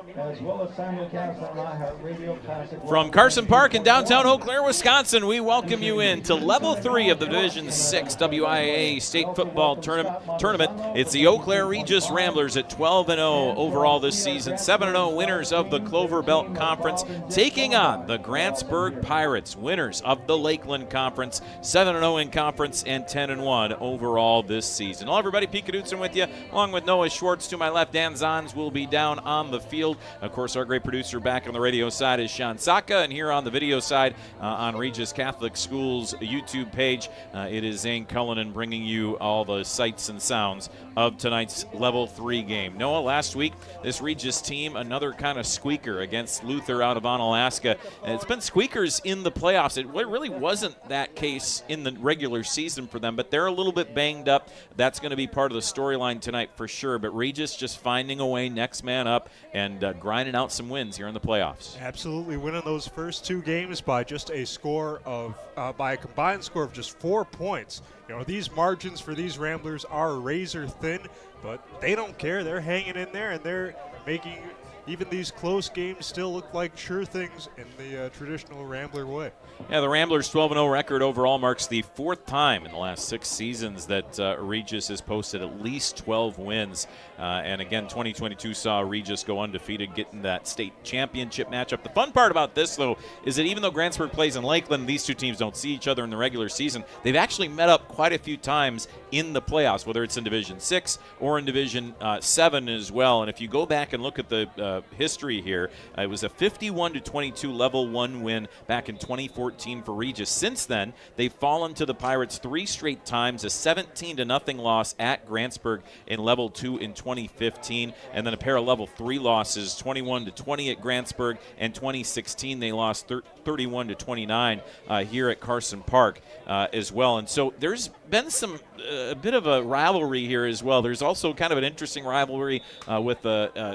as well as simulcast on iHeartRadio Classic. From Carson Park in downtown Eau Claire, Wisconsin, we welcome you in to Level 3 of the Division 6 WIAA State Football Tournament. It's the Eau Claire Regis Ramblers at 12-0 overall this season, 7-0 winners of the Clover Belt Conference, taking on the Grantsburg Pirates, winners of the Lakeland Conference, 7-0 in conference and 10-1 overall this season. Hello, everybody. Pete Knudsen with you, along with Noah Schwartz to my left. Dan Zons will be down on the field. Of course, our great producer back on the radio side is Sean Saka, and here on the video side on Regis Catholic Schools YouTube page, it is Zane Cullinan bringing you all the sights and sounds of tonight's Level 3 game. Noah, last week, this Regis team, another kind of squeaker against Luther out of Onalaska. And it's been squeakers in the playoffs. It really wasn't that case in the regular season for them, but they're a little bit banged up. That's going to be part of the storyline tonight for sure. But Regis just finding a way, next man up, and grinding out some wins here in the playoffs. Absolutely, winning those first two games by just a score of, by a combined score of just 4 points. You know, these margins for these Ramblers are razor thin, but they don't care. They're hanging in there, and they're making even these close games still look like sure things in the traditional Rambler way. Yeah, the Ramblers' 12-0 record overall marks the fourth time in the last 6 seasons that Regis has posted at least 12 wins. And again, 2022 saw Regis go undefeated, getting that state championship matchup. The fun part about this, though, is that even though Grantsburg plays in Lakeland, these two teams don't see each other in the regular season. They've actually met up quite a few times in the playoffs, whether it's in Division 6 or in Division 7 as well. And if you go back and look at the history here, it was a 51-22 Level 1 win back in 2014 for Regis. Since then, they've fallen to the Pirates 3 straight times, a 17-0 loss at Grantsburg in Level 2 in 2015, and then a pair of Level 3 losses, 21-20 at Grantsburg, and 2016 they lost 31-29 here at Carson Park as well. And so there's been a bit of a rivalry here as well. There's also kind of an interesting rivalry with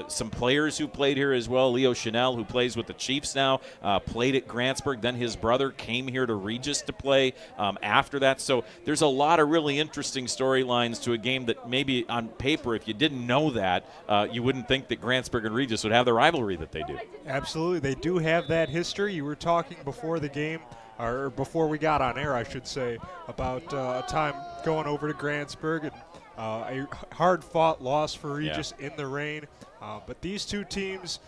some players who played here as well. Leo Chanel, who plays with the Chiefs now, played at Grantsburg. Then his brother came here to Regis to play after that. So there's a lot of really interesting storylines to a game that maybe on paper, if you didn't know that, you wouldn't think that Grantsburg and Regis would have the rivalry that they do. Absolutely. They do have that history. You were talking before the game, or before we got on air, I should say, about a time going over to Grantsburg and a hard-fought loss for Regis in the rain. But these two teams,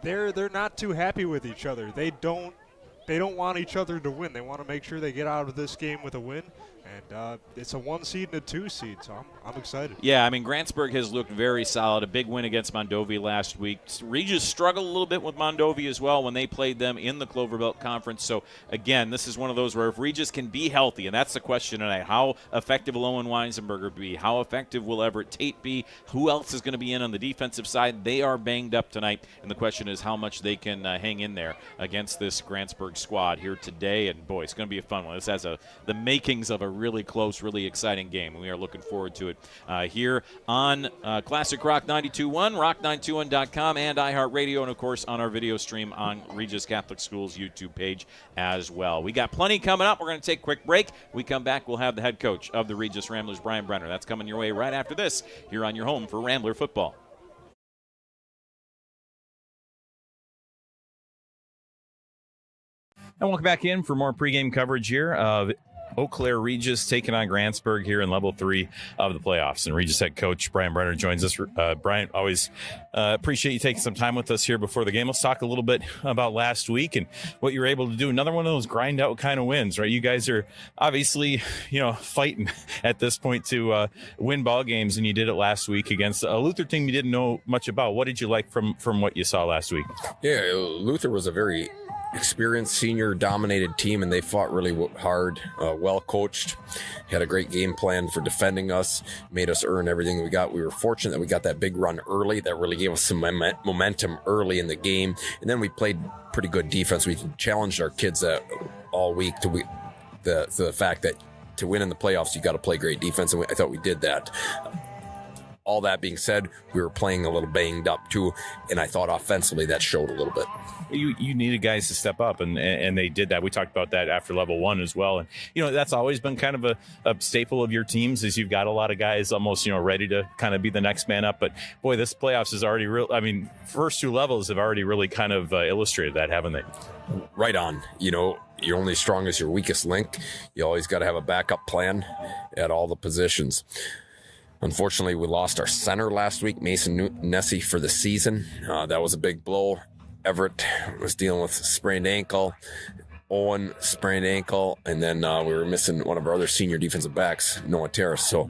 they're not too happy with each other. They don't want each other to win. They want to make sure they get out of this game with a win. And it's a 1 seed and a 2 seed, so I'm excited. Yeah, I mean, Grantsburg has looked very solid. A big win against Mondovi last week. Regis struggled a little bit with Mondovi as well when they played them in the Clover Belt Conference. So, again, this is one of those where if Regis can be healthy, and that's the question tonight, how effective will Owen Weisenberger be? How effective will Everett Tate be? Who else is going to be in on the defensive side? They are banged up tonight, and the question is how much they can hang in there against this Grantsburg squad here today. And, boy, it's going to be a fun one. This has the makings of a really close, really exciting game, and we are looking forward to it here on Classic Rock 92.1, rock921.com, and iHeartRadio, and, of course, on our video stream on Regis Catholic Schools YouTube page as well. We got plenty coming up. We're going to take a quick break. We come back, we'll have the head coach of the Regis Ramblers, Brian Brenner. That's coming your way right after this here on your home for Rambler football. And welcome back in for more pregame coverage here of Eau Claire Regis taking on Grantsburg here in Level 3 of the playoffs. And Regis head coach Brian Brenner joins us. Brian, always appreciate you taking some time with us here before the game. Let's talk a little bit about last week and what you were able to do. Another one of those grind out kind of wins, right? You guys are obviously, fighting at this point to win ball games, and you did it last week against a Luther team you didn't know much about. What did you like from what you saw last week? Yeah, Luther was a very experienced, senior-dominated team, and they fought really hard, well coached, had a great game plan for defending us, made us earn everything we got. We were fortunate that we got that big run early. That really gave us some momentum early in the game, and then we played pretty good defense. We challenged our kids all week to the fact that to win in the playoffs, you got to play great defense, and I thought we did that. all that being said, we were playing a little banged up too, and I thought offensively that showed a little bit. You needed guys to step up, and they did that. We talked about that after level 1 as well. And, that's always been kind of a staple of your teams is you've got a lot of guys almost, ready to kind of be the next man up. But, boy, this playoffs is already real. I mean, first 2 levels have already really kind of illustrated that, haven't they? Right on. You're only as strong as your weakest link. You always got to have a backup plan at all the positions. Unfortunately, we lost our center last week, Mason Nessie, for the season. That was a big blow. Everett was dealing with sprained ankle. Owen sprained ankle, and then we were missing one of our other senior defensive backs, Noah Terrace. So,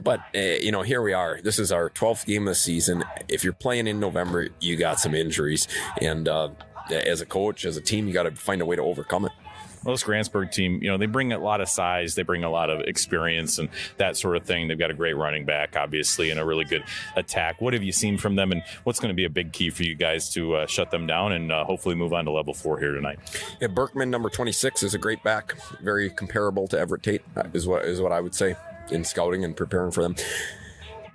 but here we are. This is our 12th game of the season. If you're playing in November, you got some injuries, and as a coach, as a team, you got to find a way to overcome it. Well, this Grantsburg team, they bring a lot of size, they bring a lot of experience and that sort of thing. They've got a great running back, obviously, and a really good attack. What have you seen from them, and what's going to be a big key for you guys to shut them down and hopefully move on to level 4 here tonight? Yeah, Berkman, number 26, is a great back, very comparable to Everett Tate, is what I would say in scouting and preparing for them.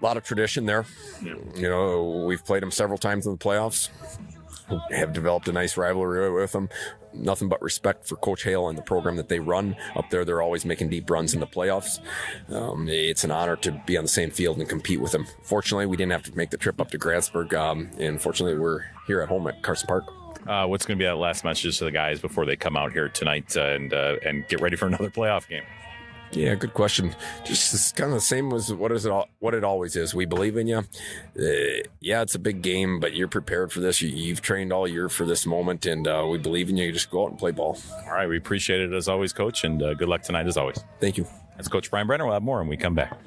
A lot of tradition there. Yeah. We've played them several times in the playoffs. Have developed a nice rivalry with them. Nothing but respect for Coach Hale and the program that they run up there. They're always making deep runs in the playoffs. It's an honor to be on the same field and compete with them. Fortunately, we didn't have to make the trip up to Grantsburg, and fortunately, we're here at home at Carson Park. What's going to be that last message to the guys before they come out here tonight and get ready for another playoff game? Yeah, good question. Just it's kind of the same as what it always is. We believe in you. Yeah, it's a big game, but you're prepared for this. You've trained all year for this moment, and we believe in you. You just go out and play ball. All right, we appreciate it as always, Coach, and good luck tonight as always. Thank you. That's Coach Brian Brenner. We'll have more when we come back.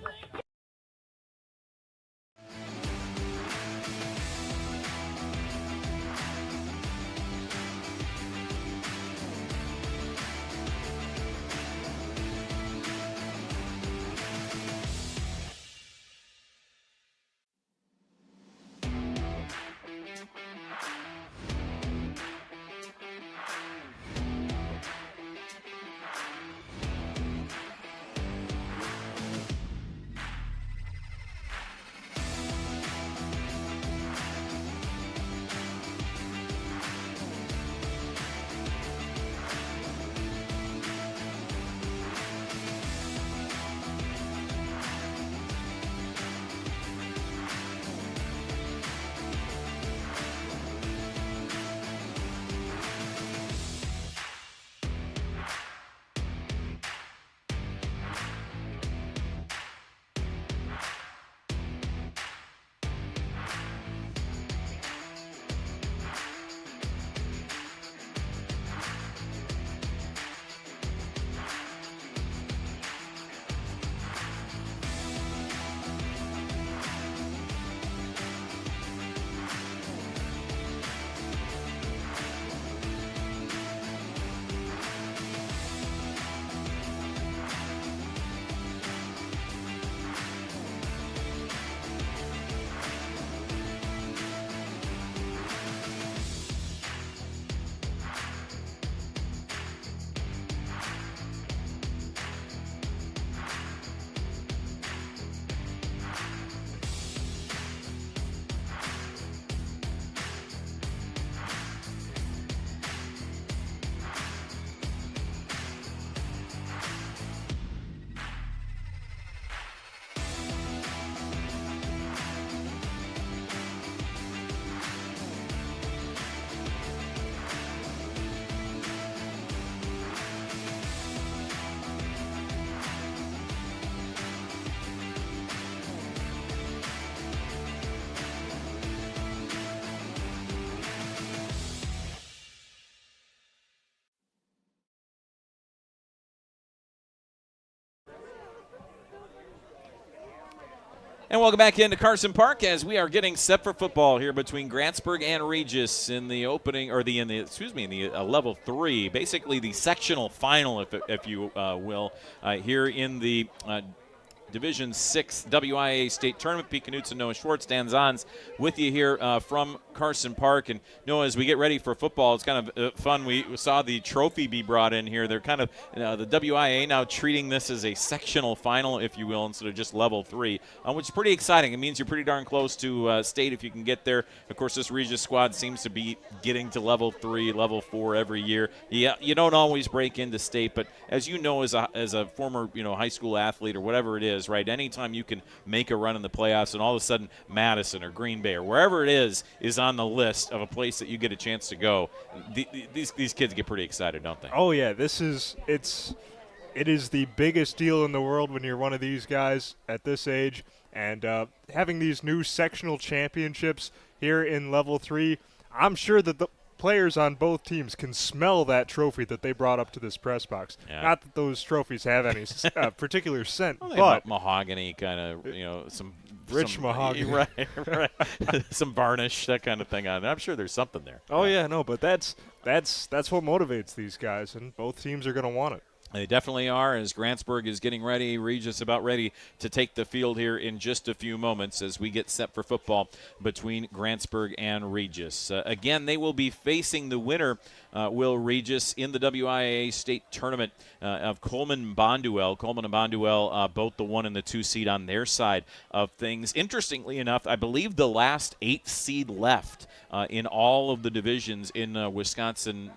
And welcome back into Carson Park as we are getting set for football here between Grantsburg and Regis in the opening, or in the level 3, basically the sectional final, if you will, here in the Division 6 WIA State Tournament. Pete Knutson, Noah Schwartz, Dan Zons with you here from Carson Park. And Noah, as we get ready for football, it's kind of fun. We saw the trophy be brought in here. They're kind of the WIA now treating this as a sectional final, if you will, instead of just level 3, which is pretty exciting. It means you're pretty darn close to state if you can get there. Of course, this Regis squad seems to be getting to level 3, level 4 every year. Yeah, you don't always break into state, but as you know, as a former high school athlete or whatever it is, right? Anytime you can make a run in the playoffs, and all of a sudden Madison or Green Bay or wherever it is on the list of a place that you get a chance to go, these kids get pretty excited, don't they? Oh yeah, it is the biggest deal in the world when you're one of these guys at this age, and having these new sectional championships here in level 3, I'm sure that the players on both teams can smell that trophy that they brought up to this press box. Yeah. Not that those trophies have any particular scent, but mahogany kind of, some rich mahogany, right, some varnish, that kind of thing on it. I'm sure there's something there. Oh yeah, no, but that's what motivates these guys, and both teams are going to want it. They definitely are, as Grantsburg is getting ready. Regis about ready to take the field here in just a few moments as we get set for football between Grantsburg and Regis. Again, they will be facing the winner, Will Regis, in the WIAA state tournament of Coleman and Bonduel. Coleman and Bonduel, both the 1 and the 2 seed on their side of things. Interestingly enough, I believe the last 8 seed left in all of the divisions in Wisconsin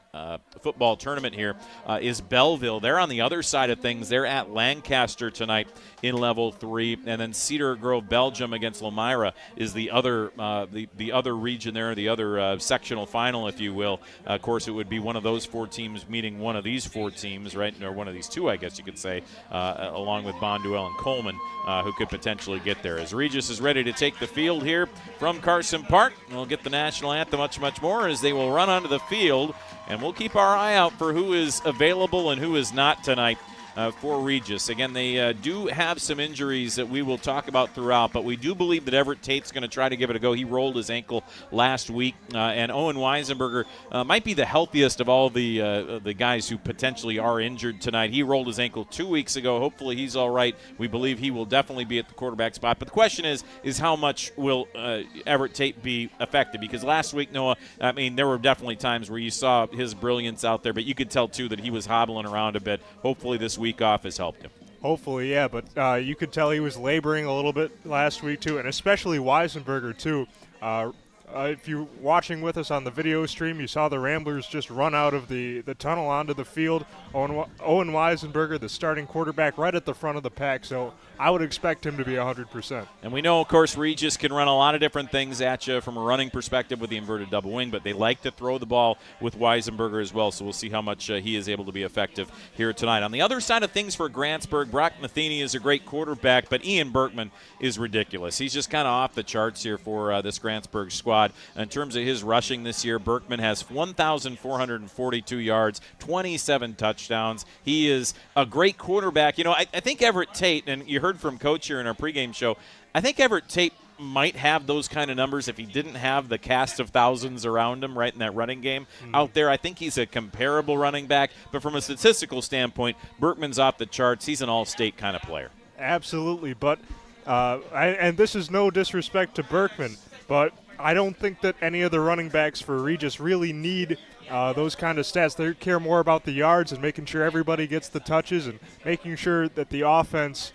football tournament here is Belleville. They're on the other side of things. They're at Lancaster tonight in level 3, and then Cedar Grove, Belgium against Lomira is the other the other region there, the other sectional final, if you will. Of course, it would be one of those 4 teams meeting one of these 4 teams, right, or one of these 2, I guess you could say, along with Bonduel and Coleman, who could potentially get there. As Regis is ready to take the field here from Carson Park, we'll get the national anthem, much more, as they will run onto the field, and we'll keep our eye out for who is available and who is not tonight for Regis. Again, they do have some injuries that we will talk about throughout, but we do believe that Everett Tate's going to try to give it a go. He rolled his ankle last week, and Owen Weisenberger might be the healthiest of all the guys who potentially are injured tonight. He rolled his ankle 2 weeks ago. Hopefully he's all right. We believe he will definitely be at the quarterback spot, but the question is how much will Everett Tate be affected? Because last week, Noah, I mean, there were definitely times where you saw his brilliance out there, but you could tell, too, that he was hobbling around a bit. Hopefully this week off has helped him. Hopefully, yeah, but you could tell he was laboring a little bit last week, too, and especially Weisenberger, too. If you're watching with us on the video stream, you saw the Ramblers just run out of the tunnel onto the field. Owen Weisenberger, the starting quarterback, right at the front of the pack, so I would expect him to be 100%. And we know, of course, Regis can run a lot of different things at you from a running perspective with the inverted double wing, but they like to throw the ball with Weisenberger as well, so we'll see how much he is able to be effective here tonight. On the other side of things for Grantsburg, Brock Matheny is a great quarterback, but Ian Berkman is ridiculous. He's just kind of off the charts here for this Grantsburg squad. In terms of his rushing this year, Berkman has 1,442 yards, 27 touchdowns. He is a great quarterback. You know, I think Everett Tate, and you heard from Coach here in our pregame show, I think Everett Tate might have those kind of numbers if he didn't have the cast of thousands around him right in that running game out there. I think he's a comparable running back, but from a statistical standpoint, Berkman's off the charts. He's an all-state kind of player. Absolutely, but and this is no disrespect to Berkman, but I don't think that any of the running backs for Regis really need those kind of stats. They care more about the yards and making sure everybody gets the touches and making sure that the offense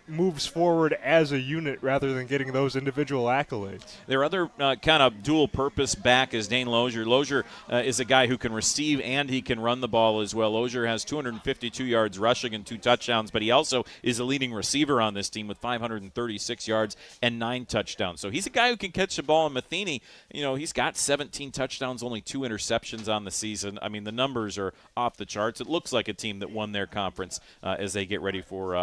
moves forward as a unit rather than getting those individual accolades. Their other kind of dual-purpose back is Dane Lozier. Lozier is a guy who can receive and he can run the ball as well. Lozier has 252 yards rushing and 2 touchdowns, but he also is a leading receiver on this team with 536 yards and 9 touchdowns. So he's a guy who can catch the ball. And Matheny, you know, he's got 17 touchdowns, only 2 interceptions on the season. I mean, the numbers are off the charts. It looks like a team that won their conference as they get ready for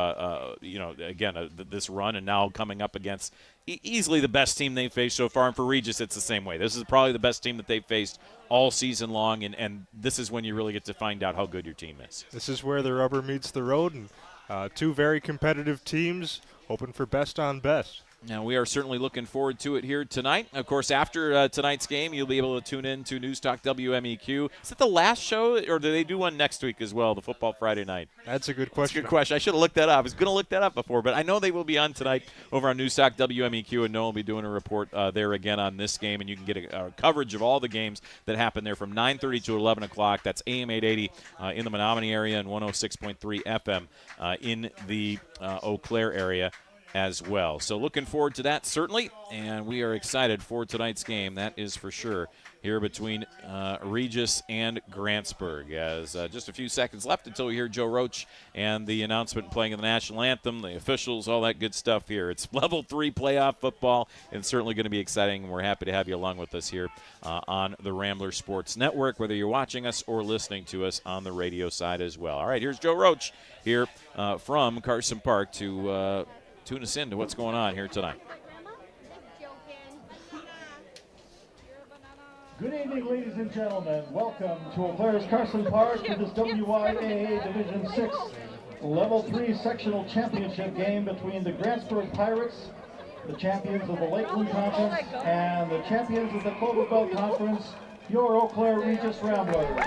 this run, and now coming up against easily the best team they've faced so far. And for Regis, it's the same way. This is probably the best team that they've faced all season long, and this is when you really get to find out how good your team is. This is where the rubber meets the road, and 2 very competitive teams hoping for best on best. Now, we are certainly looking forward to it here tonight. Of course, after tonight's game, you'll be able to tune in to News Talk WMEQ. Is it the last show, or do they do one next week as well, the Football Friday night? That's a good question. That's a good question. I should have looked that up. I was going to look that up before, but I know they will be on tonight over on News Talk WMEQ, and Noah will be doing a report there again on this game, and you can get a coverage of all the games that happen there from 9:30 to 11 o'clock. That's AM 880 in the Menominee area and 106.3 FM in the Eau Claire area as well. So looking forward to that, certainly, and we are excited for tonight's game, that is for sure, here between Regis and Grantsburg. As just a few seconds left until we hear Joe Roach and the announcement playing of the national anthem, the officials, all that good stuff here. It's level 3 playoff football, and certainly going to be exciting, and we're happy to have you along with us here on the Ramblers Sports Network, whether you're watching us or listening to us on the radio side as well. All right, here's Joe Roach here from Carson Park to tune us in to what's going on here tonight. Good evening, ladies and gentlemen. Welcome to Eau Claire's Carson Park for this WYAA Division 6 Level 3 Sectional Championship game between the Grantsburg Pirates, the champions of the Lakeland Conference, and the champions of the Clover Belt Conference, your Eau Claire Regis Ramblers.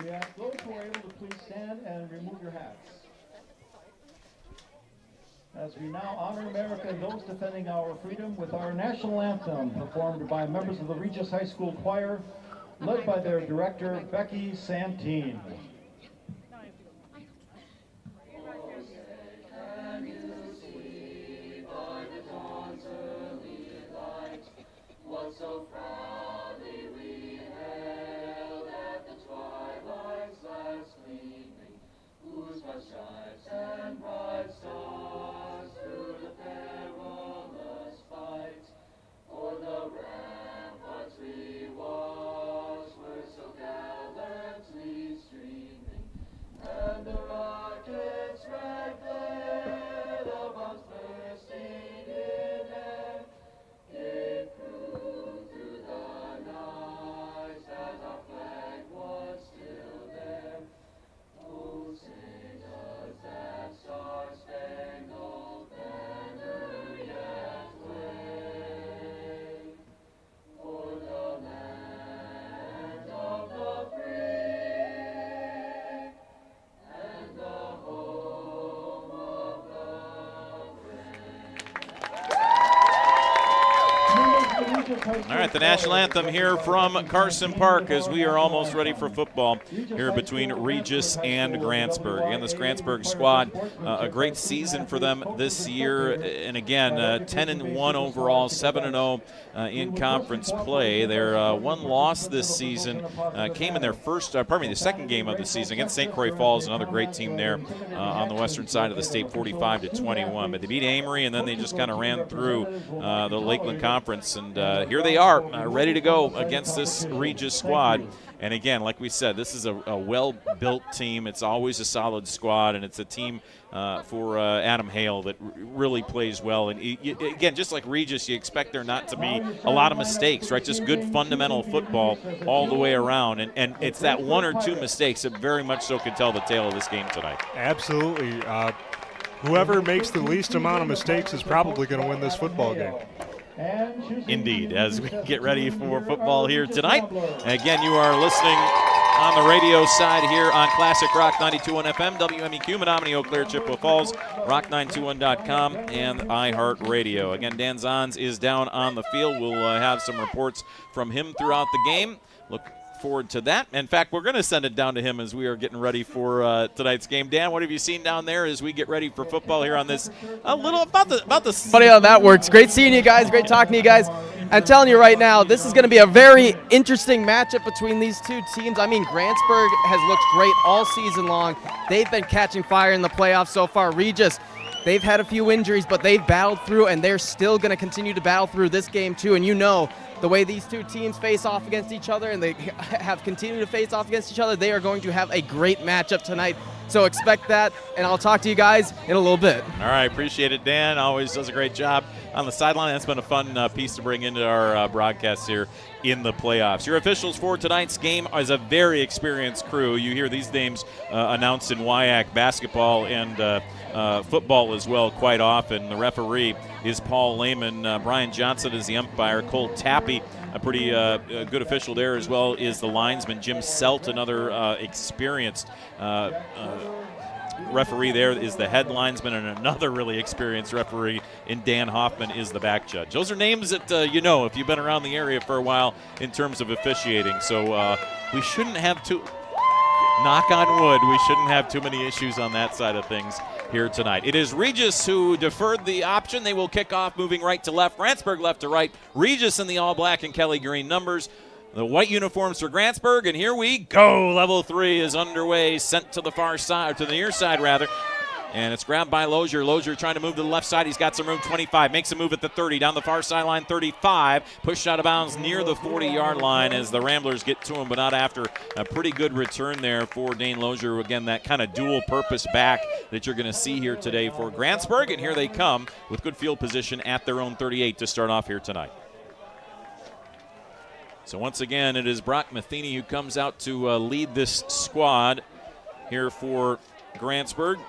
We ask those who are able to please stand and remove your hats. As we now honor America and those defending our freedom with our national anthem performed by members of the Regis High School Choir, led by their director, Becky Santine. So proudly we hailed at the twilight's last gleaming, whose bright stripes and bright stars through the perilous fight, o'er the ramparts we watched were so gallantly streaming, and the rocket's red glare, the bombs bursting in air, gave proof through the night that our flag was still there. Oh, say does that star-spangled banner yet wave for the land of the free and the home of the All right, the national anthem here from Carson Park as we are almost ready for football here between Regis and Grantsburg. Again, this Grantsburg squad, a great season for them this year. And again, 10-1 overall, 7-0 in conference play. Their one loss this season came in their the second game of the season against St. Croix Falls, another great team there on the western side of the state, 45-21. But they beat Amory, and then they just kind of ran through the Lakeland Conference. And here they are, ready to go against this Regis squad. And again, like we said, this is a well-built team. It's always a solid squad, and it's a team for Adam Hale that really plays well. And again, just like Regis, you expect there not to be a lot of mistakes, right? Just good fundamental football all the way around. And it's that one or two mistakes that very much so could tell the tale of this game tonight. Absolutely. Whoever makes the least amount of mistakes is probably going to win this football game. Indeed, as we get ready for football here tonight. Again, you are listening on the radio side here on Classic Rock 92.1 FM, WMEQ, Menominee, Eau Claire, Chippewa Falls, rock921.com, and iHeartRadio. Again, Dan Zons is down on the field. We'll have some reports from him throughout the game. Look forward to that. In fact, we're going to send it down to him as we are getting ready for tonight's game. Dan, what have you seen down there as we get ready for football here on this about the funny how that works. Great seeing you guys, great talking to you guys. I'm telling you right now, this is going to be a very interesting matchup between these two teams. I mean, Grantsburg has looked great all season long. They've been catching fire in the playoffs so far. Regis, they've had a few injuries, but they've battled through, and they're still going to continue to battle through this game too. And you know, the way these two teams face off against each other, and they have continued to face off against each other, they are going to have a great matchup tonight. So expect that, and I'll talk to you guys in a little bit. All right, appreciate it, Dan. Always does a great job on the sideline. That's been a fun piece to bring into our broadcast here in the playoffs. Your officials for tonight's game is a very experienced crew. You hear these names announced in WIAC basketball and football as well quite often. The referee is Paul Lehman. Brian Johnson is the umpire. Cole Tappy, a pretty good official there as well, is the linesman. Jim Selt, another experienced referee there, is the head linesman, and another really experienced referee in Dan Hoffman is the back judge. Those are names that you know if you've been around the area for a while in terms of officiating. So we shouldn't have to, knock on wood, we shouldn't have too many issues on that side of things here tonight. It is Regis who deferred the option. They will kick off moving right to left. Grantsburg left to right. Regis in the all black and Kelly green numbers. The white uniforms for Grantsburg, and here we go. Level 3 is underway, sent to the far side, to the near side rather. And it's grabbed by Lozier. Lozier trying to move to the left side. He's got some room, 25. Makes a move at the 30. Down the far sideline, 35. Pushed out of bounds near the 40-yard line as the Ramblers get to him, but not after. A pretty good return there for Dane Lozier. Again, that kind of dual-purpose back that you're going to see here today for Grantsburg. And here they come with good field position at their own 38 to start off here tonight. So once again, it is Brock Matheny who comes out to lead this squad here for Grantsburg.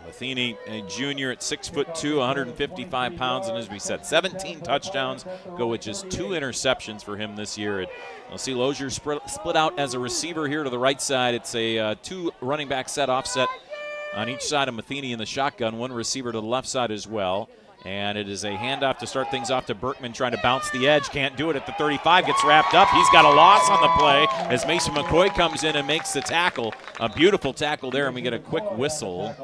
Matheny, a junior at 6'2", 155 pounds, and as we said, 17 touchdowns, go with just 2 interceptions for him this year. And you'll see Lozier split out as a receiver here to the right side. It's a 2 running back set offset on each side of Matheny in the shotgun, 1 receiver to the left side as well. And it is a handoff to start things off to Berkman, trying to bounce the edge. Can't do it at the 35. Gets wrapped up. He's got a loss on the play as Mason McCoy comes in and makes the tackle. A beautiful tackle there, and we get a quick whistle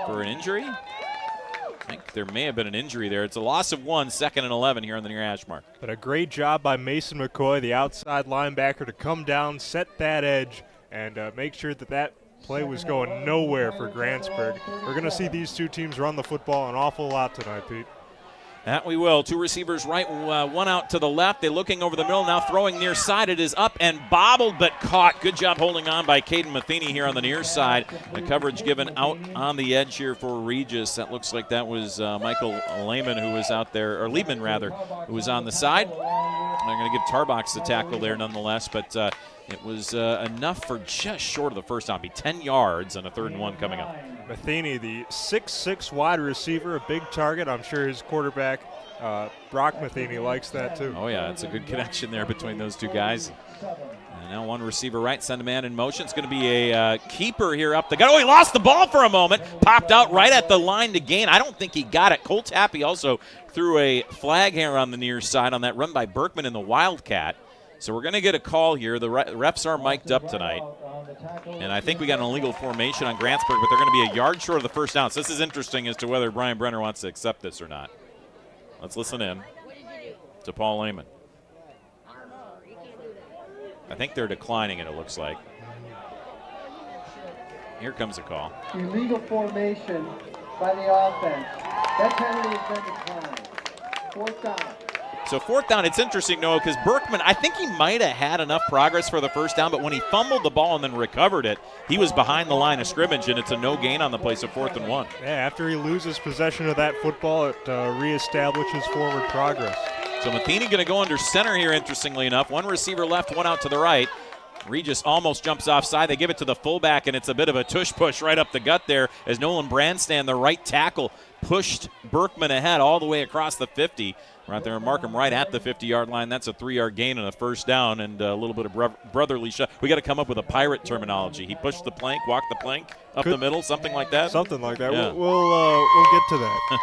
for an injury. I think there may have been an injury there. It's a loss of 1, 2nd and 11 here on the near hash mark. But a great job by Mason McCoy, the outside linebacker, to come down, set that edge, and make sure that play was going nowhere for Grantsburg. We're going to see these two teams run the football an awful lot tonight, Pete. That we will. 2 receivers right, 1 out to the left. They're looking over the middle, now throwing near side. It is up and bobbled, but caught. Good job holding on by Caden Matheny here on the near side. The coverage given out on the edge here for Regis. That looks like that was Michael Lehman who was out there, or Liebman rather, who was on the side. They're going to give Tarbox the tackle there nonetheless, but it was enough for just short of the first down. Be 10 yards on a 3rd and 1 coming up. Matheny, the 6'6" wide receiver, a big target. I'm sure his quarterback, Brock Matheny, likes that too. Oh, yeah, it's a good connection there between those 2 guys. And now 1 receiver right, send a man in motion. It's going to be a keeper here up the gut. Oh, he lost the ball for a moment. Popped out right at the line to gain. I don't think he got it. Cole Tappy also threw a flag here on the near side on that run by Berkman in the Wildcat. So we're going to get a call here. The refs are mic'd up tonight. And I think we got an illegal formation on Grantsburg, but they're going to be a yard short of the first down. So this is interesting as to whether Brian Brenner wants to accept this or not. Let's listen in to Paul Lehman. I think they're declining it, it looks like. Here comes a call. Illegal formation by the offense. That penalty has been declined. 4th down. So 4th down, it's interesting, Noah, because Berkman, I think he might have had enough progress for the first down, but when he fumbled the ball and then recovered it, he was behind the line of scrimmage, and it's a no gain on the play, so 4th and 1. Yeah, after he loses possession of that football, it reestablishes forward progress. So Matheny going to go under center here, interestingly enough. 1 receiver left, 1 out to the right. Regis almost jumps offside. They give it to the fullback, and it's a bit of a tush-push right up the gut there as Nolan Brandstand, the right tackle, pushed Berkman ahead all the way across the 50. Right there, mark him right at the 50-yard line. That's a 3-yard gain and a first down and a little bit of brotherly shot. We got to come up with a pirate terminology. He pushed the plank, walked the plank up the middle, something like that. Something like that. Yeah. We'll get to that.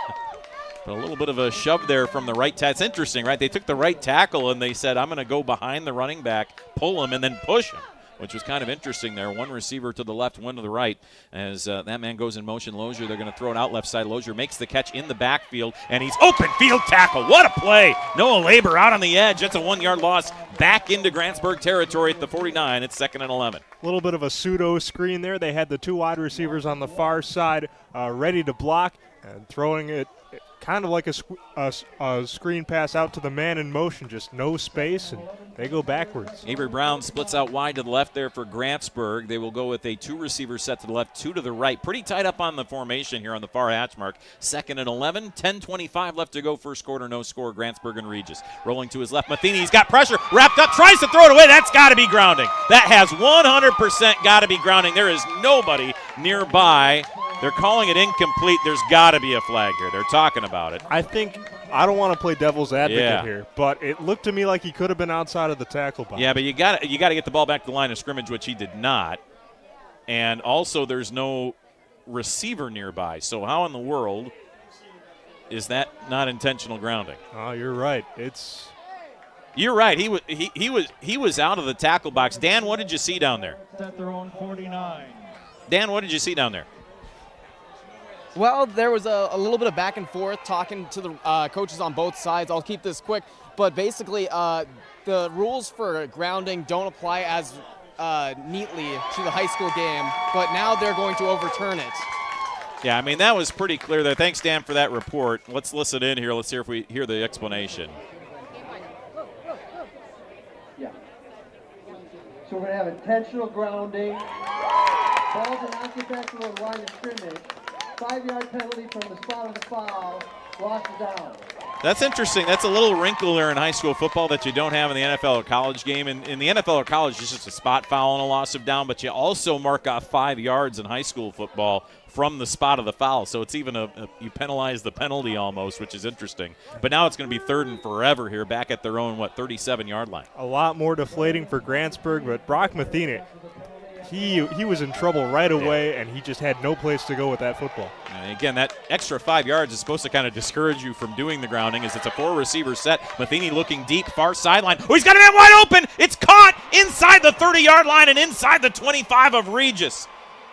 But a little bit of a shove there from the right tackle. It's interesting, right? They took the right tackle and they said, I'm going to go behind the running back, pull him, and then push him, which was kind of interesting there. 1 receiver to the left, 1 to the right. As that man goes in motion, Lozier, they're going to throw it out left side. Lozier makes the catch in the backfield, and he's open field tackle. What a play. Noah Labor out on the edge. That's a 1-yard loss back into Grantsburg territory at the 49. It's 2nd and 11. A little bit of a pseudo screen there. They had the 2 wide receivers on the far side ready to block, and throwing it kind of like a screen pass out to the man in motion, just no space, and they go backwards. Avery Brown splits out wide to the left there for Grantsburg. They will go with a 2-receiver set to the left, 2 to the right. Pretty tight up on the formation here on the far hatch mark. 2nd and 11, 10:25 left to go, first quarter, no score. Grantsburg and Regis. Rolling to his left, Matheny, he's got pressure, wrapped up, tries to throw it away. That's got to be grounding. That has 100% got to be grounding. There is nobody nearby. They're calling it incomplete. There's got to be a flag here. They're talking about it. I don't want to play devil's advocate here, but it looked to me like he could have been outside of the tackle box. Yeah, but you got to get the ball back to the line of scrimmage, which he did not. And also there's no receiver nearby. So how in the world is that not intentional grounding? Oh, you're right. You're right. He was out of the tackle box. Dan, what did you see down there? At their own 49. Dan, what did you see down there? Well, there was a little bit of back and forth talking to the coaches on both sides. I'll keep this quick. But basically, the rules for grounding don't apply as neatly to the high school game, but now they're going to overturn it. Yeah, I mean, that was pretty clear there. Thanks, Dan, for that report. Let's listen in here. Let's hear if we hear the explanation. Yeah. So we're going to have intentional grounding. Balls and occupants on the line of scrimmage. 5-yard penalty from the spot of the foul. Loss is down. That's interesting. That's a little wrinkle there in high school football that you don't have in the NFL or college game. In the NFL or college, it's just a spot foul and a loss of down, but you also mark off 5 yards in high school football from the spot of the foul. So it's even you penalize the penalty almost, which is interesting. But now it's going to be 3rd and forever here back at their own, 37-yard line. A lot more deflating for Grantsburg, but Brock Matheny, he was in trouble right away, and he just had no place to go with that football. And again, that extra 5 yards is supposed to kind of discourage you from doing the grounding, as it's a 4-receiver set. Matheny looking deep, far sideline. Oh, he's got a man wide open. It's caught inside the 30-yard line and inside the 25 of Regis.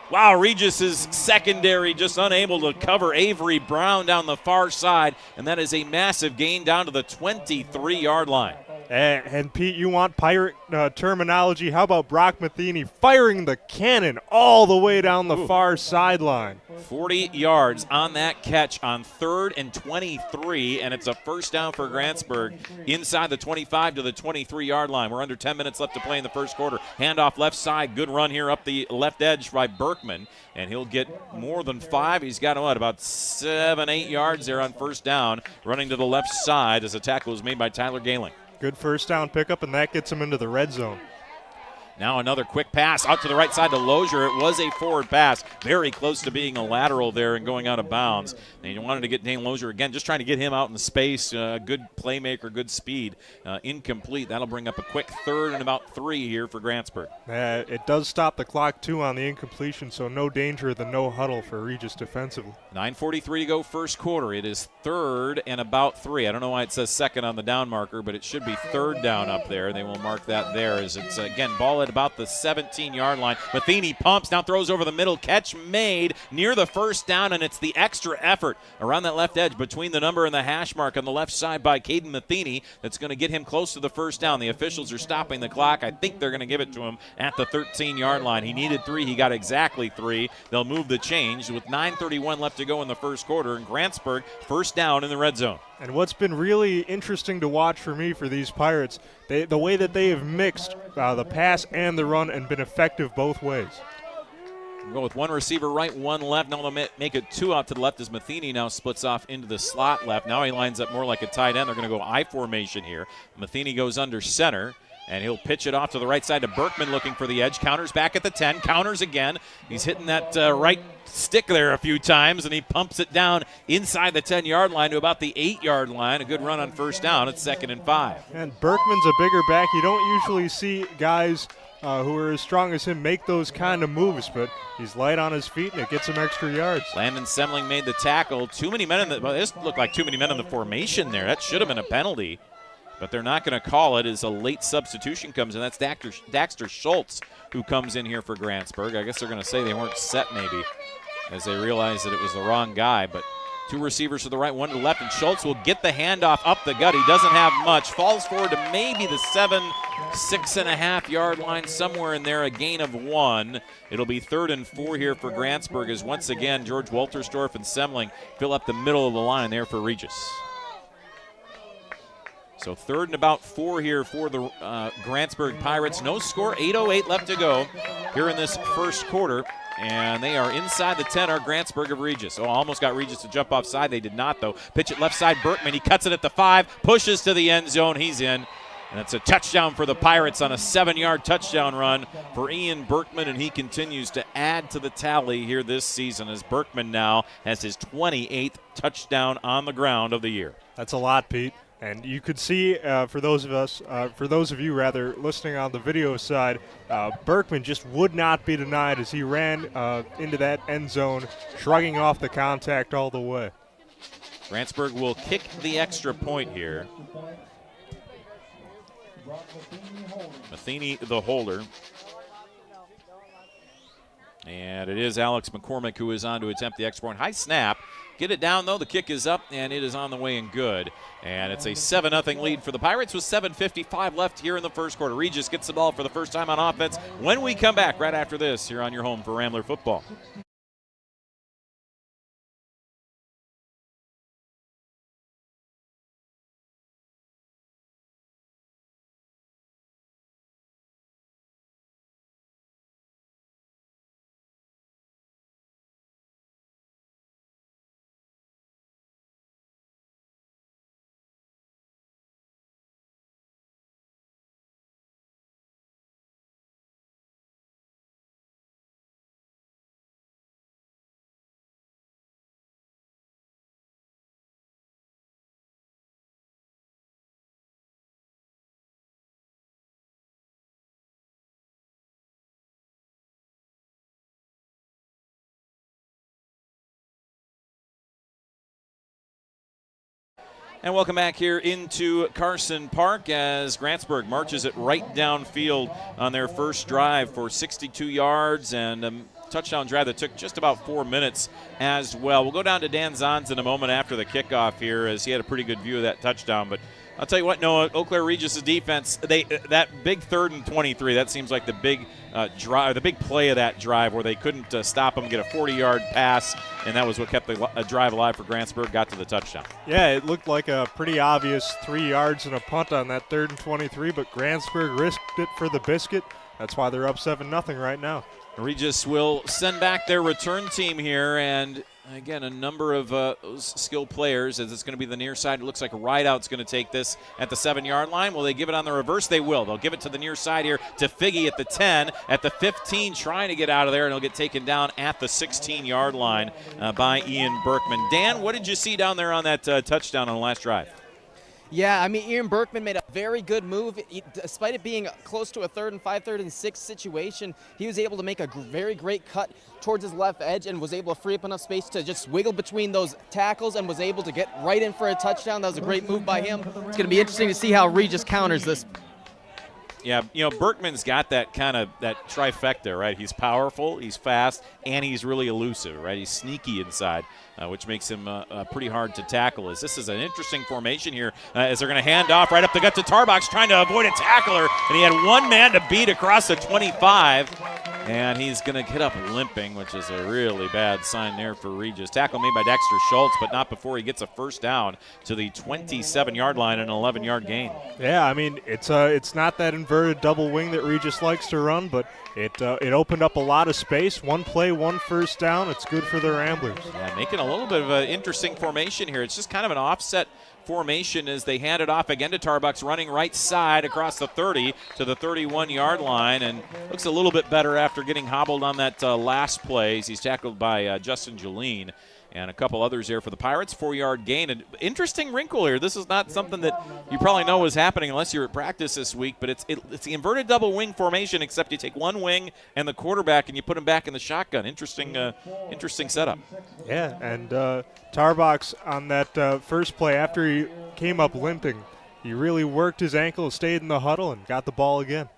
Wow, Regis' secondary just unable to cover Avery Brown down the far side, and that is a massive gain down to the 23-yard line. And Pete, you want Pirate terminology? How about Brock Matheny firing the cannon all the way down the far sideline? 40 yards on that catch on 3rd and 23, and it's a first down for Grantsburg inside the 25 to the 23-yard line. We're under 10 minutes left to play in the first quarter. Handoff left side. Good run here up the left edge by Berkman, and he'll get more than 5. He's got, about 7-8 yards there on first down, running to the left side as a tackle is made by Tyler Gayling. Good first down pickup, and that gets him into the red zone. Now another quick pass out to the right side to Lozier. It was a forward pass, very close to being a lateral there and going out of bounds. And you wanted to get Dane Lozier again, just trying to get him out in space. Good playmaker, good speed. Incomplete. That'll bring up a quick 3rd and about 3 here for Grantsburg. It does stop the clock, too, on the incompletion, so no danger of the no huddle for Regis defensively. 9:43 to go first quarter. It is 3rd and about 3. I don't know why it says 2nd on the down marker, but it should be 3rd down up there. They will mark that there as it's, again, ball at about the 17-yard line. Matheny pumps, now throws over the middle. Catch made near the first down, and it's the extra effort around that left edge between the number and the hash mark on the left side by Caden Matheny that's going to get him close to the first down. The officials are stopping the clock. I think they're going to give it to him at the 13-yard line. He needed 3. He got exactly 3. They'll move the change with 9:31 left to go in the first quarter, and Grantsburg first down in the red zone. And what's been really interesting to watch for me for these Pirates, the way that they have mixed the pass and the run and been effective both ways. We'll go with 1 receiver right, 1 left. Now they'll make it 2 out to the left as Matheny now splits off into the slot left. Now he lines up more like a tight end. They're going to go I formation here. Matheny goes under center, and he'll pitch it off to the right side to Berkman looking for the edge. Counters back at the 10. Counters again. He's hitting that right stick there a few times, and he pumps it down inside the 10-yard line to about the 8-yard line. A good run on first down. It's 2nd and 5. And Berkman's a bigger back. You don't usually see guys who are as strong as him make those kind of moves, but he's light on his feet, and it gets him extra yards. Landon Semling made the tackle. Too many men this looked like too many men in the formation there. That should have been a penalty, but they're not going to call it as a late substitution comes in. That's Daxter Schultz who comes in here for Grantsburg. I guess they're going to say they weren't set maybe as they realized that it was the wrong guy, but Two receivers to the right, one to the left, and Schultz will get the handoff up the gut. He doesn't have much. Falls forward to maybe the 6.5 yard line, somewhere in there, a gain of 1. It'll be 3rd and 4 here for Grantsburg as once again George Wolterstorff and Semling fill up the middle of the line there for Regis. So 3rd and about 4 here for the Grantsburg Pirates. No score, 8:08 left to go here in this first quarter. And they are inside the 10, are Grantsburg of Regis. Oh, almost got Regis to jump offside. They did not, though. Pitch it left side, Berkman. He cuts it at the 5, pushes to the end zone. He's in. And it's a touchdown for the Pirates on a 7-yard touchdown run for Ian Berkman, and he continues to add to the tally here this season as Berkman now has his 28th touchdown on the ground of the year. That's a lot, Pete. And you could see, for those of you listening on the video side, Berkman just would not be denied as he ran into that end zone, shrugging off the contact all the way. Grantsburg will kick the extra point here. Matheny, the holder. And it is Alex McCormick who is on to attempt the extra point. High snap. Get it down, though. The kick is up, and it is on the way and good. And it's a 7-0 lead for the Pirates with 7:55 left here in the first quarter. Regis gets the ball for the first time on offense when we come back right after this here on your home for Rambler football. And welcome back here into Carson Park as Grantsburg marches it right downfield on their first drive for 62 yards and a touchdown drive that took just about 4 minutes as well. We'll go down to Dan Zons in a moment after the kickoff here as he had a pretty good view of that touchdown. But I'll tell you what, Noah, Eau Claire Regis' defense, that big 3rd and 23, that seems like the big drive, the big play of that drive where they couldn't stop him, get a 40-yard pass, and that was what kept the drive alive for Grantsburg, got to the touchdown. Yeah, it looked like a pretty obvious 3 yards and a punt on that 3rd and 23, but Grantsburg risked it for the biscuit. That's why they're up 7-0 right now. Regis will send back their return team here, and again, a number of those skilled players as it's going to be the near side. It looks like a Rideout's going to take this at the 7-yard line. Will they give it on the reverse? They will. They'll give it to the near side here to Figgy at the 10, at the 15, trying to get out of there, and he'll get taken down at the 16-yard line by Ian Berkman. Dan, what did you see down there on that touchdown on the last drive? Yeah, I mean, Ian Berkman made a very good move. Despite it being close to a 3rd and 5, 3rd and 6 situation, he was able to make a very great cut towards his left edge and was able to free up enough space to just wiggle between those tackles and was able to get right in for a touchdown. That was a great move by him. It's going to be interesting to see how Regis counters this. Yeah, you know, Berkman's got that kind of that trifecta, right? He's powerful, he's fast, and he's really elusive, right? He's sneaky inside, which makes him pretty hard to tackle. This is an interesting formation here as they're going to hand off right up the gut to Tarbox, trying to avoid a tackler, and he had one man to beat across the 25, and he's going to get up limping, which is a really bad sign there for Regis. Tackle made by Dexter Schultz, but not before he gets a first down to the 27-yard line and an 11-yard gain. Yeah, I mean, it's not that inverted double wing that Regis likes to run, but it opened up a lot of space. One play, one first down. It's good for the Ramblers. Yeah, making a little bit of an interesting formation here. It's just kind of an offset formation as they hand it off again to Tarbucks, running right side across the 30 to the 31-yard line, and looks a little bit better after getting hobbled on that last play. He's tackled by Justin Julien and a couple others there for the Pirates. 4-yard gain. An interesting wrinkle here. This is not something that you probably know is happening unless you're at practice this week, but it's the inverted double wing formation, except you take one wing and the quarterback and you put him back in the shotgun. Interesting setup. Yeah, and Tarbox on that first play, after he came up limping, he really worked his ankle, stayed in the huddle, and got the ball again.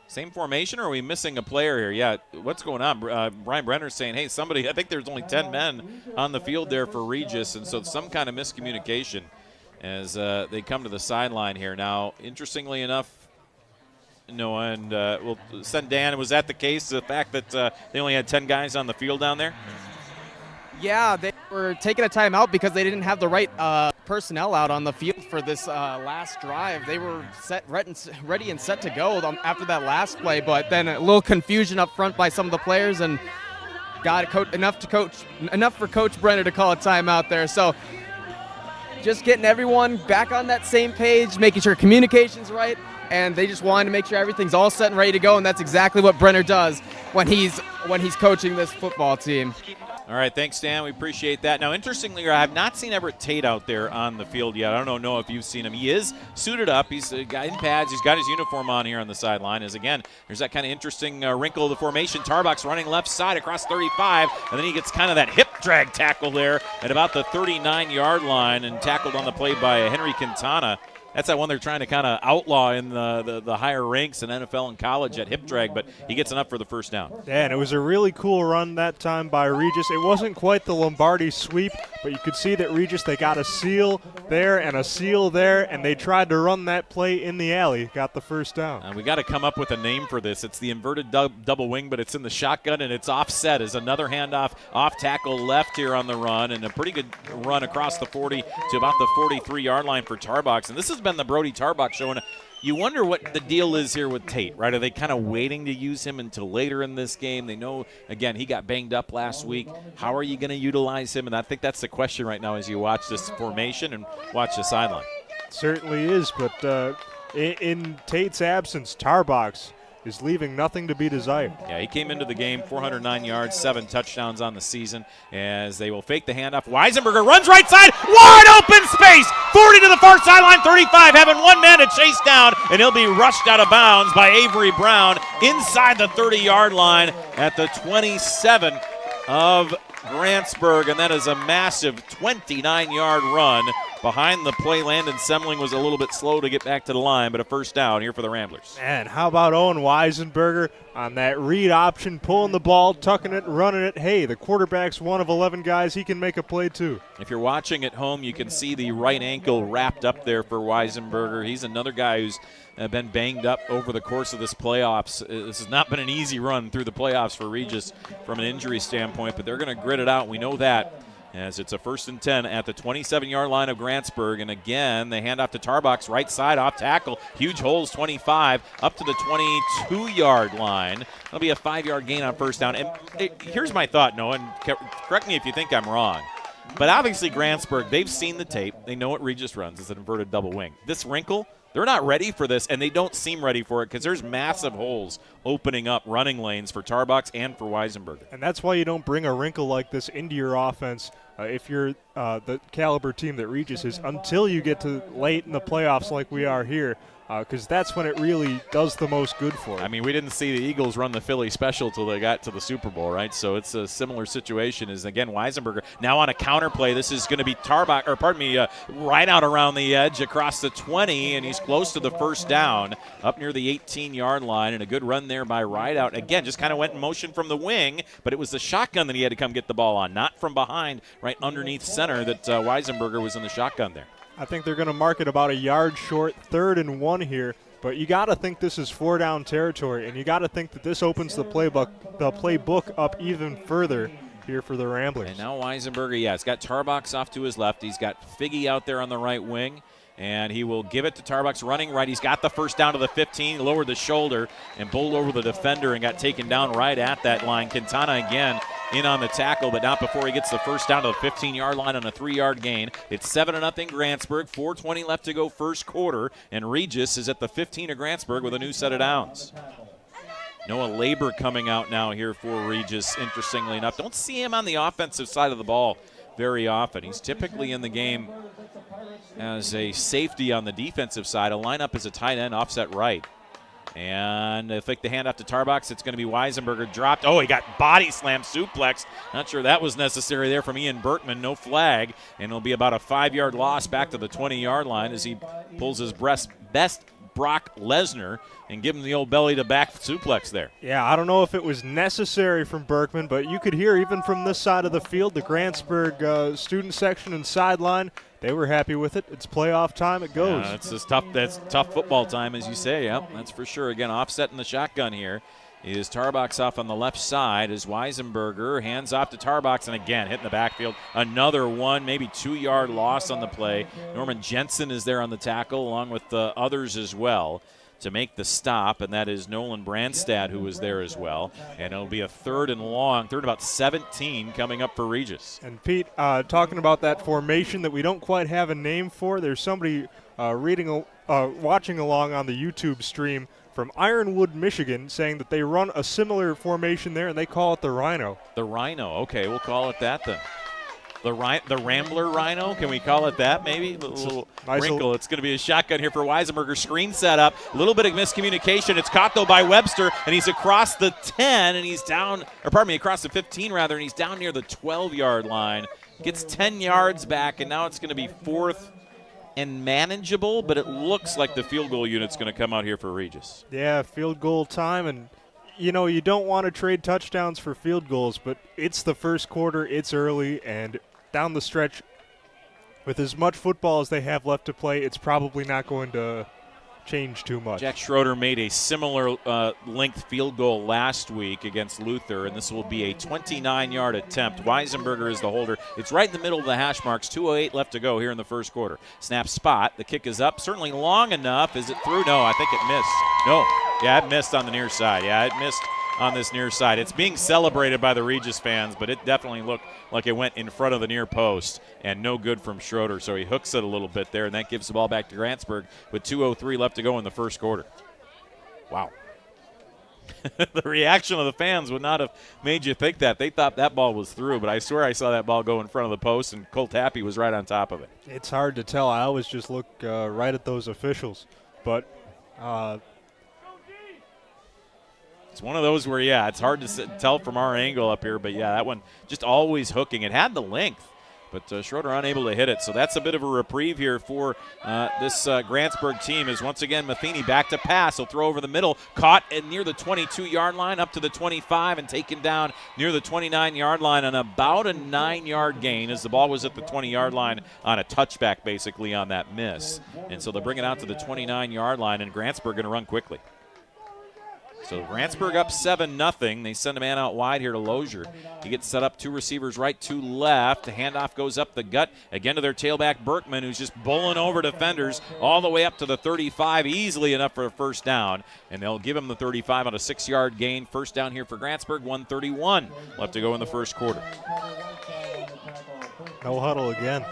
Same formation, or are we missing a player here? Yeah, what's going on? Brian Brenner's saying, hey, somebody, I think there's only 10 men on the field there for Regis, and so some kind of miscommunication as they come to the sideline here. Now, interestingly enough, Noah, and we'll send Dan, was that the case, the fact that they only had 10 guys on the field down there? Yeah, they were taking a timeout because they didn't have the right personnel out on the field for this last drive. They were ready and set to go after that last play, but then a little confusion up front by some of the players, and got enough for Coach Brenner to call a timeout there. So just getting everyone back on that same page, making sure communication's right, and they just wanted to make sure everything's all set and ready to go, and that's exactly what Brenner does when he's coaching this football team. All right, thanks, Dan. We appreciate that. Now, interestingly, I have not seen Everett Tate out there on the field yet. I don't know if you've seen him. He is suited up. He's got in pads. He's got his uniform on here on the sideline. As, again, there's that kind of interesting wrinkle of the formation. Tarbox running left side across 35, and then he gets kind of that hip drag tackle there at about the 39-yard line and tackled on the play by Henry Quintana. That's that one they're trying to kind of outlaw in the higher ranks in NFL and college at hip drag, but he gets enough for the first down. Yeah, and it was a really cool run that time by Regis. It wasn't quite the Lombardi sweep, but you could see that Regis, they got a seal there and a seal there, and they tried to run that play in the alley, got the first down. We got to come up with a name for this. It's the inverted double wing, but it's in the shotgun, and it's offset as another handoff off tackle left here on the run, and a pretty good run across the 40 to about the 43-yard line for Tarbox. And this has been the Brody Tarbox showing. You wonder what the deal is here with Tate, right? Are they kind of waiting to use him until later in this game? They know, again, he got banged up last week. How are you going to utilize him? And I think that's the question right now as you watch this formation and watch the sideline. Certainly is, but in Tate's absence, Tarbox is leaving nothing to be desired. Yeah, he came into the game, 409 yards, 7 touchdowns on the season, as they will fake the handoff. Weisenberger runs right side, wide open space, 40 to the far sideline, 35, having one man to chase down, and he'll be rushed out of bounds by Avery Brown inside the 30-yard line at the 27 of Grantsburg, and that is a massive 29-yard run. Behind the play, Landon Semling was a little bit slow to get back to the line, but a first down here for the Ramblers. And how about Owen Weisenberger on that read option, pulling the ball, tucking it, running it. Hey, the quarterback's one of 11 guys. He can make a play too. If you're watching at home, you can see the right ankle wrapped up there for Weisenberger. He's another guy who's been banged up over the course of this playoffs. This has not been an easy run through the playoffs for Regis from an injury standpoint, but they're going to grit it out. We know that, as it's a 1st and 10 at the 27-yard line of Grantsburg. And again, they hand off to Tarbox, right side, off tackle. Huge holes, 25, up to the 22-yard line. It'll be a 5-yard gain on first down. And here's my thought, Noah, and correct me if you think I'm wrong. But obviously Grantsburg, they've seen the tape. They know what Regis runs. It's an inverted double wing. This wrinkle, they're not ready for this, and they don't seem ready for it because there's massive holes opening up running lanes for Tarbox and for Weisenberger. And that's why you don't bring a wrinkle like this into your offense if you're the caliber team that Regis is until you get to late in the playoffs like we are here, because that's when it really does the most good for it. I mean, we didn't see the Eagles run the Philly special till they got to the Super Bowl, right? So it's a similar situation as, again, Weisenberger. Now on a counter play, this is going to be right out around the edge across the 20, and he's close to the first down up near the 18-yard line, and a good run there by Rideout. Again, just kind of went in motion from the wing, but it was the shotgun that he had to come get the ball on, not from behind, right underneath center that Weisenberger was in the shotgun there. I think they're going to mark it about a yard short, 3rd and 1 here. But you got to think this is 4-down territory, and you got to think that this opens the playbook up even further here for the Ramblers. And now Weisenberger, he's got Tarbox off to his left. He's got Figgy out there on the right wing, and he will give it to Tarbox running right. He's got the first down to the 15, lowered the shoulder, and bowled over the defender and got taken down right at that line. Quintana again in on the tackle, but not before he gets the first down to the 15-yard line on a 3-yard gain. It's 7-0 Grantsburg, 4:20 left to go first quarter, and Regis is at the 15 of Grantsburg with a new set of downs. Noah Labor coming out now here for Regis, interestingly enough. Don't see him on the offensive side of the ball very often. He's typically in the game as a safety on the defensive side. A lineup as a tight end, offset right. And I think the handoff to Tarbox, it's going to be Weisenberger dropped. Oh, he got body slam suplex. Not sure that was necessary there from Ian Berkman. No flag. And it'll be about a 5-yard loss back to the 20-yard line as he pulls his best Brock Lesnar and give him the old belly-to-back suplex there. Yeah, I don't know if it was necessary from Berkman, but you could hear even from this side of the field, the Grantsburg student section and sideline, they were happy with it. It's playoff time. It goes. Yeah, that's tough football time, as you say. Yep, that's for sure. Again, offsetting the shotgun here is Tarbox off on the left side as Weisenberger hands off to Tarbox, and again hitting the backfield. Another 1, maybe 2-yard loss on the play. Norman Jensen is there on the tackle along with the others as well to make the stop, and that is Nolan Brandstad who was there as well. And it'll be a 3rd and long, 3rd and about 17 coming up for Regis. And Pete, talking about that formation that we don't quite have a name for, there's somebody watching along on the YouTube stream from Ironwood, Michigan, saying that they run a similar formation there, and they call it the Rhino. The Rhino. Okay, we'll call it that then. The Rambler Rhino, can we call it that maybe? A little nice wrinkle. It's going to be a shotgun here for Weisenberger. Screen set up. A little bit of miscommunication. It's caught, though, by Webster, and he's across the 10, and he's down, or pardon me, across the 15, rather, and he's down near the 12-yard line. Gets 10 yards back, and now it's going to be 4th and manageable, but it looks like the field goal unit's going to come out here for Regis. Yeah, field goal time, and you know, you don't want to trade touchdowns for field goals, but it's the first quarter, it's early, and down the stretch, with as much football as they have left to play, it's probably not going to change too much. Jack Schroeder made a similar length field goal last week against Luther, and this will be a 29-yard attempt. Weisenberger is the holder. It's right in the middle of the hash marks. 2:08 left to go here in the first quarter. Snap spot. The kick is up. Certainly long enough. Is it through? No, I think it missed. No. Yeah, it missed on the near side. Yeah, it missed on this near side. It's being celebrated by the Regis fans, but it definitely looked like it went in front of the near post, and no good from Schroeder. So he hooks it a little bit there, and that gives the ball back to Grantsburg with 2:03 left to go in the first quarter. Wow. The reaction of the fans would not have made you think that. They thought that ball was through, but I swear I saw that ball go in front of the post, and Cole Tappy was right on top of it. It's hard to tell. I always just look right at those officials. But it's one of those where, yeah, it's hard to tell from our angle up here, but, yeah, that one just always hooking. It had the length, but Schroeder unable to hit it. So that's a bit of a reprieve here for this Grantsburg team as once again Matheny back to pass. He'll throw over the middle, caught near the 22-yard line up to the 25 and taken down near the 29-yard line on about a 9-yard gain as the ball was at the 20-yard line on a touchback basically on that miss. And so they'll bring it out to the 29-yard line, and Grantsburg going to run quickly. So Grantsburg up 7-0. They send a man out wide here to Lozier. He gets set up, 2 receivers right, 2 left. The handoff goes up the gut again to their tailback Berkman, who's just bowling over defenders all the way up to the 35, easily enough for a first down. And they'll give him the 35 on a 6-yard gain. First down here for Grantsburg, 1:31 left to go in the first quarter. No huddle again.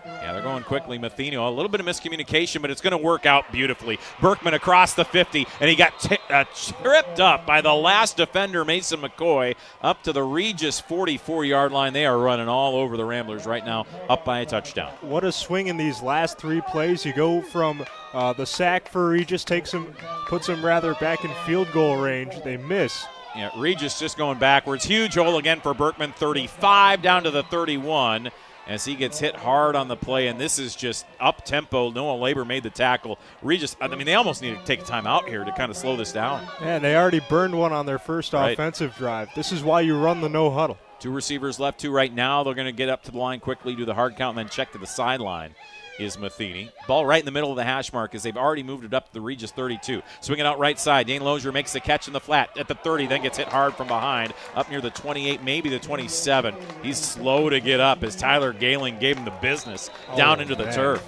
Yeah, they're going quickly. Matheny, a little bit of miscommunication, but it's going to work out beautifully. Berkman across the 50, and he got tripped up by the last defender, Mason McCoy, up to the Regis 44-yard line. They are running all over the Ramblers right now, up by a touchdown. What a swing in these last 3 plays. You go from the sack for Regis, puts them rather back in field goal range. They miss. Yeah, Regis just going backwards. Huge hole again for Berkman, 35 down to the 31. As he gets hit hard on the play, and this is just up-tempo. Noah Labor made the tackle. Regis, I mean, they almost need to take a time out here to kind of slow this down. Yeah, they already burned one on their first offensive drive. This is why you run the no huddle. 2 receivers left, 2 right now. They're going to get up to the line quickly, do the hard count, and then check to the sideline is Matheny. Ball right in the middle of the hash mark as they've already moved it up to the Regis 32. Swinging out right side. Dane Lozier makes the catch in the flat at the 30, then gets hit hard from behind, up near the 28, maybe the 27. He's slow to get up as Tyler Galen gave him the business down into the turf.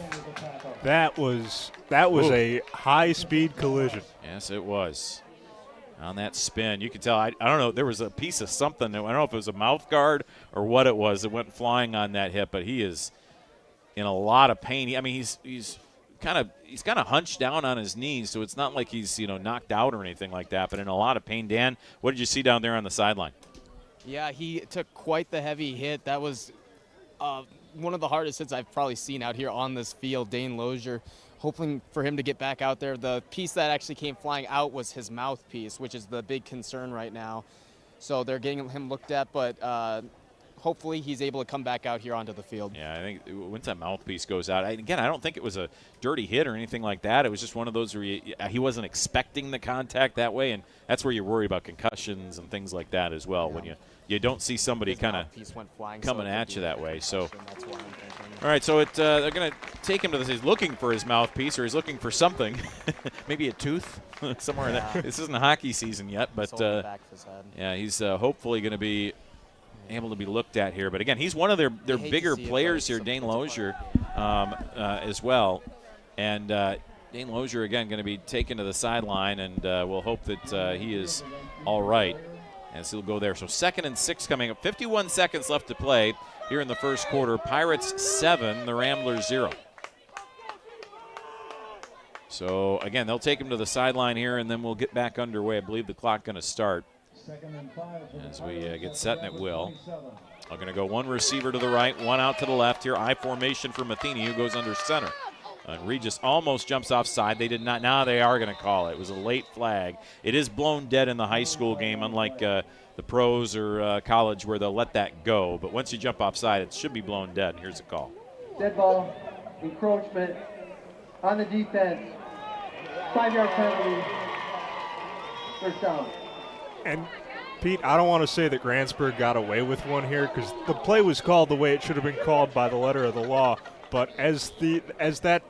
That was a high-speed collision. Yes, it was. On that spin, you can tell, I don't know, there was a piece of something, I don't know if it was a mouth guard or what it was that went flying on that hit, but he is in a lot of pain. I mean, he's kind of hunched down on his knees, so it's not like he's knocked out or anything like that, but in a lot of pain. Dan, what did you see down there on the sideline? Yeah, he took quite the heavy hit. That was one of the hardest hits I've probably seen out here on this field. Dane Lozier, hoping for him to get back out there. The piece that actually came flying out was his mouthpiece, which is the big concern right now. So they're getting him looked at, but hopefully he's able to come back out here onto the field. Yeah, I think once that mouthpiece goes out, again, I don't think it was a dirty hit or anything like that. It was just one of those where he wasn't expecting the contact that way, and that's where you're worried about concussions and things like that as well, when you don't see somebody kind of coming at you that way. So, all right, so they're going to take him to this. He's looking for his mouthpiece, or he's looking for something, maybe a tooth somewhere in there. This isn't hockey season yet, but yeah, he's hopefully going to be able to be looked at here. But again, he's one of their bigger players here, Dane Lozier, as well. And Dane Lozier, again, going to be taken to the sideline, and we'll hope that he is all right as he'll go there. So 2nd and 6 coming up. 51 seconds left to play here in the first quarter. Pirates 7, the Ramblers 0. So, again, they'll take him to the sideline here, and then we'll get back underway. I believe the clock going to start as we get set, and it will. I'm going to go one receiver to the right, one out to the left here. I formation for Matheny, who goes under center. And Regis almost jumps offside. They did not. Now they are going to call it. It was a late flag. It is blown dead in the high school game, unlike the pros or college where they'll let that go. But once you jump offside, it should be blown dead. And here's the call. Dead ball, encroachment on the defense, 5-yard penalty, first down. And Pete, I don't want to say that Grantsburg got away with one here, because the play was called the way it should have been called by the letter of the law. But as that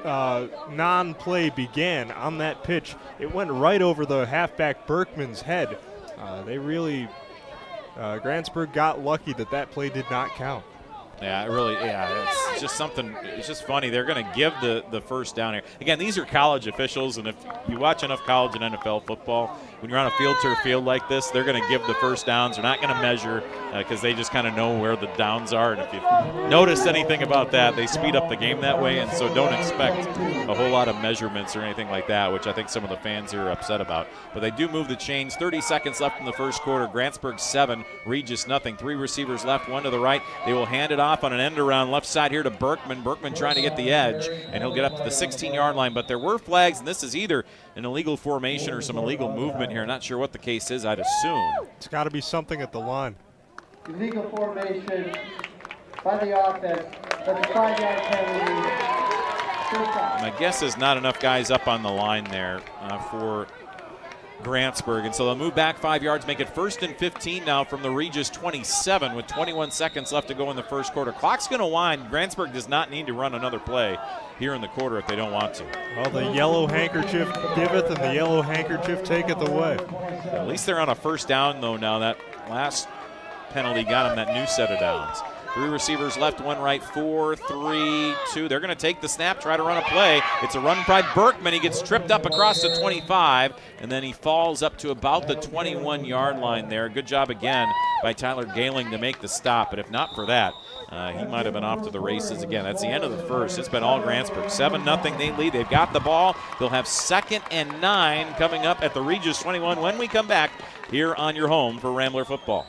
non-play began on that pitch, it went right over the halfback Berkman's head. Grantsburg got lucky that play did not count. Yeah, it's just something, it's just funny. They're going to give the first down here. Again, these are college officials, and if you watch enough college and NFL football, when you're on a field turf field like this, they're going to give the first downs. They're not going to measure because they just kind of know where the downs are. And if you notice anything about that, they speed up the game that way, and so don't expect a whole lot of measurements or anything like that, which I think some of the fans here are upset about. But they do move the chains. 30 seconds left in the first quarter. Grantsburg 7, Regis nothing. 3 receivers left, 1 to the right. They will hand it off on an end around left side here to Berkman. Berkman trying to get the edge, and he'll get up to the 16-yard line. But there were flags, and this is either an illegal formation or some illegal movement here. Not sure what the case is, I'd assume. It's got to be something at the line. Illegal formation by the offense. That's a 5-yard penalty. First down. My guess is not enough guys up on the line there for Grantsburg, and so they'll move back 5 yards, make it 1st and 15 now from the Regis 27 with 21 seconds left to go in the first quarter. Clock's going to wind. Grantsburg does not need to run another play here in the quarter if they don't want to. Well, the yellow handkerchief giveth and the yellow handkerchief taketh away. At least they're on a first down, though, now. That last penalty got them that new set of downs. 3 receivers left, 1 right, 4, 3, 2. They're going to take the snap, try to run a play. It's a run by Berkman. He gets tripped up across the 25, and then he falls up to about the 21-yard line there. Good job again by Tyler Gailing to make the stop, but if not for that, he might have been off to the races again. That's the end of the first. It's been all Grantsburg. 7-0, they lead. They've got the ball. They'll have 2nd and 9 coming up at the Regis 21 when we come back here on your home for Rambler football.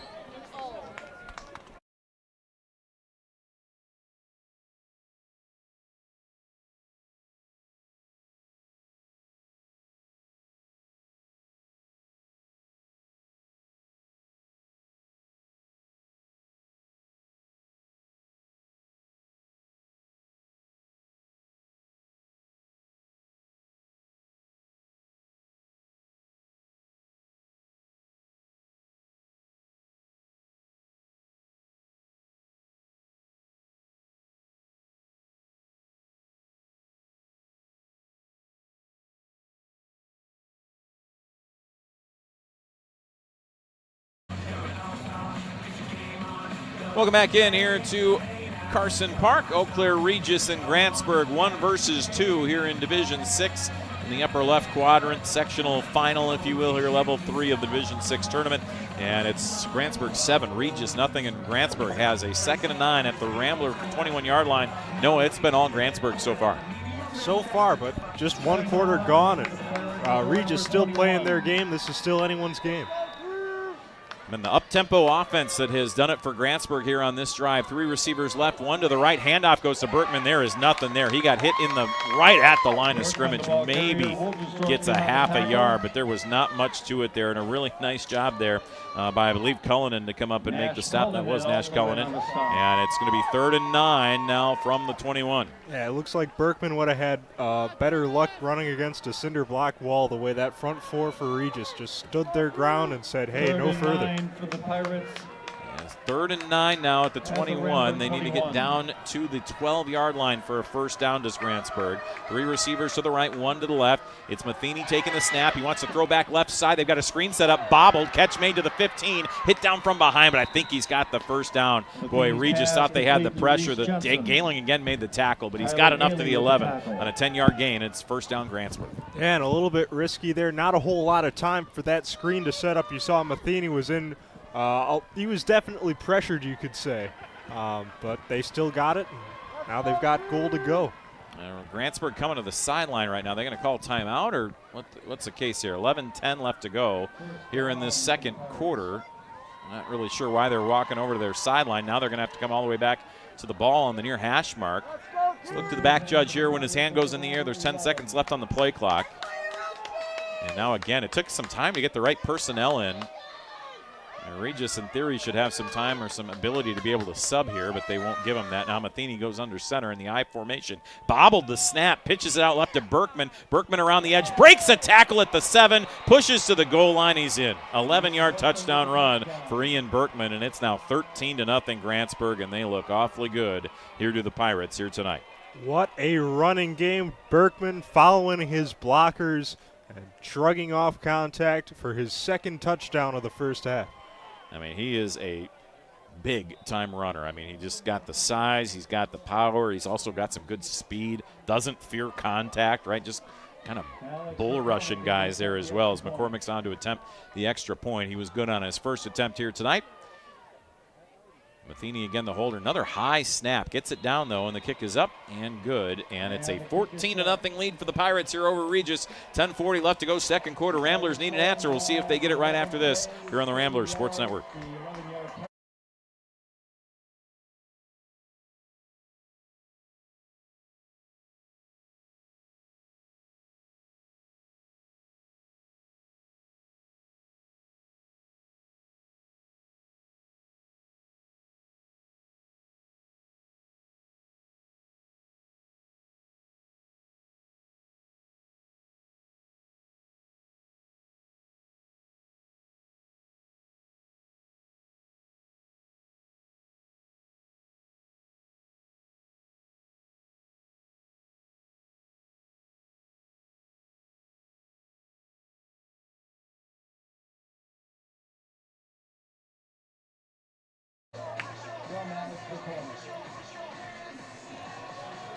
Welcome back in here to Carson Park. Eau Claire, Regis, and Grantsburg 1 versus 2 here in Division 6 in the upper left quadrant, sectional final, if you will, here, level 3 of the Division 6 tournament. And it's Grantsburg 7, Regis nothing, and Grantsburg has a 2nd and 9 at the Rambler 21-yard line. No, it's been all Grantsburg so far. So far, but just 1 quarter gone, and Regis still playing their game. This is still anyone's game. And the up-tempo offense that has done it for Grantsburg here on this drive. 3 receivers left, 1 to the right. Handoff goes to Berkman. There is nothing there. He got hit in the right at the line of scrimmage. Maybe gets a half a yard, but there was not much to it there. And a really nice job there by, I believe, Cullinan to come up and make the stop. That was Nash Cullinan. And it's going to be 3rd and 9 now from the 21. Yeah, it looks like Berkman would have had better luck running against a cinder block wall, the way that front 4 for Regis just stood their ground and said, hey, no further. For the Pirates. Yes, 3rd and 9 now at the 21. They need to get down to the 12-yard line for a first down to Grantsburg. 3 receivers to the right, 1 to the left. It's Matheny taking the snap. He wants to throw back left side. They've got a screen set up, bobbled, catch made to the 15, hit down from behind, but I think he's got the first down. Boy, Regis thought they had the pressure. Galen again made the tackle, but he's got enough to the 11 on a 10-yard gain. It's first down Grantsburg. Yeah, and a little bit risky there. Not a whole lot of time for that screen to set up. You saw Matheny was in. He was definitely pressured, you could say, but they still got it. And now they've got goal to go. Grantsburg coming to the sideline right now. They're going to call timeout, or what's the case here? 11:10 left to go here in this second quarter. Not really sure why they're walking over to their sideline. Now they're going to have to come all the way back to the ball on the near hash mark. Let's look to the back judge here when his hand goes in the air. There's 10 seconds left on the play clock. And now again, it took some time to get the right personnel in. Regis, in theory, should have some time or some ability to be able to sub here, but they won't give him that. Now Matheny goes under center in the I formation. Bobbled the snap, pitches it out left to Berkman. Berkman around the edge, breaks a tackle at the 7, pushes to the goal line, he's in. 11-yard touchdown run for Ian Berkman, and it's now 13-0 Grantsburg, and they look awfully good here to the Pirates here tonight. What a running game. Berkman following his blockers and shrugging off contact for his 2nd touchdown of the first half. I mean, he is a big-time runner. I mean, he just got the size, he's got the power, he's also got some good speed, doesn't fear contact, right? Just kind of bull-rushing guys there as well as McCormick's on to attempt the extra point. He was good on his first attempt here tonight. Matheny again the holder. Another high snap. Gets it down, though, and the kick is up and good. And it's a 14-0 lead for the Pirates here over Regis. 10:40 left to go, second quarter. Ramblers need an answer. We'll see if they get it right after this here on the Ramblers Sports Network.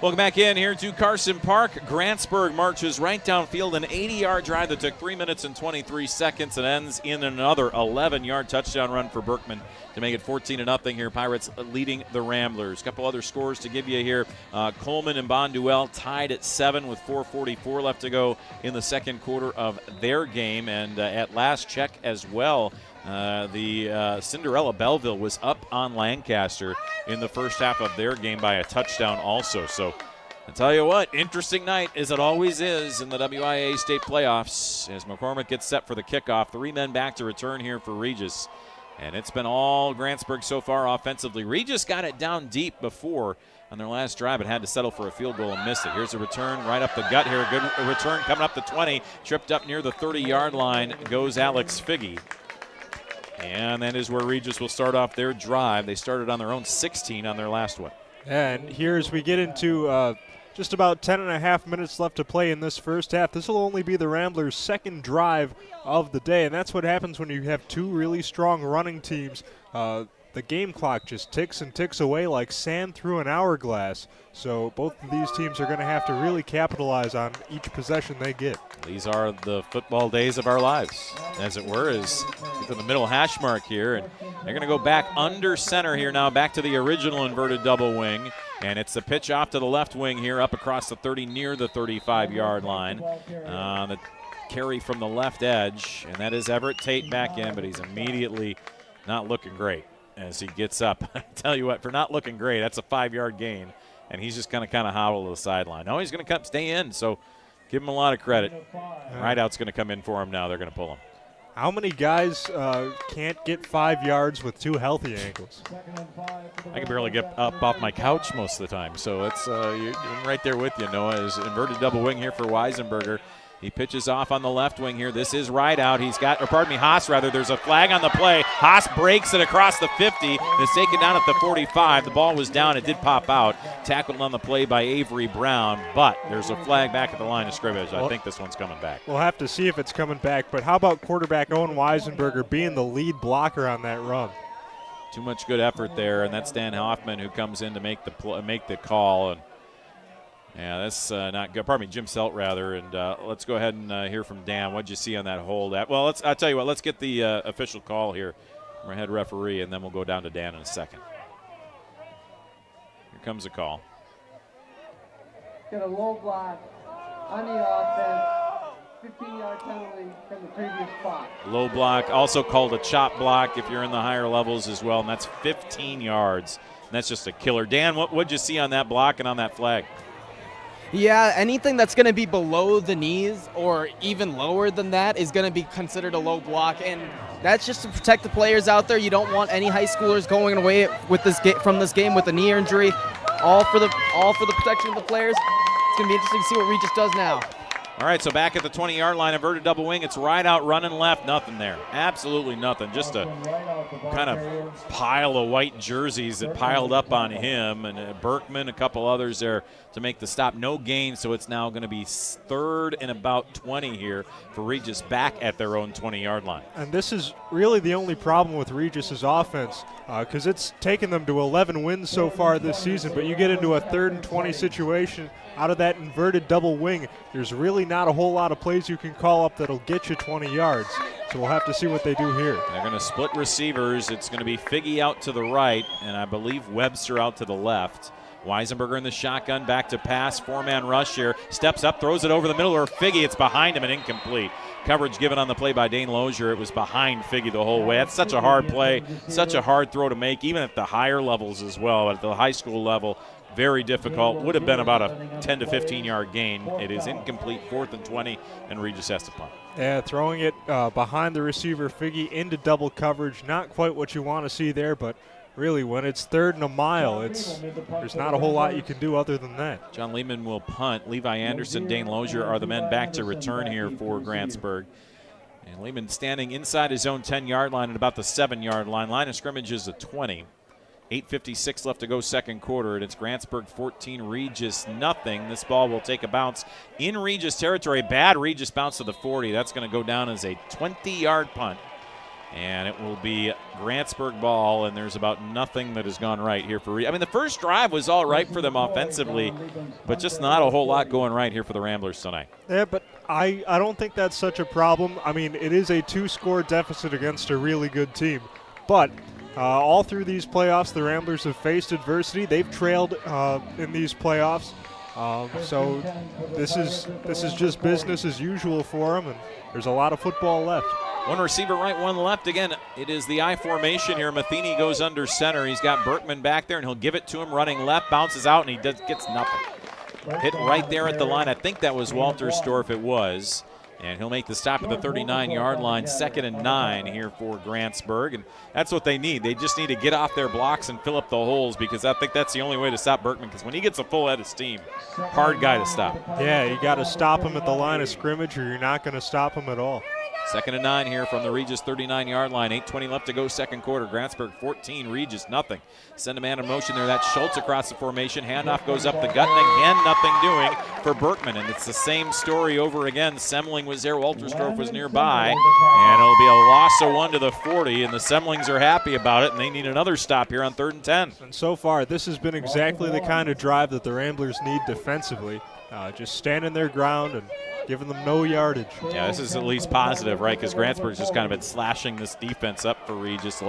Welcome back in here to Carson Park. Grantsburg marches right downfield, an 80-yard drive that took 3 minutes and 23 seconds and ends in another 11-yard touchdown run for Berkman to make it 14-0 here. Pirates leading the Ramblers. A couple other scores to give you here. Coleman and Bonduel tied at 7 with 4:44 left to go in the second quarter of their game. And at last check as well, the Cinderella Belleville was up on Lancaster in the first half of their game by a touchdown also. So I tell you what, interesting night as it always is in the WIA state playoffs as McCormick gets set for the kickoff. 3 men back to return here for Regis. And it's been all Grantsburg so far offensively. Regis got it down deep before on their last drive, but had to settle for a field goal and missed it. Here's a return right up the gut here. Good return coming up the 20. Tripped up near the 30-yard line goes Alex Figge. And that is where Regis will start off their drive. They started on their own 16 on their last one. And here as we get into just about 10.5 minutes left to play in this first half, this will only be the Ramblers' second drive of the day. And that's what happens when you have 2 really strong running teams. The game clock just ticks and ticks away like sand through an hourglass. So both of these teams are going to have to really capitalize on each possession they get. These are the football days of our lives, as it were, as get to the middle hash mark here. And they're going to go back under center here now, back to the original inverted double wing. And it's the pitch off to the left wing here, up across the 30 near the 35-yard line. The carry from the left edge, and that is Everett Tate back in, but he's immediately not looking great as he gets up. I tell you what, for not looking great, that's a 5-yard gain, and he's just going to kind of hobble to the sideline. No, he's going to stay in, so give him a lot of credit. Rideout's going to come in for him now. They're going to pull him. How many guys can't get 5 yards with 2 healthy ankles? I can barely get up off my couch most of the time, so it's I'm right there with you, Noah. Is inverted double wing here for Weisenberger. He pitches off on the left wing here. This is Rideout. He's got, or pardon me, Haas rather. There's a flag on the play. Haas breaks it across the 50. It's taken down at the 45. The ball was down. It did pop out. Tackled on the play by Avery Brown, but there's a flag back at the line of scrimmage. I think this one's coming back. We'll have to see if it's coming back, but how about quarterback Owen Weisenberger being the lead blocker on that run? Too much good effort there, and that's Dan Hoffman who comes in to make the call. And yeah, that's not good. Pardon me, Jim Selt, rather. And let's go ahead and hear from Dan. What did you see on that hold? Well, I'll tell you what. Let's get the official call here from our head referee, and then we'll go down to Dan in a second. Here comes the call. Got a low block on the offense. 15-yard penalty from the previous spot. Low block, also called a chop block if you're in the higher levels as well, and that's 15 yards. And that's just a killer. Dan, what did you see on that block and on that flag? Yeah, anything that's going to be below the knees or even lower than that is going to be considered a low block, and that's just to protect the players out there. You don't want any high schoolers going away with from this game with a knee injury. All for the protection of the players. It's going to be interesting to see what Regis does now. All right, so back at the 20-yard line, inverted double wing. It's Rideout running left. Nothing there. Absolutely nothing. Just a kind of pile of white jerseys that piled up on him. And Berkman, a couple others there to make the stop. No gain, so it's now going to be 3rd and about 20 here for Regis back at their own 20-yard line. And this is really the only problem with Regis's offense because it's taken them to 11 wins so far this season, but you get into a 3rd and 20 situation out of that inverted double wing, there's really not a whole lot of plays you can call up that'll get you 20 yards. So we'll have to see what they do here. They're going to split receivers. It's going to be Figge out to the right, and I believe Webster out to the left. Weisenberger in the shotgun, back to pass, 4-man rush here. Steps up, throws it over the middle, or Figge, it's behind him and incomplete. Coverage given on the play by Dane Lozier. It was behind Figge the whole way. That's such a hard play, such a hard throw to make, even at the higher levels as well. At the high school level, very difficult. Would have been about a 10 to 15-yard gain. It is incomplete, 4th and 20, and Regis has to punt. Yeah, throwing it behind the receiver, Figge, into double coverage. Not quite what you want to see there, but really, when it's 3rd and a mile, there's not a whole lot you can do other than that. John Lehman will punt. Levi Anderson, Dane Lozier are the men back to return here for Grantsburg. And Lehman standing inside his own 10-yard line at about the 7-yard line. Line of scrimmage is a 20. 8:56 left to go, second quarter, and it's Grantsburg 14, Regis nothing. This ball will take a bounce in Regis territory. Bad Regis bounce to the 40. That's going to go down as a 20-yard punt. And it will be Grantsburg ball, and there's about nothing that has gone right here for I mean, the first drive was all right for them offensively, but just not a whole lot going right here for the Ramblers tonight. Yeah, but I don't think that's such a problem. I mean, it is a 2-score deficit against a really good team. But all through these playoffs, the Ramblers have faced adversity. They've trailed in these playoffs. So this is just business as usual for them, and there's a lot of football left. One receiver right, one left. Again, it is the I formation here. Matheny goes under center. He's got Berkman back there, and he'll give it to him running left, bounces out, and he gets nothing. Hit right there at the line. I think that was Walterstorff, it was. And he'll make the stop at the 39-yard line, 2nd and 9 here for Grantsburg. And that's what they need. They just need to get off their blocks and fill up the holes, because I think that's the only way to stop Berkman, because when he gets a full head of steam, hard guy to stop. Yeah, you got to stop him at the line of scrimmage, or you're not going to stop him at all. 2nd and 9 here from the Regis 39-yard line. 8:20 left to go, second quarter. Grantsburg 14, Regis nothing. Send a man in motion there. That's Schultz across the formation. Handoff goes up the gut, and again, nothing doing for Berkman. And it's the same story over again. Semling was there. Walterstorff was nearby. And it'll be a loss of 1 to the 40, and the Semlings are happy about it, and they need another stop here on 3rd and 10. And so far, this has been exactly the kind of drive that the Ramblers need defensively. Just standing their ground and giving them no yardage. Yeah, this is at least positive, right? Because Grantsburg's just kind of been slashing this defense up for Regis the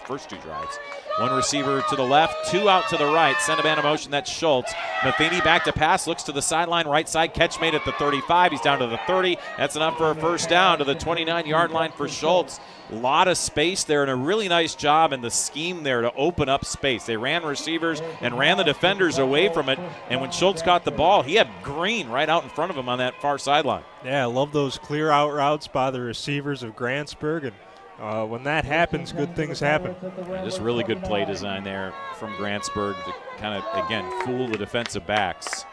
first two drives. One receiver to the left, 2 out to the right. Send a man in motion, that's Schultz. Matheny back to pass, looks to the sideline, right side, catch made at the 35. He's down to the 30. That's enough for a first down to the 29-yard line for Schultz. A lot of space there and a really nice job in the scheme there to open up space. They ran receivers and ran the defenders away from it, and when Schultz caught the ball, he had Green right out in front of him on that far sideline. Yeah, I love those clear out routes by the receivers of Grantsburg, and when that happens, good things happen. Just really good play design there from Grantsburg to kind of, again, fool the defensive backs.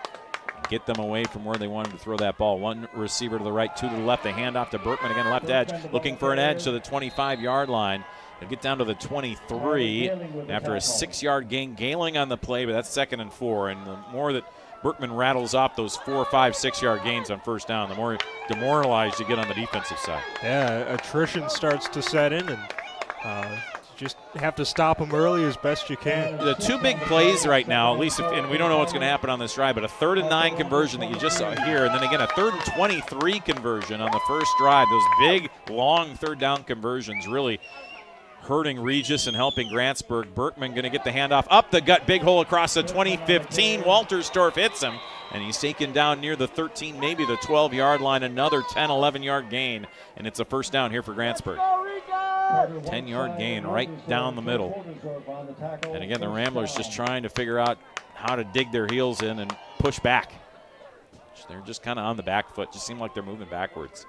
Get them away from where they wanted to throw that ball. One receiver to the right, two to the left. They hand off to Berkman again, left edge, looking for an edge to the 25-yard line. They'll get down to the 23 after a 6-yard gain. Gailing on the play, but that's 2nd and 4. And the more that Berkman rattles off those 4, 5, 6-yard gains on first down, the more demoralized you get on the defensive side. Yeah, attrition starts to set in, and just have to stop them early as best you can. The two big plays right now, at least, and we don't know what's going to happen on this drive, but a 3rd and 9 conversion that you just saw here, and then again a 3rd and 23 conversion on the first drive. Those big, long 3rd down conversions really hurting Regis and helping Grantsburg. Berkman going to get the handoff up the gut, big hole across the 20-15. Walterstorff hits him, and he's taken down near the 13, maybe the 12-yard line. Another 10, 11-yard gain, and it's a first down here for Grantsburg. 10-yard gain right down the middle. And again, the Ramblers just trying to figure out how to dig their heels in and push back. They're just kind of on the back foot. Just seem like they're moving backwards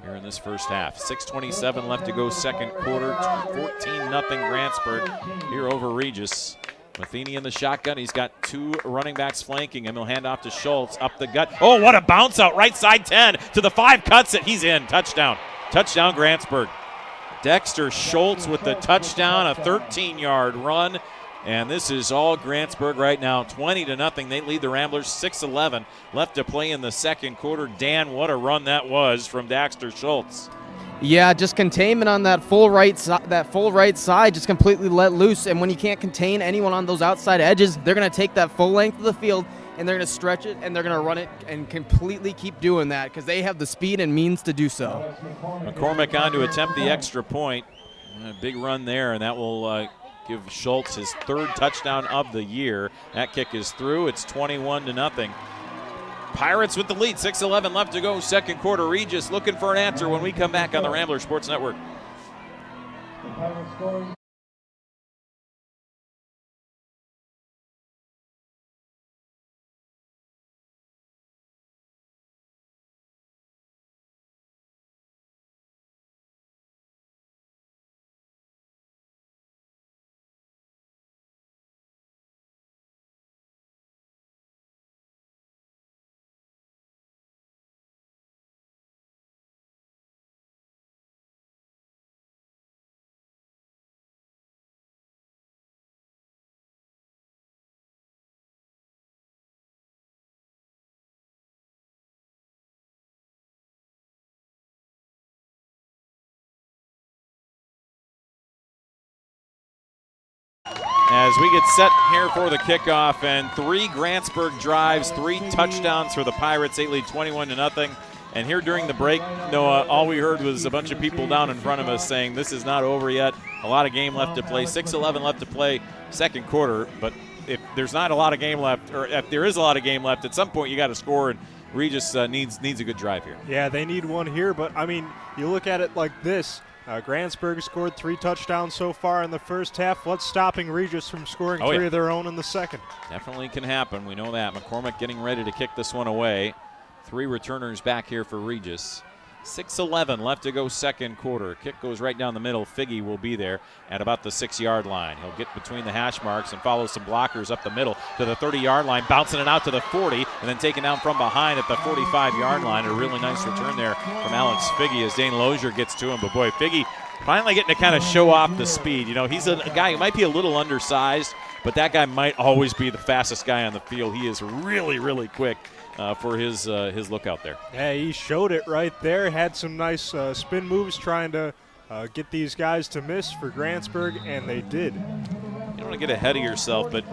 here in this first half. 6:27 left to go, second quarter. 14-0 Grantsburg here over Regis. Matheny in the shotgun. He's got 2 running backs flanking him. He'll hand off to Schultz up the gut. Oh, what a bounce out. Right side 10 to the 5. Cuts it. He's in. Touchdown. Touchdown Grantsburg. Dexter Schultz with the touchdown, a 13-yard run. And this is all Grantsburg right now, 20-0. They lead the Ramblers, 6:11 left to play in the second quarter. Dan, what a run that was from Dexter Schultz. Yeah, just containment on that full right side, just completely let loose. And when you can't contain anyone on those outside edges, they're going to take that full length of the field and they're going to stretch it and they're going to run it and completely keep doing that because they have the speed and means to do so. McCormick on to attempt the extra point. A big run there, and that will give Schultz his 3rd touchdown of the year. That kick is through. It's 21-0. Pirates with the lead, 6:11 left to go, second quarter. Regis looking for an answer when we come back on the Ramblers Sports Network. As we get set here for the kickoff, and 3 Grantsburg drives, 3 touchdowns for the Pirates. They lead 21-0. And here during the break, Noah, all we heard was a bunch of people down in front of us saying this is not over yet. A lot of game left to play. 6:11 left to play, second quarter. But if there's not a lot of game left, or if there is a lot of game left, at some point you got to score. And Regis needs a good drive here. Yeah, they need one here. But I mean, you look at it like this. Grantsburg scored 3 touchdowns so far in the first half. What's stopping Regis from scoring 3 of their own in the second? Definitely can happen. We know that. McCormick getting ready to kick this one away. 3 returners back here for Regis. 6:11 left to go, second quarter. Kick goes right down the middle. Figgy will be there at about the 6-yard line. He'll get between the hash marks and follow some blockers up the middle to the 30-yard line, bouncing it out to the 40, and then taken down from behind at the 45-yard line. A really nice return there from Alex Figgy as Dane Lozier gets to him. But boy, Figgy finally getting to kind of show off the speed. You know, he's a guy who might be a little undersized, but that guy might always be the fastest guy on the field. He is really, really quick. For his look out there. Yeah, he showed it right there. Had some nice spin moves trying to get these guys to miss for Grantsburg, and they did. You don't want to get ahead of yourself, but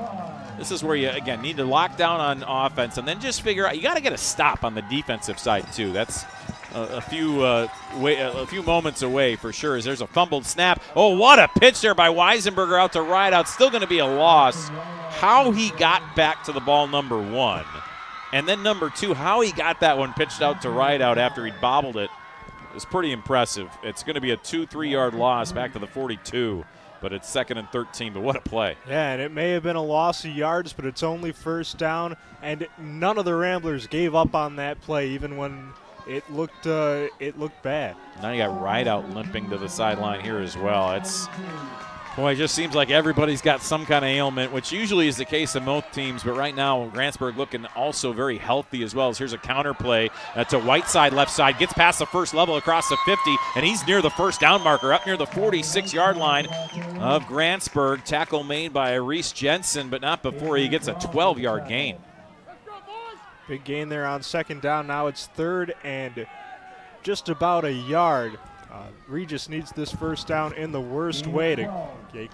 this is where you, again, need to lock down on offense and then just figure out, you got to get a stop on the defensive side, too. That's a few moments away for sure as there's a fumbled snap. Oh, what a pitch there by Weisenberger out to Rideout. Still going to be a loss. How he got back to the ball, number 1. And then number 2, how he got that one pitched out to Rideout after he bobbled it. is pretty impressive. It's going to be a 2-3 yard loss back to the 42, but it's 2nd and 13. But what a play. Yeah, and it may have been a loss of yards, but it's only first down, and none of the Ramblers gave up on that play, even when it looked bad. Now you got Rideout limping to the sideline here as well. Boy, it just seems like everybody's got some kind of ailment, which usually is the case in most teams. But right now, Grantsburg looking also very healthy as well. As here's a counter play to Whiteside, left side, gets past the first level across the 50, and he's near the first down marker, up near the 46-yard line of Grantsburg. Tackle made by Reese Jensen, but not before he gets a 12-yard gain. Big gain there on second down. Now it's 3rd and just about a yard. Regis needs this first down in the worst way to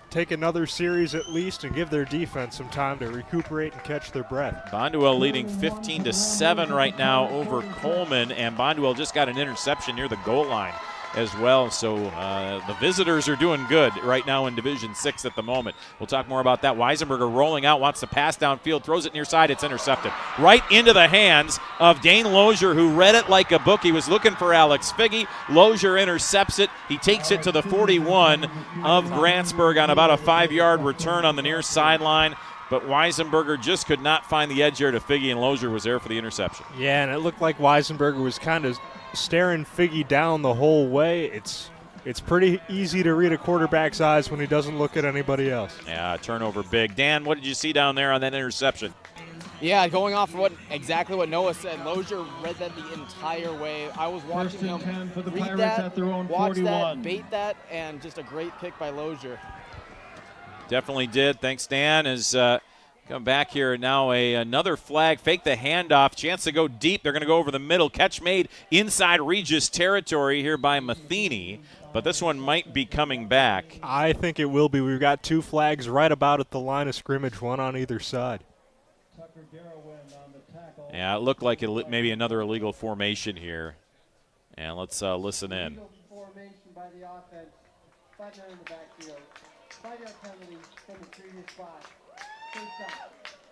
take another series at least and give their defense some time to recuperate and catch their breath. Bonduel leading 15-7 right now over Coleman, and Bonduel just got an interception near the goal line as well. So the visitors are doing good right now in Division 6 at the moment. We'll talk more about that. Weisenberger rolling out, wants to pass downfield, throws it near side. It's intercepted. Right into the hands of Dane Lozier, who read it like a book. He was looking for Alex Figge. Lozier intercepts it. He takes it to the 41 of Grantsburg on about a 5-yard return on the near sideline. But Weisenberger just could not find the edge here to Figge, and Lozier was there for the interception. Yeah, and it looked like Weisenberger was kind of staring Figge down the whole way. It's pretty easy to read a quarterback's eyes when he doesn't look at anybody else. Yeah, turnover big. Dan, what did you see down there on that interception? Yeah, going off of exactly what Noah said, Lozier read that the entire way. I was watching him 10 for the read Pirates that, at their own watch 41. that, bait that, and just a great pick by Lozier. Definitely did. Thanks, Dan. As come back here now, another flag. Fake the handoff. Chance to go deep. They're going to go over the middle. Catch made inside Regis territory here by Matheny. But this one might be coming back. I think it will be. We've got 2 flags right about at the line of scrimmage, one on either side. Yeah, it looked like maybe another illegal formation here. And let's listen in. Illegal formation by the offense. 5 men in the backfield. 5-yard penalty from the previous spot.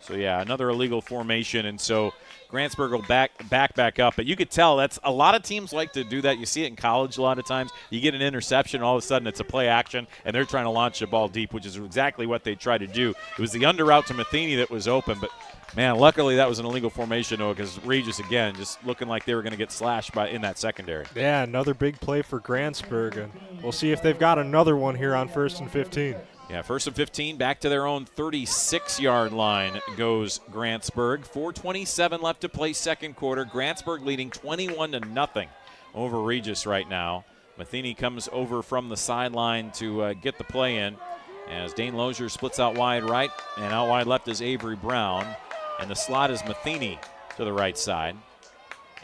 So, yeah, another illegal formation, and so Grantsburg will back up. But you could tell that's a lot of teams like to do that. You see it in college a lot of times. You get an interception, all of a sudden it's a play action, and they're trying to launch the ball deep, which is exactly what they tried to do. It was the under route to Matheny that was open, but, man, luckily that was an illegal formation, though, because Regis, again, just looking like they were going to get slashed in that secondary. Yeah, another big play for Grantsburg, and we'll see if they've got another one here on 1st and 15. Yeah, 1st and 15, back to their own 36-yard line goes Grantsburg. 4:27 left to play second quarter. Grantsburg leading 21-0 over Regis right now. Matheny comes over from the sideline to get the play in as Dane Lozier splits out wide right, and out wide left is Avery Brown. And the slot is Matheny to the right side.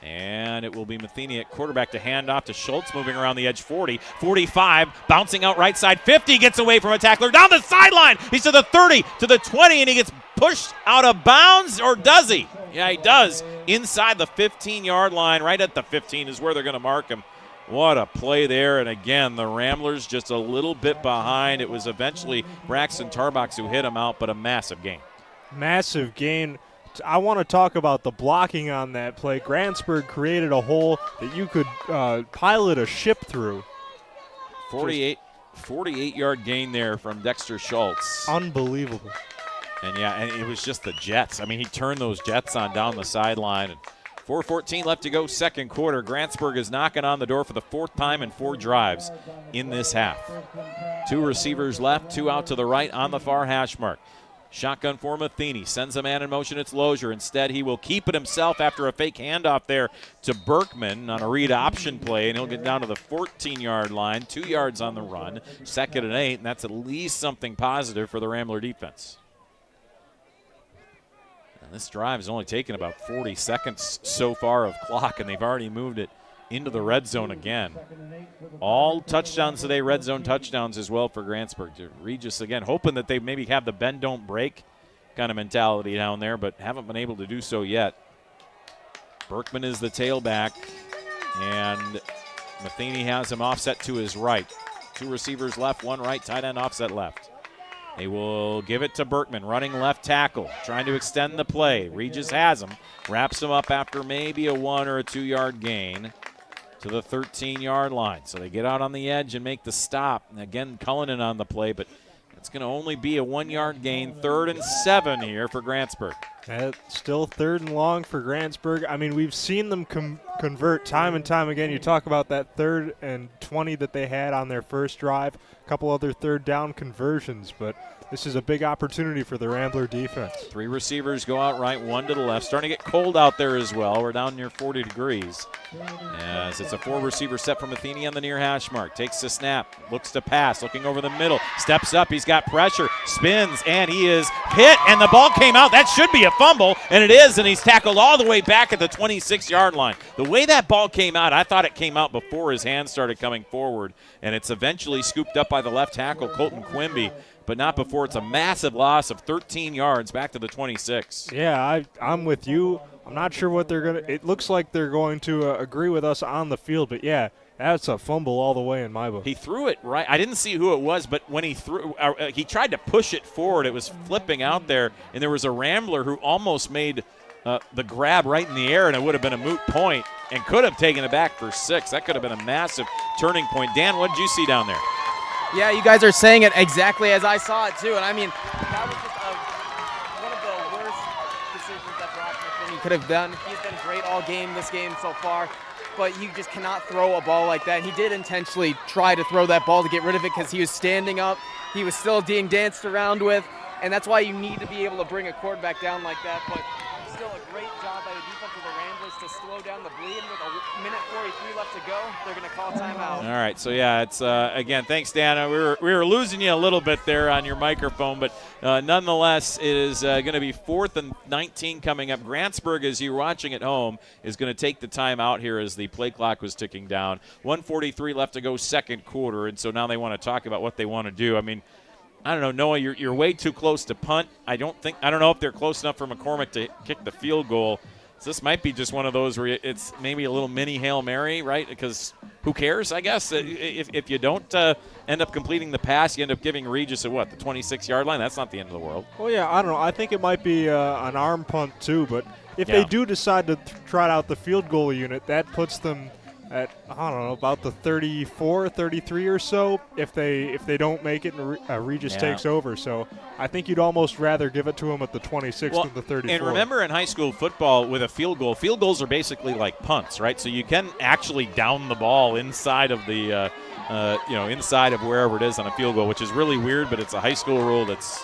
And it will be Matheny at quarterback to hand off to Schultz, moving around the edge 40, 45, bouncing out right side 50, gets away from a tackler, down the sideline. He's to the 30, to the 20, and he gets pushed out of bounds, or does he? Yeah, he does. Inside the 15-yard line, right at the 15 is where they're going to mark him. What a play there, and again, the Ramblers just a little bit behind. It was eventually Braxton Tarbox who hit him out, but a massive gain. Massive gain. I want to talk about the blocking on that play. Grantsburg created a hole that you could pilot a ship through. 48-yard gain there from Dexter Schultz. Unbelievable. And, yeah, and it was just the Jets. I mean, he turned those Jets on down the sideline. And 4:14 left to go second quarter. Grantsburg is knocking on the door for the 4th time in 4 drives in this half. 2 receivers left, 2 out to the right on the far hash mark. Shotgun for Matheny, sends a man in motion, it's Lozier. Instead, he will keep it himself after a fake handoff there to Berkman on a read option play, and he'll get down to the 14-yard line, 2 yards on the run, 2nd and 8, and that's at least something positive for the Rambler defense. And this drive has only taken about 40 seconds so far of clock, and they've already moved it into the red zone again. All touchdowns today, red zone touchdowns as well for Grantsburg. Regis, again, hoping that they maybe have the bend, don't break kind of mentality down there, but haven't been able to do so yet. Berkman is the tailback, and Matheny has him offset to his right. 2 receivers left, 1 right, tight end offset left. They will give it to Berkman, running left tackle, trying to extend the play. Regis has him, wraps him up after maybe a 1 or a 2 yard gain. to the 13-yard line. So they get out on the edge and make the stop. And again, Cullinan on the play, but it's going to only be a 1-yard gain. 3rd and 7 here for Grantsburg. Still 3rd and long for Grantsburg. I mean, we've seen them convert time and time again. You talk about that 3rd and 20 that they had on their first drive, a couple other 3rd down conversions, but this is a big opportunity for the Rambler defense. 3 receivers go out right, 1 to the left. Starting to get cold out there as well. We're down near 40 degrees. As it's a 4-receiver set from Matheny on the near hash mark. Takes the snap, looks to pass, looking over the middle. Steps up, he's got pressure, spins, and he is hit, and the ball came out. That should be a fumble, and it is, and he's tackled all the way back at the 26-yard line. The way that ball came out, I thought it came out before his hands started coming forward, and it's eventually scooped up by the left tackle, Colton Quimby, but not before. It's a massive loss of 13 yards back to the 26. Yeah, I'm with you. I'm not sure what they're going to – it looks like they're going to agree with us on the field, but, yeah, that's a fumble all the way in my book. He threw it right. I didn't see who it was, but when he threw he tried to push it forward. It was flipping out there, and there was a Rambler who almost made the grab right in the air, and it would have been a moot point and could have taken it back for 6. That could have been a massive turning point. Dan, what did you see down there? Yeah, you guys are saying it exactly as I saw it, too. And, I mean, that was just one of the worst decisions that Brock McKinney could have done. He's been great all game, this game so far. But you just cannot throw a ball like that. He did intentionally try to throw that ball to get rid of it because he was standing up. He was still being danced around with. And that's why you need to be able to bring a quarterback down like that. But still a great job by the defense of the Ramblers to slow down the bleed. With a minute 43 left to go, they're going to call timeout. All right, so yeah, it's again, thanks, Dan. We were losing you a little bit there on your microphone, but nonetheless, it is going to be 4th and 19 coming up. Grantsburg, as you're watching at home, is going to take the timeout here as the play clock was ticking down. 1:43 left to go, second quarter, and so now they want to talk about what they want to do. I mean, I don't know, Noah, you're way too close to punt. I don't know if they're close enough for McCormick to kick the field goal. So this might be just one of those where it's maybe a little mini Hail Mary, right? Because who cares, I guess? If you don't end up completing the pass, you end up giving Regis the 26-yard line. That's not the end of the world. Well, yeah, I don't know. I think it might be an arm punt too, but if they do decide to trot out the field goal unit, that puts them at, I don't know, about the 34, 33 or so if they don't make it and Regis takes over. So I think you'd almost rather give it to him at the 26 than the 34. And remember in high school football with a field goals are basically like punts, right? So you can actually down the ball inside of the, inside of wherever it is on a field goal, which is really weird, but it's a high school rule that's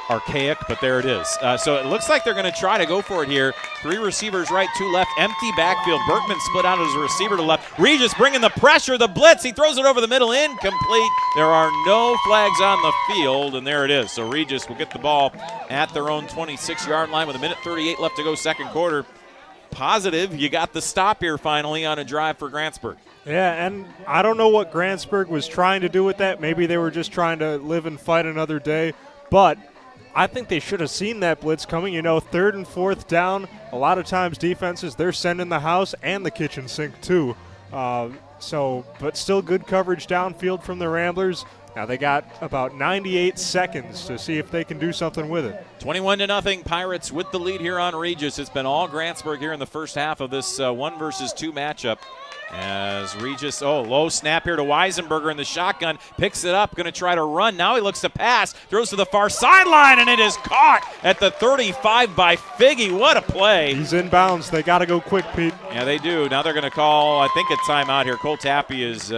archaic, but there it is. So it looks like they're going to try to go for it here. 3 receivers right, 2 left, empty backfield. Berkman split out as a receiver to left. Regis bringing the pressure, the blitz. He throws it over the middle, incomplete. There are no flags on the field, and there it is. So Regis will get the ball at their own 26-yard line with a minute 38 left to go, second quarter. Positive, you got the stop here finally on a drive for Grantsburg. Yeah, and I don't know what Grantsburg was trying to do with that. Maybe they were just trying to live and fight another day, but I think they should have seen that blitz coming. 3rd and 4th down, a lot of times defenses, they're sending the house and the kitchen sink too. But still good coverage downfield from the Ramblers. Now they got about 98 seconds to see if they can do something with it. 21-0, Pirates with the lead here on Regis. It's been all Grantsburg here in the first half of this 1 versus 2 matchup. As Regis, low snap here to Weisenberger in the shotgun, picks it up, going to try to run. Now he looks to pass, throws to the far sideline, and it is caught at the 35 by Figgy. What a play. He's in bounds. They got to go quick, Pete. Yeah, they do. Now they're going to call, I think, a timeout here. Cole Tappy is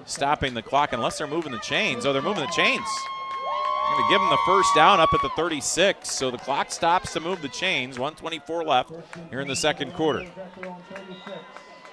stopping the clock unless they're moving the chains. Oh, they're moving the chains. They're going to give them the first down up at the 36. So the clock stops to move the chains. 1:24 left here in the second quarter.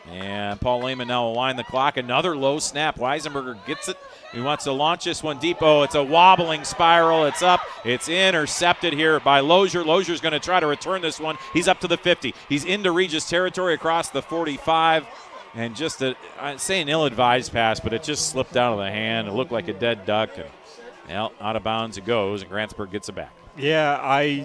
And Paul Lehman now will wind the clock. Another low snap. Weisenberger gets it. He wants to launch this one deep. It's a wobbling spiral. It's up. It's intercepted here by Lozier. Lozier's going to try to return this one. He's up to the 50. He's into Regis territory across the 45. And just I'd say an ill-advised pass, but it just slipped out of the hand. It looked like a dead duck. And out of bounds it goes, and Grantsburg gets it back. Yeah,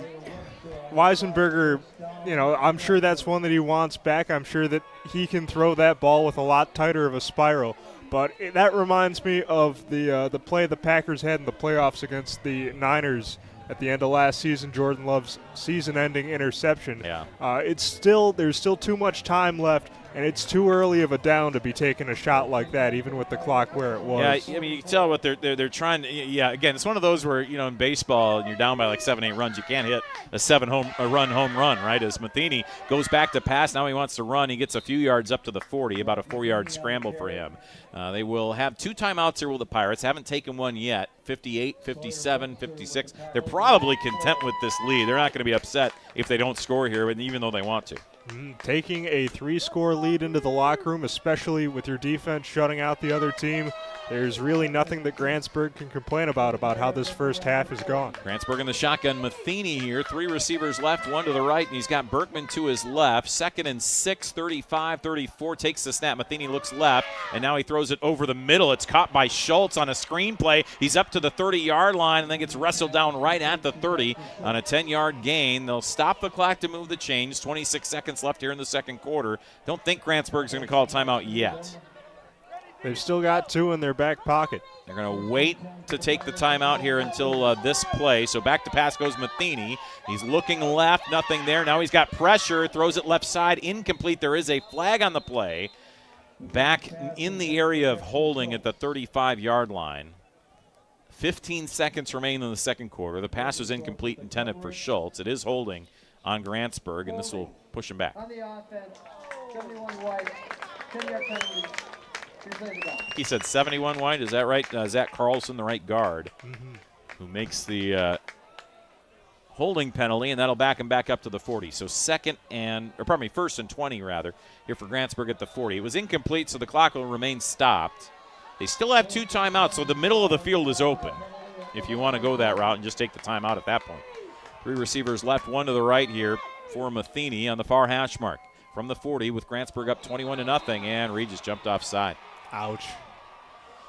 Weisenberger, I'm sure that's one that he wants back. I'm sure that he can throw that ball with a lot tighter of a spiral. But that reminds me of the play the Packers had in the playoffs against the Niners at the end of last season, Jordan Love's season-ending interception. Yeah. There's still too much time left, and it's too early of a down to be taking a shot like that, even with the clock where it was. Yeah, I mean, you can tell what they're trying to. Yeah, again, it's one of those where, in baseball, you're down by like 7-8 runs, you can't hit a run home run, right? As Matheny goes back to pass, now he wants to run. He gets a few yards up to the 40, about a 4-yard scramble for him. They will have 2 timeouts here with the Pirates. Haven't taken one yet. 58, 57, 56. They're probably content with this lead. They're not going to be upset if they don't score here, even though they want to. Taking a 3-score lead into the locker room, especially with your defense shutting out the other team, there's really nothing that Grantsburg can complain about how this first half has gone. Grantsburg in the shotgun. Matheny here. 3 receivers left, 1 to the right, and he's got Berkman to his left. 2nd and 6, 35, 34. Takes the snap. Matheny looks left, and now he throws it over the middle. It's caught by Schultz on a screen play. He's up to the 30-yard line and then gets wrestled down right at the 30 on a 10-yard gain. They'll stop the clock to move the chains. 26 seconds left here in the second quarter. Don't think Grantsburg's going to call a timeout yet. They've still got 2 in their back pocket. They're going to wait to take the timeout here until this play. So back to pass goes Matheny. He's looking left, nothing there. Now he's got pressure, throws it left side, incomplete. There is a flag on the play. Back in the area of holding at the 35-yard line. 15 seconds remain in the second quarter. The pass was incomplete, intended for Schultz. It is holding on Grantsburg, and this will push him back. On the offense, 71 white, 10-yard penalty. He said 71 white. Is that right? Zach Carlson, the right guard, who makes the holding penalty, and that'll back him back up to the 40. So first and 20 rather, here for Grantsburg at the 40. It was incomplete, so the clock will remain stopped. They still have 2 timeouts, so the middle of the field is open if you want to go that route and just take the timeout at that point. 3 receivers left, 1 to the right here for Matheny on the far hash mark. From the 40 with Grantsburg up 21-0, and Regis jumped offside. Ouch.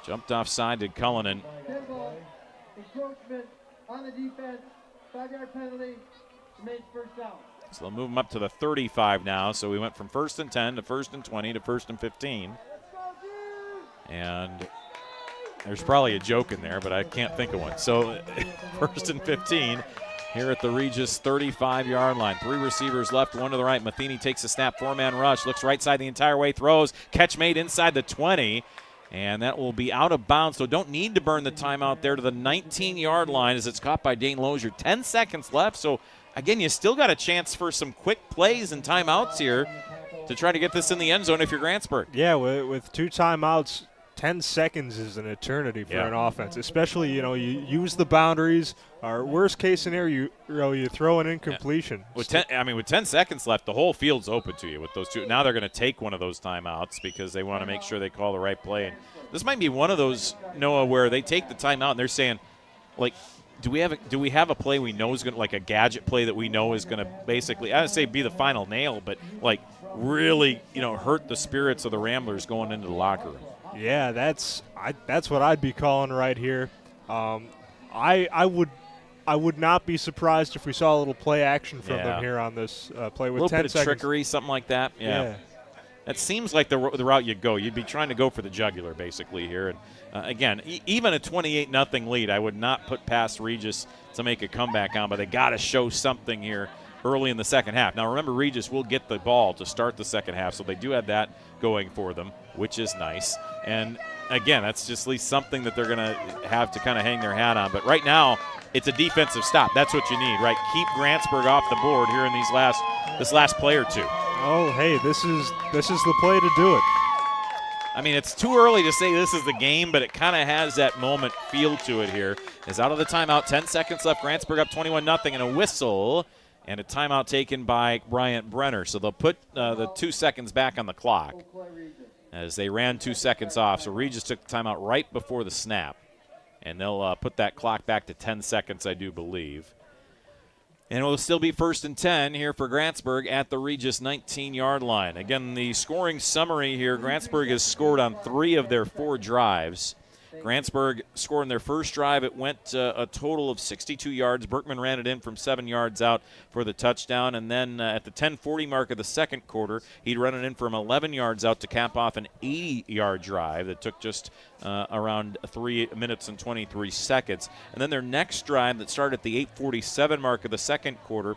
Jumped offside to Cullinan. Encroachment on the defense, 5-yard penalty, remains first down. So they'll move him up to the 35 now. So we went from 1st and 10 to 1st and 20 to 1st and 15. And there's probably a joke in there, but I can't think of one. So 1st and 15 here at the Regis 35-yard line. 3 receivers left, 1 to the right. Matheny takes a snap, 4-man rush, looks right side the entire way, throws, catch made inside the 20, and that will be out of bounds. So don't need to burn the timeout there to the 19-yard line as it's caught by Dane Lozier. 10 seconds left, so again, you still got a chance for some quick plays and timeouts here to try to get this in the end zone if you're Grantsburg. Yeah, with 2 timeouts, 10 seconds is an eternity for an offense, especially, you use the boundaries. Our worst case scenario, you throw an incompletion. Yeah. With 10 seconds left, the whole field's open to you with those 2. Now they're going to take one of those timeouts because they want to make sure they call the right play. And this might be one of those, Noah, where they take the timeout and they're saying, like, do we have a play we know is going to, like a gadget play that we know is going to basically, I would say be the final nail, but like really, hurt the spirits of the Ramblers going into the locker room. Yeah, that's what I'd be calling right here. I would not be surprised if we saw a little play action from them here on this play with 10 seconds. A little bit of trickery, something like that. Yeah. That seems like the route you'd go. You'd be trying to go for the jugular basically here. And again, even a 28-0 lead, I would not put past Regis to make a comeback on, but they got to show something here early in the second half. Now remember, Regis will get the ball to start the second half, so they do have that going for them, which is nice. And again, that's just at least something that they're going to have to kind of hang their hat on. But right now, it's a defensive stop. That's what you need, right? Keep Grantsburg off the board here in this last play or 2. Oh, hey, this is the play to do it. I mean, it's too early to say this is the game, but it kind of has that moment feel to it here. Is out of the timeout, 10 seconds left. Grantsburg up 21-0, and a whistle and a timeout taken by Bryant Brenner. So they'll put the 2 seconds back on the clock as they ran 2 seconds off. So Regis took the timeout right before the snap, and they'll put that clock back to 10 seconds, I do believe. And it will still be 1st and 10 here for Grantsburg at the Regis 19-yard line. Again, the scoring summary here, Grantsburg has scored on 3 of their 4 drives. Grantsburg scoring their first drive. It went a total of 62 yards. Berkman ran it in from 7 yards out for the touchdown. And then at the 10:40 mark of the second quarter, he'd run it in from 11 yards out to cap off an 80-yard drive that took just around 3 minutes and 23 seconds. And then their next drive that started at the 8:47 mark of the second quarter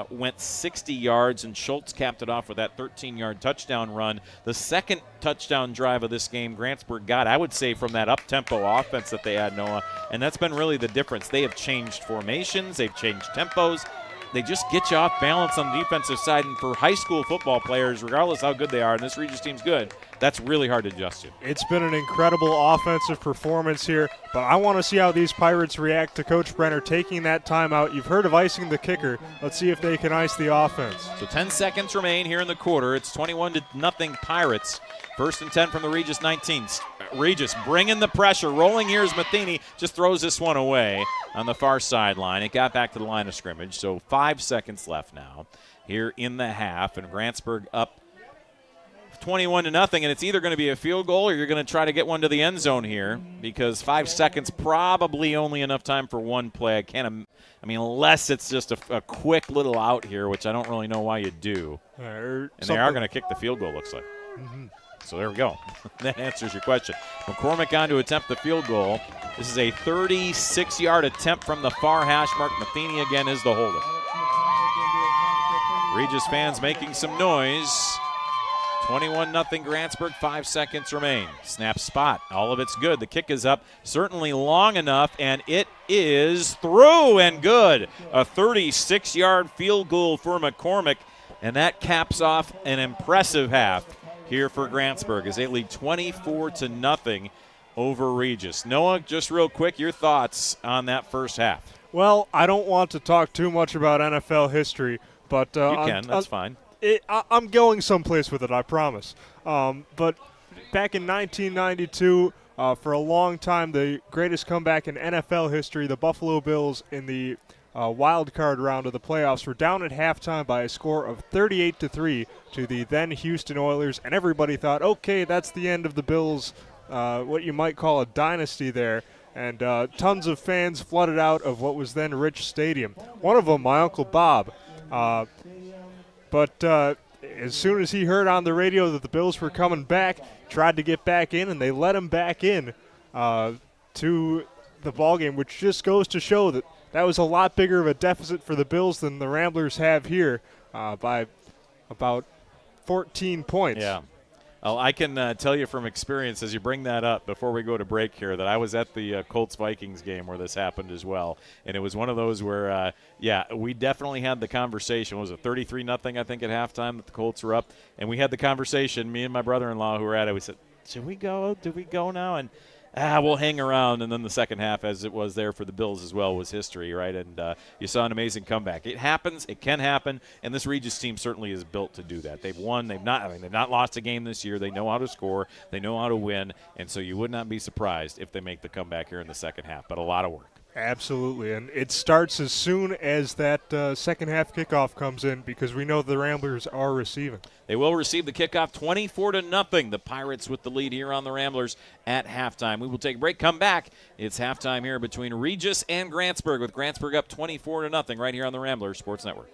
went 60 yards, and Schultz capped it off with that 13-yard touchdown run. The second touchdown drive of this game Grantsburg got, I would say, from that up-tempo offense that they had, Noah, and that's been really the difference. They have changed formations, they've changed tempos. They just get you off balance on the defensive side, and for high school football players, regardless how good they are, and this Regis team's good, that's really hard to adjust to. It's been an incredible offensive performance here, but I want to see how these Pirates react to Coach Brenner taking that timeout. You've heard of icing the kicker. Let's see if they can ice the offense. So 10 seconds remain here in the quarter. It's 21-0 Pirates. First and 10 from the Regis 19. Regis bringing the pressure. Rolling here is Matheny. Just throws this one away on the far sideline. It got back to the line of scrimmage. So 5 seconds left now here in the half. And Grantsburg up 21-0. And it's either going to be a field goal or you're going to try to get one to the end zone here, because 5 seconds probably only enough time for one play. Unless it's just a quick little out here, which I don't really know why you do. And they are going to kick the field goal, looks like. Mm-hmm. So there we go. That answers your question. McCormick on to attempt the field goal. This is a 36-yard attempt from the far hash mark. Matheny again is the holder. Regis fans making some noise. 21-0 Grantsburg, 5 seconds remain. Snap spot, all of it's good. The kick is up, certainly long enough, and it is through and good. A 36-yard field goal for McCormick, and that caps off an impressive half here for Grantsburg as they lead 24-0 over Regis. Noah, just real quick, your thoughts on that first half? Well, I don't want to talk too much about NFL history, but you can. That's fine. I'm going someplace with it, I promise. But back in 1992, for a long time, the greatest comeback in NFL history, the Buffalo Bills in the wild card round of the playoffs were down at halftime by a score of 38-3 to the then Houston Oilers, and everybody thought, okay, that's the end of the Bills, what you might call a dynasty there. And tons of fans flooded out of what was then Rich Stadium. One of them, my Uncle Bob. But as soon as he heard on the radio that the Bills were coming back, tried to get back in, and they let him back in to the ballgame, which just goes to show that that was a lot bigger of a deficit for the Bills than the Ramblers have here by about 14 points. Yeah. Well, I can tell you from experience as you bring that up before we go to break here that I was at the Colts-Vikings game where this happened as well. And it was one of those where, we definitely had the conversation. Was it 33-0, I think, at halftime that the Colts were up? And we had the conversation, me and my brother-in-law who were at it, we said, should we go? Do we go now? And we'll hang around. And then the second half, as it was there for the Bills as well, was history, right? And you saw an amazing comeback. It happens. It can happen. And this Regis team certainly is built to do that. They've won. They've not lost a game this year. They know how to score. They know how to win. And so you would not be surprised if they make the comeback here in the second half. But a lot of work. Absolutely, and it starts as soon as that second half kickoff comes in, because we know the Ramblers are receiving. They will receive the kickoff 24-0. The Pirates with the lead here on the Ramblers at halftime. We will take a break, come back. It's halftime here between Regis and Grantsburg, with Grantsburg up 24-0 right here on the Ramblers Sports Network.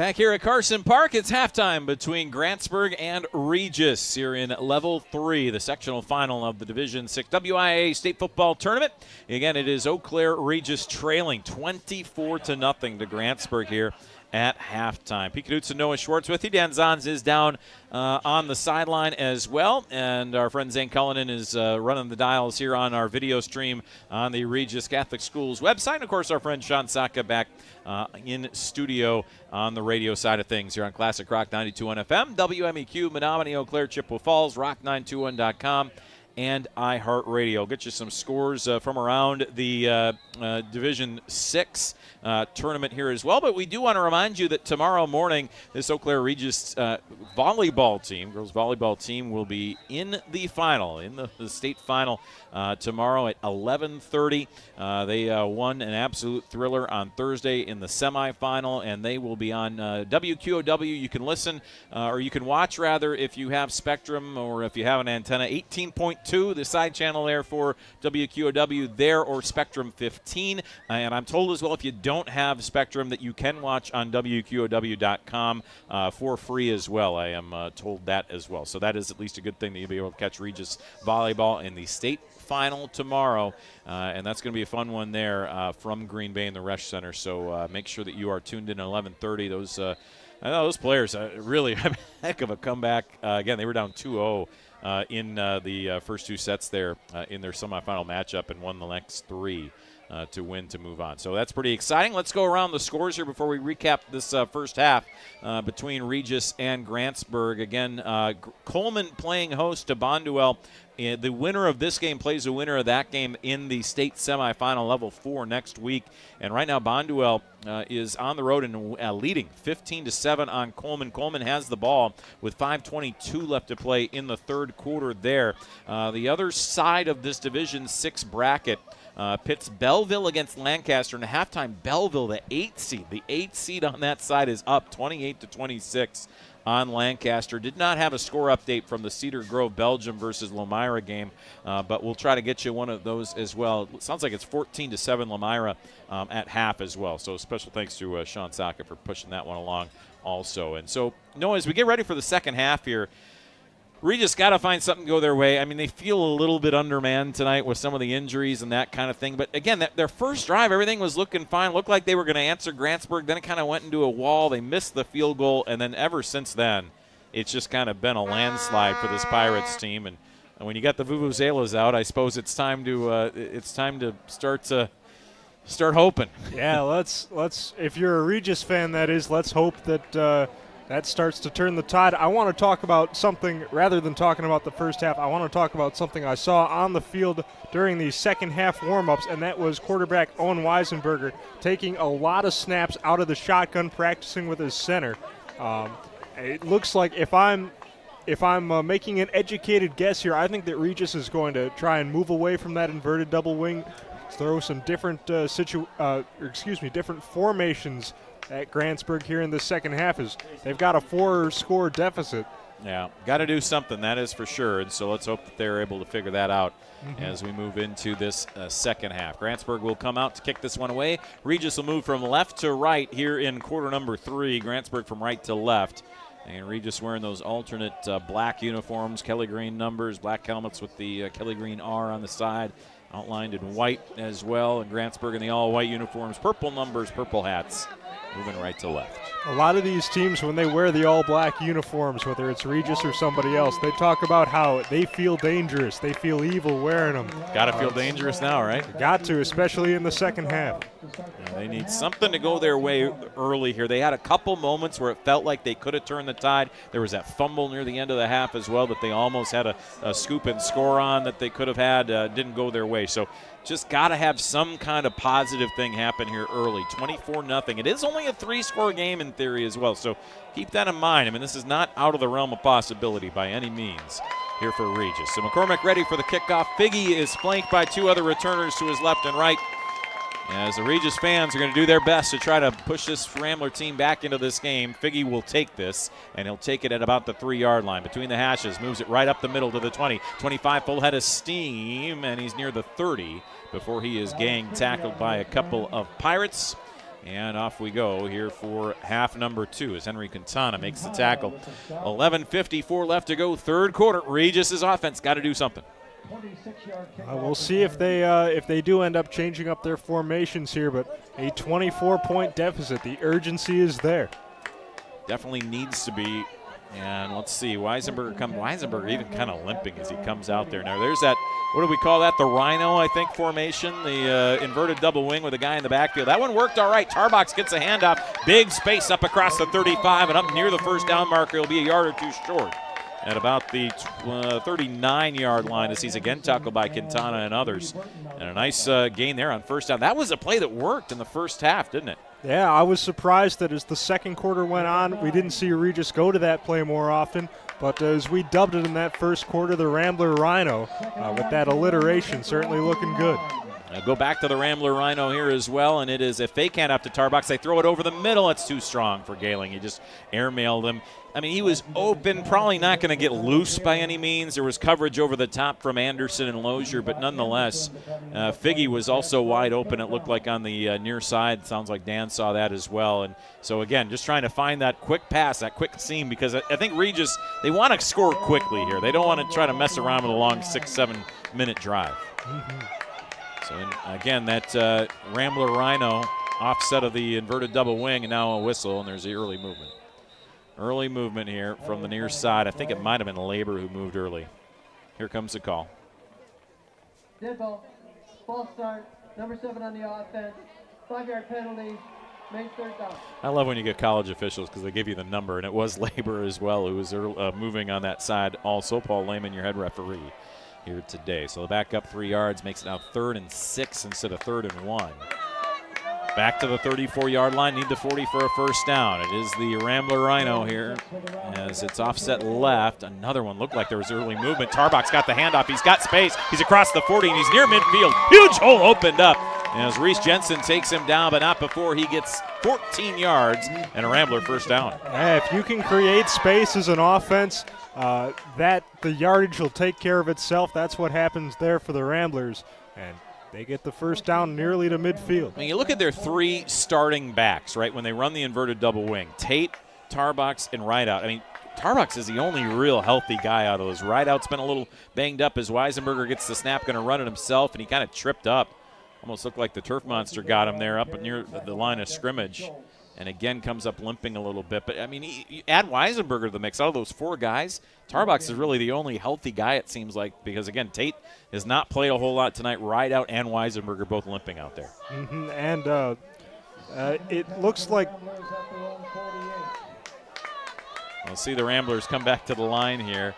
Back here at Carson Park, it's halftime between Grantsburg and Regis here in Level 3, the sectional final of the Division 6 WIA State Football Tournament. Again, it is Eau Claire Regis trailing 24-0 to Grantsburg here at halftime. Pete Knutson and Noah Schwartz with you. Dan Zons is down on the sideline as well, and our friend Zane Cullinan is running the dials here on our video stream on the Regis Catholic Schools website. And, of course, our friend Sean Saka back in studio on the radio side of things here on Classic Rock 92.1 FM, WMEQ, Menominee, Eau Claire, Chippewa Falls, Rock921.com, and iHeartRadio. Get you some scores from around the Division 6 tournament here as well. But we do want to remind you that tomorrow morning, this Eau Claire Regis volleyball team, girls volleyball team, will be in the final, in the state final tomorrow at 11:30. They won an absolute thriller on Thursday in the semifinal, and they will be on WQOW. You can listen, or you can watch, rather, if you have Spectrum or if you have an antenna. 18.2, the side channel there for WQOW there, or Spectrum 15. And I'm told as well, if you don't have Spectrum, that you can watch on WQOW.com for free as well. I am told that as well. So that is at least a good thing that you'll be able to catch Regis volleyball in the state final tomorrow, and that's going to be a fun one there from Green Bay in the Resch Center. So make sure that you are tuned in at 11:30. I know those players really have a heck of a comeback. Again, they were down 2-0 in the first two sets there in their semifinal matchup, and won the next three to win to move on. So that's pretty exciting. Let's go around the scores here before we recap this first half between Regis and Grantsburg. Again, Coleman playing host to Bonduel. The winner of this game plays the winner of that game in the state semifinal Level 4 next week. And right now, Bonduel is on the road and leading 15-7 on Coleman. Coleman has the ball with 5:22 left to play in the third quarter there. The other side of this Division 6 bracket pits Belleville against Lancaster. And at halftime, Belleville, the 8th seed. The 8th seed on that side is up 28-26 on Lancaster. Did not have a score update from the Cedar Grove Belgium versus Lomira game, but we'll try to get you one of those as well. It sounds like it's 14-7 Lomira at half as well. So special thanks to Sean Saka for pushing that one along also. And so, Noah, as we get ready for the second half here, Regis got to find something to go their way. I mean, they feel a little bit undermanned tonight with some of the injuries and that kind of thing. But, again, their first drive, everything was looking fine. Looked like they were going to answer Grantsburg. Then it kind of went into a wall. They missed the field goal. And then ever since then, it's just kind of been a landslide for this Pirates team. And when you got the Vuvuzelas out, I suppose it's time to start hoping. Yeah, let's. If you're a Regis fan, that is, let's hope that that starts to turn the tide. I want to talk about something, rather than talking about the first half, I want to talk about something I saw on the field during the second half warm-ups, and that was quarterback Owen Weisenberger taking a lot of snaps out of the shotgun, practicing with his center. It looks like, if I'm making an educated guess here, I think that Regis is going to try and move away from that inverted double wing, throw some different different formations at Grantsburg here in the second half. Is they've got a 4-score deficit. Yeah, got to do something, that is for sure. And so let's hope that they're able to figure that out as we move into this second half. Grantsburg will come out to kick this one away. Regis will move from left to right here in quarter number 3. Grantsburg from right to left. And Regis wearing those alternate black uniforms, Kelly green numbers, black helmets with the Kelly green R on the side, outlined in white as well. And Grantsburg in the all-white uniforms, purple numbers, purple hats, moving right to left. A lot of these teams, when they wear the all-black uniforms, whether it's Regis or somebody else, they talk about how they feel dangerous. They feel evil wearing them. Got to feel dangerous now, right? Got to, especially in the second half. Yeah, they need something to go their way early here. They had a couple moments where it felt like they could have turned the tide. There was that fumble near the end of the half as well that they almost had a scoop and score on that they could have had. Didn't go their way. So just got to have some kind of positive thing happen here early. 24-0. It is only a 3-score game in theory as well, so keep that in mind. I mean, this is not out of the realm of possibility by any means here for Regis. So McCormick ready for the kickoff. Figgy is flanked by 2 other returners to his left and right, as the Regis fans are going to do their best to try to push this Rambler team back into this game. Figgy will take this, and he'll take it at about the 3-yard line. Between the hashes, moves it right up the middle to the 20. 25, full head of steam, and he's near the 30 before he is gang tackled by a couple of Pirates. And off we go here for half number 2 as Henry Quintana makes the tackle. 11:54 left to go, third quarter. Regis' offense got to do something. We'll see if they do end up changing up their formations here, but a 24-point deficit. The urgency is there. Definitely needs to be. And let's see, Weisenberger even kind of limping as he comes out there. Now there's that, what do we call that, the Rhino, I think, formation, the inverted double wing with a guy in the backfield. That one worked all right. Tarbox gets a handoff, big space up across the 35 and up near the first down marker. He'll be a yard or two short at about the 39-yard line as he's again tackled by Quintana and others. And a nice gain there on first down. That was a play that worked in the first half, didn't it? Yeah, I was surprised that as the second quarter went on, we didn't see Regis go to that play more often. But as we dubbed it in that first quarter, the Rambler Rhino, with that alliteration, certainly looking good. Go back to the Rambler Rhino here as well, and it is a fake hand up to Tarbox. They throw it over the middle. It's too strong for Gailing. He just airmailed him. I mean, he was open, probably not going to get loose by any means. There was coverage over the top from Anderson and Lozier, but nonetheless, Figgy was also wide open, it looked like, on the near side. Sounds like Dan saw that as well. And so, again, just trying to find that quick pass, that quick seam, because I think Regis, they want to score quickly here. They don't want to try to mess around with a long 6-7 minute drive. So, again, that Rambler Rhino offset of the inverted double wing, and now a whistle, and there's the early movement. Early movement here from the near side. I think it might have been Labor who moved early. Here comes the call. Dead ball. False start. Number 7 on the offense. 5-yard penalty. Main third down. I love when you get college officials because they give you the number, and it was Labor as well who was moving on that side. Also, Paul Lehman, your head referee here today. So back up 3 yards, makes it now 3rd and 6 instead of 3rd and 1. Back to the 34-yard line, need the 40 for a first down. It is the Rambler Rhino here as it's offset left. Another one looked like there was early movement. Tarbox got the handoff. He's got space. He's across the 40, and he's near midfield. Huge hole opened up. And as Reese Jensen takes him down, but not before he gets 14 yards and a Rambler first down. Yeah, if you can create space as an offense, that the yardage will take care of itself. That's what happens there for the Ramblers. And they get the first down nearly to midfield. I mean, you look at their 3 starting backs, right, when they run the inverted double wing. Tate, Tarbox, and Rideout. I mean, Tarbox is the only real healthy guy out of those. Rideout's been a little banged up as Weisenberger gets the snap, going to run it himself, and he kind of tripped up. Almost looked like the turf monster got him there up near the line of scrimmage. And again comes up limping a little bit. But, I mean, you add Weisenberger to the mix. Out of those 4 guys, Tarbox is really the only healthy guy, it seems like, because, again, Tate has not played a whole lot tonight. Rideout and Weisenberger both limping out there. And it looks like we'll see the Ramblers come back to the line here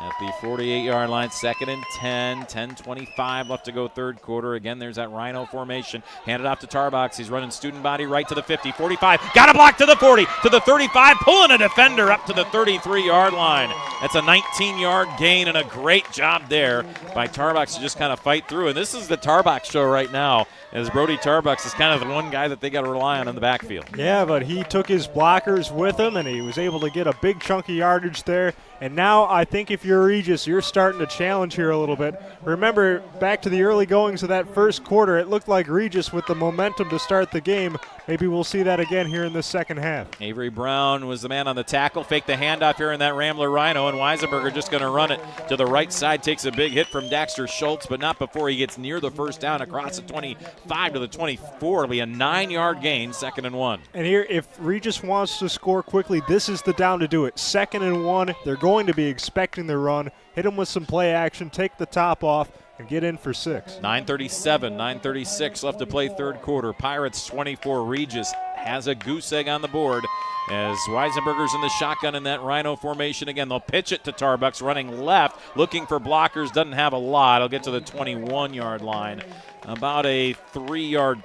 at the 48-yard line, 2nd and 10, 10:25 left to go third quarter. Again, there's that Rhino formation. Handed off to Tarbox. He's running student body right to the 50, 45. Got a block to the 40, to the 35, pulling a defender up to the 33-yard line. That's a 19-yard gain and a great job there by Tarbox to just kind of fight through. And this is the Tarbox show right now, as Brody Tarbox is kind of the one guy that they got to rely on in the backfield. Yeah, but he took his blockers with him, and he was able to get a big chunk of yardage there. And now I think if you're Regis, you're starting to challenge here a little bit. Remember, back to the early goings of that first quarter, it looked like Regis with the momentum to start the game. Maybe we'll see that again here in the second half. Avery Brown was the man on the tackle, faked the handoff here in that Rambler Rhino, and Weisenberger just going to run it to the right side, takes a big hit from Daxter Schultz, but not before he gets near the first down across the 25 to the 24. It'll be a 9-yard gain, 2nd and 1. And here, if Regis wants to score quickly, this is the down to do it. 2nd and 1, they're going to be expecting the run, hit them with some play action, take the top off, and get in for 6. 9:36 left to play third quarter. Pirates 24. Regis has a goose egg on the board as Weisenberger's in the shotgun in that Rhino formation again. They'll pitch it to Tarbox running left, looking for blockers, doesn't have a lot. He'll get to the 21-yard line. About a 3-yard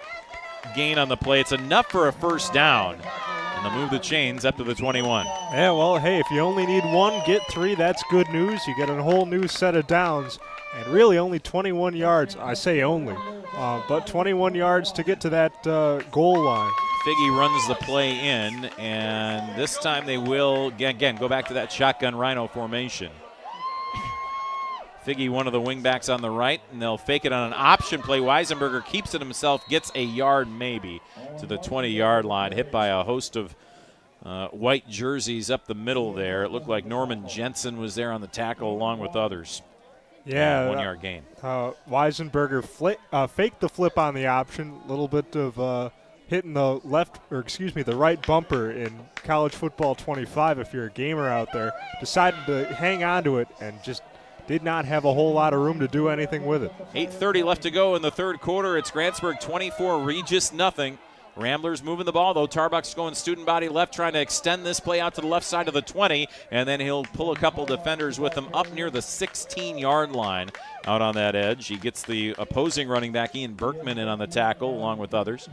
gain on the play. It's enough for a first down. And they'll move the chains up to the 21. Yeah, well, hey, if you only need 1, get 3, that's good news. You get a whole new set of downs. And really only 21 yards. I say only. But 21 yards to get to that goal line. Figgy runs the play in, and this time they will, again, go back to that shotgun Rhino formation. Figgy, one of the wingbacks on the right, and they'll fake it on an option play. Weisenberger keeps it himself, gets a yard maybe to the 20-yard line, hit by a host of white jerseys up the middle there. It looked like Norman Jensen was there on the tackle along with others. Yeah, 1 yard gain. Weisenberger faked the flip on the option, a little bit of hitting the the right bumper in college football 25 if you're a gamer out there. Decided to hang on to it and just did not have a whole lot of room to do anything with it. 8:30 left to go in the third quarter. It's Grantsburg 24, Regis nothing. Ramblers moving the ball, though. Tarbuck's going student body left, trying to extend this play out to the left side of the 20, and then he'll pull a couple defenders with him up near the 16-yard line out on that edge. He gets the opposing running back, Ian Berkman, in on the tackle along with others.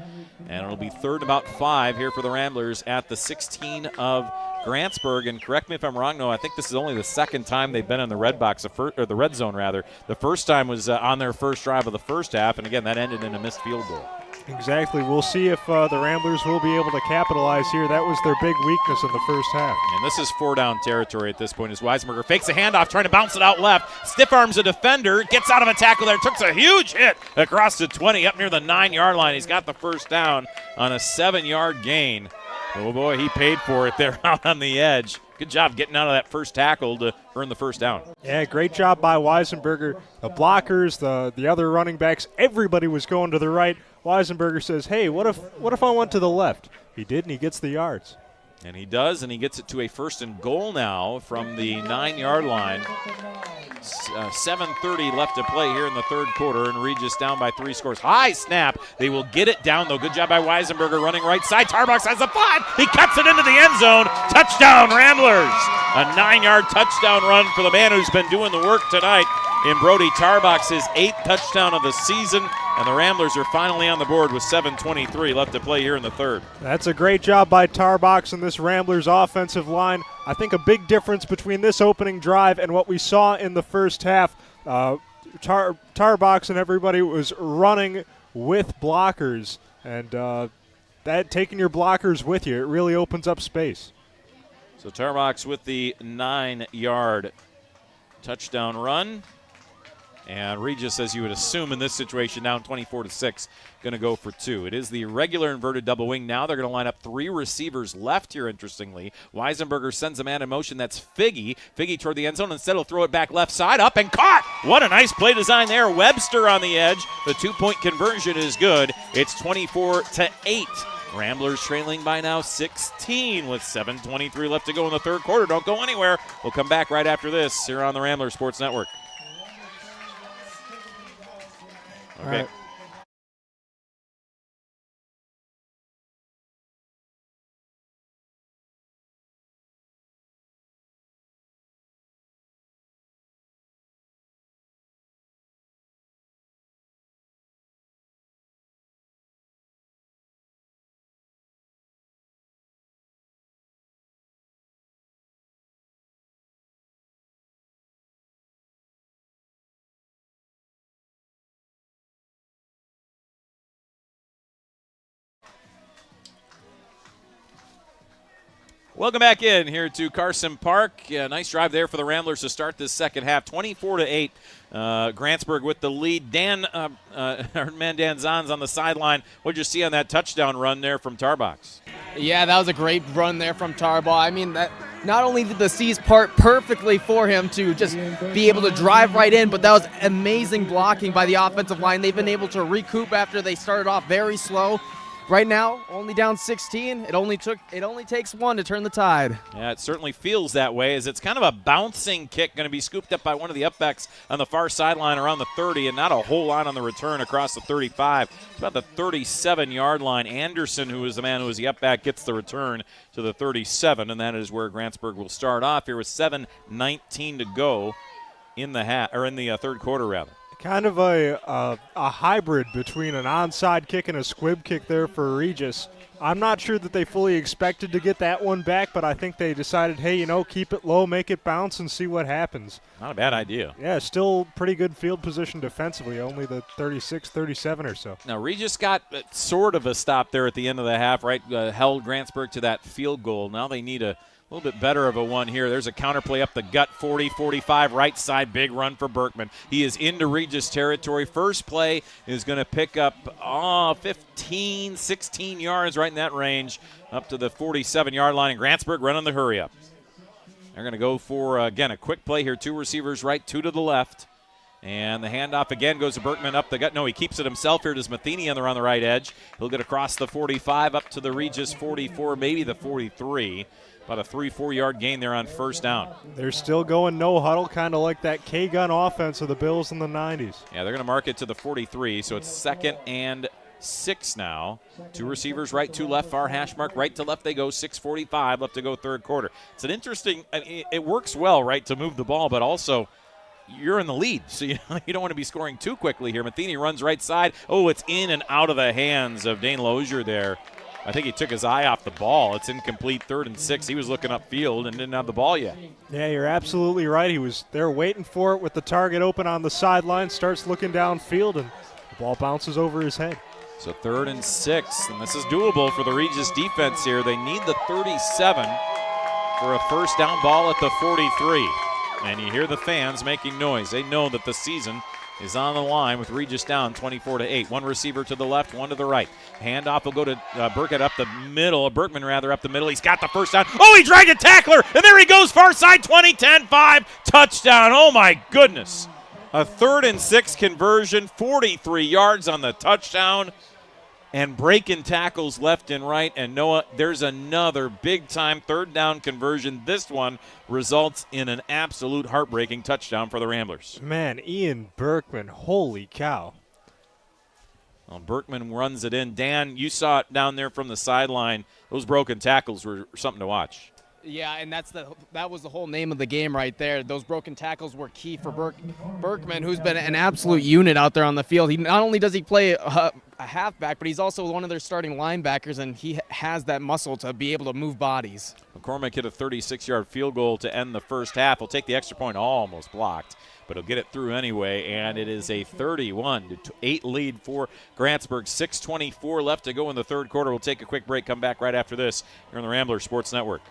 And it'll be third and about 5 here for the Ramblers at the 16 of Grantsburg. And correct me if I'm wrong, no, I think this is only the second time they've been in the red box, or the red zone, rather. The first time was on their first drive of the first half, and again, that ended in a missed field goal. Exactly. We'll see if the Ramblers will be able to capitalize here. That was their big weakness in the first half. And this is 4-down territory at this point as Weisenberger fakes a handoff, trying to bounce it out left. Stiff arms a defender, gets out of a tackle there, took a huge hit across the 20 up near the 9-yard line. He's got the first down on a 7-yard gain. Oh boy, he paid for it there out on the edge. Good job getting out of that first tackle to earn the first down. Yeah, great job by Weisenberger. The blockers, the other running backs, everybody was going to the right. Weisenberger says, hey, what if I went to the left? He did, and he gets the yards. And he does, and he gets it to a 1st and goal now from the 9-yard line. 7:30 left to play here in the third quarter, and Regis down by 3 scores. High snap. They will get it down, though. Good job by Weisenberger running right side. Tarbox has the 5. He cuts it into the end zone. Touchdown, Ramblers. A 9-yard touchdown run for the man who's been doing the work tonight in Brody Tarbox, his 8th touchdown of the season, and the Ramblers are finally on the board with 7:23 left to play here in the third. That's a great job by Tarbox and this Ramblers offensive line. I think a big difference between this opening drive and what we saw in the first half, Tarbox and everybody was running with blockers, and that taking your blockers with you, it really opens up space. So Tarbox with the 9-yard touchdown run. And Regis, as you would assume in this situation, down 24-6, going to go for 2. It is the regular inverted double wing. Now they're going to line up 3 receivers left here, interestingly. Weisenberger sends a man in motion. That's Figgy. Figgy toward the end zone. Instead, he'll throw it back left side, up and caught. What a nice play design there. Webster on the edge. The 2-point conversion is good. It's 24-8. Ramblers trailing by now 16 with 7:23 left to go in the third quarter. Don't go anywhere. We'll come back right after this here on the Ramblers Sports Network. Okay. All right. Welcome back in here to Carson Park. Nice drive there for the Ramblers to start this second half. 24-8. Grantsburg with the lead. Our man Dan Zahn's on the sideline. What did you see on that touchdown run there from Tarbox? Yeah, that was a great run there from Tarbaugh. I mean, that not only did the C's part perfectly for him to just be able to drive right in, but that was amazing blocking by the offensive line. They've been able to recoup after they started off very slow. Right now, only down 16. It only takes 1 to turn the tide. Yeah, it certainly feels that way, as it's kind of a bouncing kick, going to be scooped up by one of the upbacks on the far sideline around the 30, and not a whole lot on the return across the 35. It's about the 37-yard line. Anderson, who is the man who is the upback, gets the return to the 37, and that is where Grantsburg will start off here with 7:19 to go in the third quarter, rather. Kind of a hybrid between an onside kick and a squib kick there for Regis. I'm not sure that they fully expected to get that one back, but I think they decided, hey, keep it low, make it bounce, and see what happens. Not a bad idea. Yeah, still pretty good field position defensively, only the 36, 37 or so. Now, Regis got sort of a stop there at the end of the half, right? Held Grantsburg to that field goal. Now they need a A little bit better of a one here. There's a counterplay up the gut, 40, 45, right side, big run for Berkman. He is into Regis territory. First play is going to pick up 15, 16 yards, right in that range, up to the 47-yard line. And Grantsburg running the hurry up. They're going to go for, again, a quick play here. 2 receivers right, 2 to the left. And the handoff again goes to Berkman up the gut. No, he keeps it himself here. Does Matheny on the right edge. He'll get across the 45 up to the Regis 44, maybe the 43. About a 3-4 yard gain there on first down. They're still going no huddle, kind of like that K-gun offense of the Bills in the 90s. Yeah, they're going to mark it to the 43, so it's 2nd and 6 now. 2 receivers right, 2 left, far hash mark, right to left they go, 6:45 left to go third quarter. It's an interesting, it works well, right, to move the ball, but also you're in the lead, so you don't want to be scoring too quickly here. Matheny runs right side. Oh, it's in and out of the hands of Dane Lozier there. I think he took his eye off the ball. It's incomplete, 3rd and 6. He was looking upfield and didn't have the ball yet. Yeah, you're absolutely right. He was there waiting for it with the target open on the sideline, starts looking downfield, and the ball bounces over his head. So 3rd and 6, and this is doable for the Regis defense here. They need the 37 for a first down ball at the 43. And you hear the fans making noise. They know that the season is on the line with Regis down 24-8. 1 receiver to the left, 1 to the right. Handoff will go to Berkman up the middle. He's got the first down. Oh, he dragged a tackler, and there he goes, far side, 20, 10, 5, touchdown. Oh, my goodness. A 3rd and 6 conversion, 43 yards on the touchdown, and breaking tackles left and right. And Noah, there's another big-time 3rd down conversion. This one results in an absolute heartbreaking touchdown for the Ramblers. Man, Ian Berkman, holy cow. Well, Berkman runs it in. Dan, you saw it down there from the sideline. Those broken tackles were something to watch. Yeah, and that was the whole name of the game right there. Those broken tackles were key for Berkman, who's been an absolute unit out there on the field. He not only does he play a halfback, but he's also one of their starting linebackers, and he has that muscle to be able to move bodies. McCormick hit a 36-yard field goal to end the first half. He'll take the extra point, almost blocked, but he'll get it through anyway, and it is a 31-8 lead for Grantsburg. 6:24 left to go in the third quarter. We'll take a quick break, come back right after this here on the Ramblers Sports Network.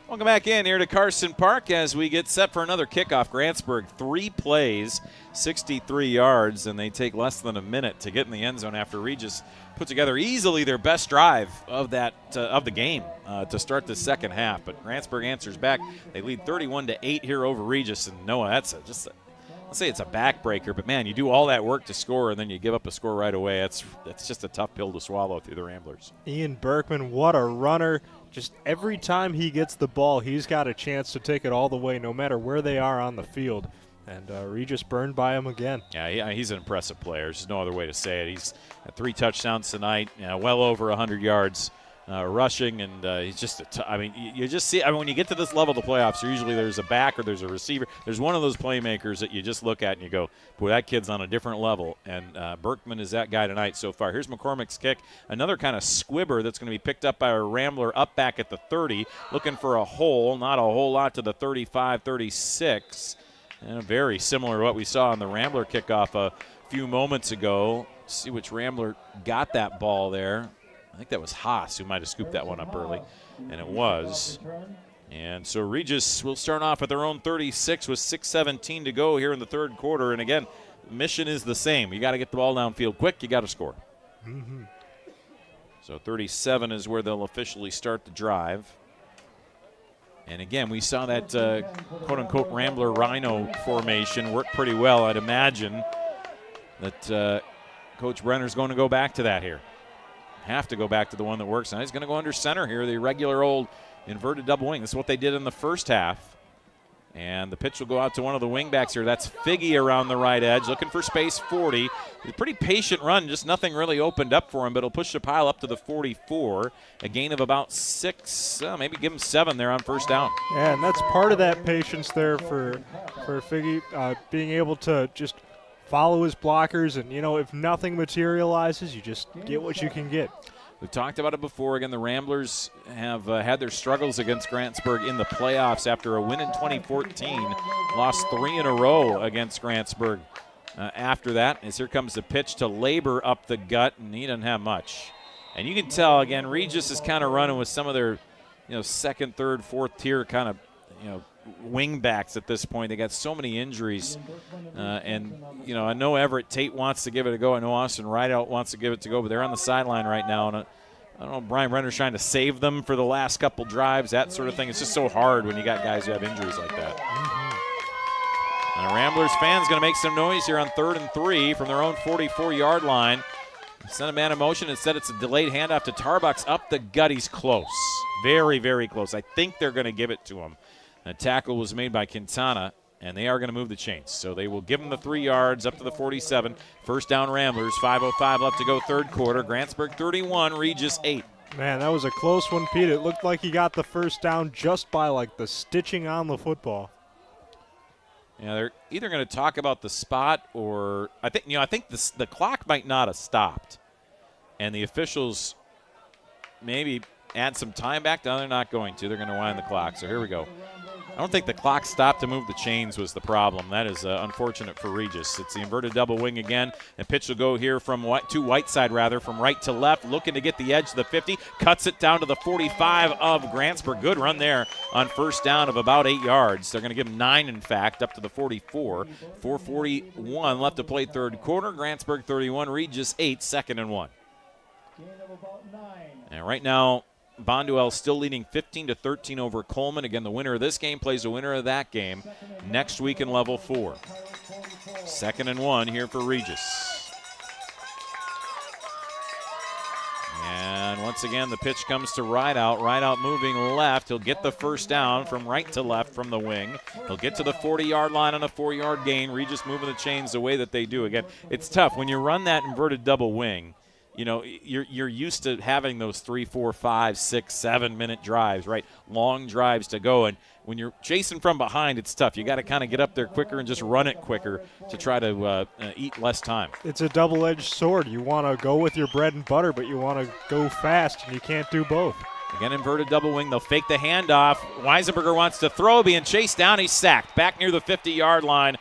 Welcome back in here to Carson Park as we get set for another kickoff. Grantsburg, 3 plays, 63 yards, and they take less than a minute to get in the end zone after Regis put together easily their best drive of the game to start the second half. But Grantsburg answers back. They lead 31-8 here over Regis, and Noah, let's say it's a backbreaker, but man, you do all that work to score and then you give up a score right away. That's just a tough pill to swallow through the Ramblers. Ian Berkman, what a runner. Just every time he gets the ball, he's got a chance to take it all the way, no matter where they are on the field. And Regis burned by him again. Yeah, he's an impressive player. There's no other way to say it. He's had 3 touchdowns tonight, well over 100 yards rushing, and he's just you just see. When you get to this level of the playoffs, usually there's a back or there's a receiver. There's one of those playmakers that you just look at and you go, boy, that kid's on a different level. And Berkman is that guy tonight so far. Here's McCormick's kick, another kind of squibber that's going to be picked up by a Rambler up back at the 30, looking for a hole, not a whole lot to the 35, 36. And very similar to what we saw on the Rambler kickoff a few moments ago. Let's see which Rambler got that ball there. I think that was Haas who might have scooped that one up early, and it was. And so Regis will start off at their own 36 with 6:17 to go here in the third quarter. And again, the mission is the same. You got to get the ball downfield quick. You got to score. Mm-hmm. So 37 is where they'll officially start the drive. And again, we saw that quote-unquote Rambler Rhino formation work pretty well. I'd imagine that Coach Brenner's going to go back to that here. have to go back to the one that works. Now he's going to go under center here, the regular old inverted double wing. This is what they did in the first half. And the pitch will go out to one of the wingbacks here. That's Figgy around the right edge, looking for space 40. A pretty patient run, just nothing really opened up for him, but he'll push the pile up to the 44. A gain of about 6, maybe give him 7 there on first down. Yeah, and that's part of that patience there for Figgy, being able to just follow his blockers. And, if nothing materializes, you just get what you can get. We've talked about it before. Again, the Ramblers have had their struggles against Grantsburg in the playoffs after a win in 2014. Lost 3 in a row against Grantsburg. After that, as here comes the pitch to Labor up the gut, and he doesn't have much. And you can tell, again, Regis is kind of running with some of their, second, third, fourth tier kind of, wing backs at this point. They got so many injuries. And, I know Everett Tate wants to give it a go. I know Austin Rideout wants to give it to go, but they're on the sideline right now. And I don't know, Brian Brenner's trying to save them for the last couple drives, that sort of thing. It's just so hard when you got guys who have injuries like that. And the Ramblers fans going to make some noise here on 3rd and 3 from their own 44-yard line. Send a man in motion. Instead, it's a delayed handoff to Tarbucks up the gut. He's close. Very, very close. I think they're going to give it to him. The tackle was made by Quintana, and they are going to move the chains. So they will give him the 3 yards up to the 47. First down Ramblers, 5:05 left to go third quarter. Grantsburg 31, Regis 8. Man, that was a close one, Pete. It looked like he got the first down just by, the stitching on the football. Yeah, they're either going to talk about the spot or I think the clock might not have stopped. And the officials maybe add some time back. No, they're not going to. They're going to wind the clock. So here we go. I don't think the clock stopped to move the chains was the problem. That is unfortunate for Regis. It's the inverted double wing again. And pitch will go here from Whiteside, from right to left, looking to get the edge to the 50. Cuts it down to the 45 of Grantsburg. Good run there on first down of about 8 yards. They're going to give him 9, in fact, up to the 44. 4:41 left to play third quarter. Grantsburg 31, Regis 8, 2nd and 1. And right now, Bonduel still leading 15-13 over Coleman. Again, the winner of this game plays the winner of that game next week in level 4. 2nd and 1 here for Regis. And once again, the pitch comes to Rideout. Rideout moving left. He'll get the first down from right to left from the wing. He'll get to the 40-yard line on a 4-yard gain. Regis moving the chains the way that they do. Again, it's tough. When you run that inverted double wing, you're used to having those 3, 4, 5, 6, 7-minute drives, right? Long drives to go. And when you're chasing from behind, it's tough. You got to kind of get up there quicker and just run it quicker to try to eat less time. It's a double-edged sword. You want to go with your bread and butter, but you want to go fast, and you can't do both. Again, inverted double wing. They'll fake the handoff. Weisenberger wants to throw, being chased down. He's sacked back near the 50-yard line.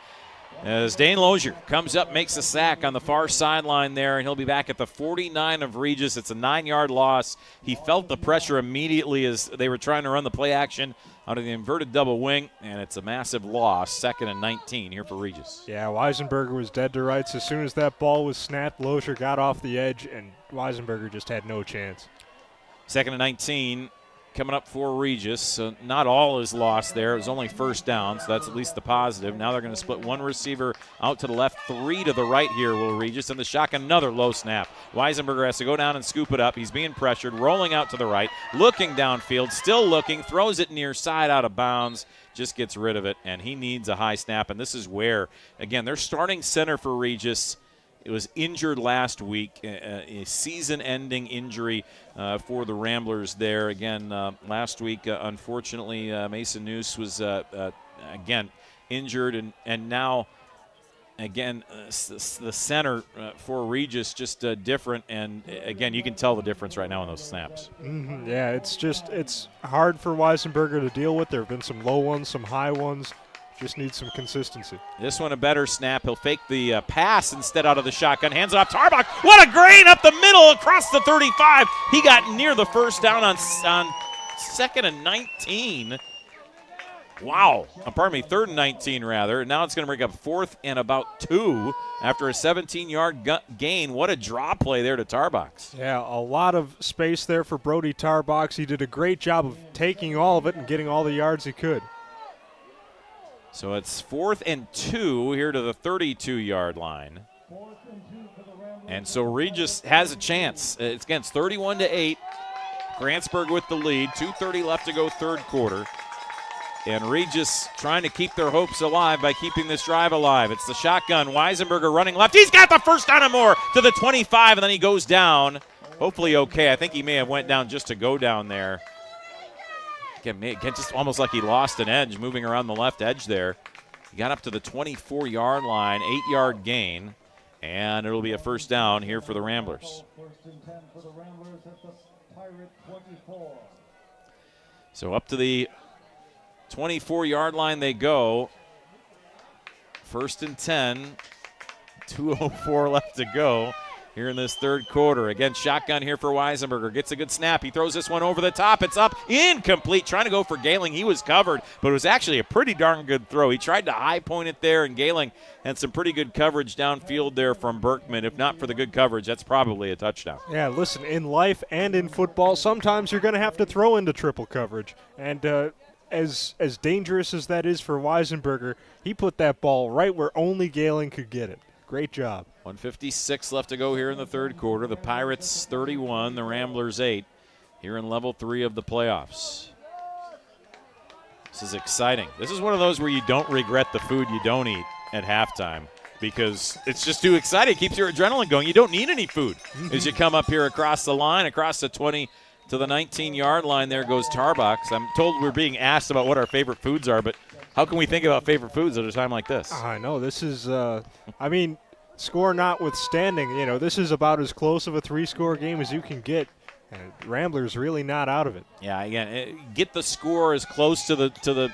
As Dane Lozier comes up, makes a sack on the far sideline there, and he'll be back at the 49 of Regis. It's a 9-yard loss. He felt the pressure immediately as they were trying to run the play action out of the inverted double wing, and it's a massive loss. 2nd and 19 here for Regis. Yeah, Weisenberger was dead to rights. As soon as that ball was snapped, Lozier got off the edge, and Weisenberger just had no chance. 2nd and 19 coming up for Regis. So not all is lost there. It was only first down, so that's at least the positive. Now they're going to split one receiver out to the left, 3 to the right here, will Regis. And the shotgun, another low snap. Weisenberger has to go down and scoop it up. He's being pressured, rolling out to the right, looking downfield, still looking, throws it near side out of bounds, just gets rid of it, and he needs a high snap. And this is where, again, their starting center for Regis, it was injured last week, a season-ending injury for the Ramblers there. Again, last week, unfortunately, Mason Noose was, again, injured. And now, again, the center for Regis just different. And, again, you can tell the difference right now in those snaps. Mm-hmm. Yeah, it's hard for Weisenberger to deal with. There have been some low ones, some high ones. Just needs some consistency. This one a better snap. He'll fake the pass instead out of the shotgun. Hands it off to Tarbuck. What a grain up the middle across the 35. He got near the first down on 2nd and 19. Wow. Pardon me, 3rd and 19 rather. Now it's going to bring up 4th and about 2 after a 17-yard gain. What a draw play there to Tarbox. Yeah, a lot of space there for Brody Tarbox. He did a great job of taking all of it and getting all the yards he could. So it's 4th and 2 here to the 32-yard line. 4th and 2 for the Ramblers. And so Regis has a chance. It's against 31-8. Grantsburg with the lead. 2:30 left to go, third quarter. And Regis trying to keep their hopes alive by keeping this drive alive. It's the shotgun. Weisenberger running left. He's got the first down and more to the 25, and then he goes down. Hopefully okay. I think he may have went down just to go down there. Again, just almost like he lost an edge moving around the left edge there. He got up to the 24-yard line, 8-yard gain, and it'll be a first down here for the Ramblers. First and 10 for the Ramblers at the Pirate 24. So up to the 24-yard line they go. First and 10, 2:04 left to go here in this third quarter. Again, shotgun here for Weisenberger. Gets a good snap. He throws this one over the top. It's up, incomplete. Trying to go for Gailing. He was covered, but it was actually a pretty darn good throw. He tried to high point it there, and Gailing had some pretty good coverage downfield there from Berkman. If not for the good coverage, that's probably a touchdown. Yeah, listen, in life and in football, sometimes you're going to have to throw into triple coverage. And as dangerous as that is for Weisenberger, he put that ball right where only Gailing could get it. Great job. 1:56 left to go here in the third quarter. The Pirates 31, the Ramblers 8 here in level 3 of the playoffs. This is exciting. This is one of those where you don't regret the food you don't eat at halftime because it's just too exciting. It keeps your adrenaline going. You don't need any food as you come up here across the line, across the 20 to the 19-yard line. There goes Tarbox. I'm told we're being asked about what our favorite foods are, but how can we think about favorite foods at a time like this? I know. This is, I mean, score notwithstanding, you know, this is about as close of a three-score game as you can get. And Ramblers really not out of it. Yeah, again, get the score as close to the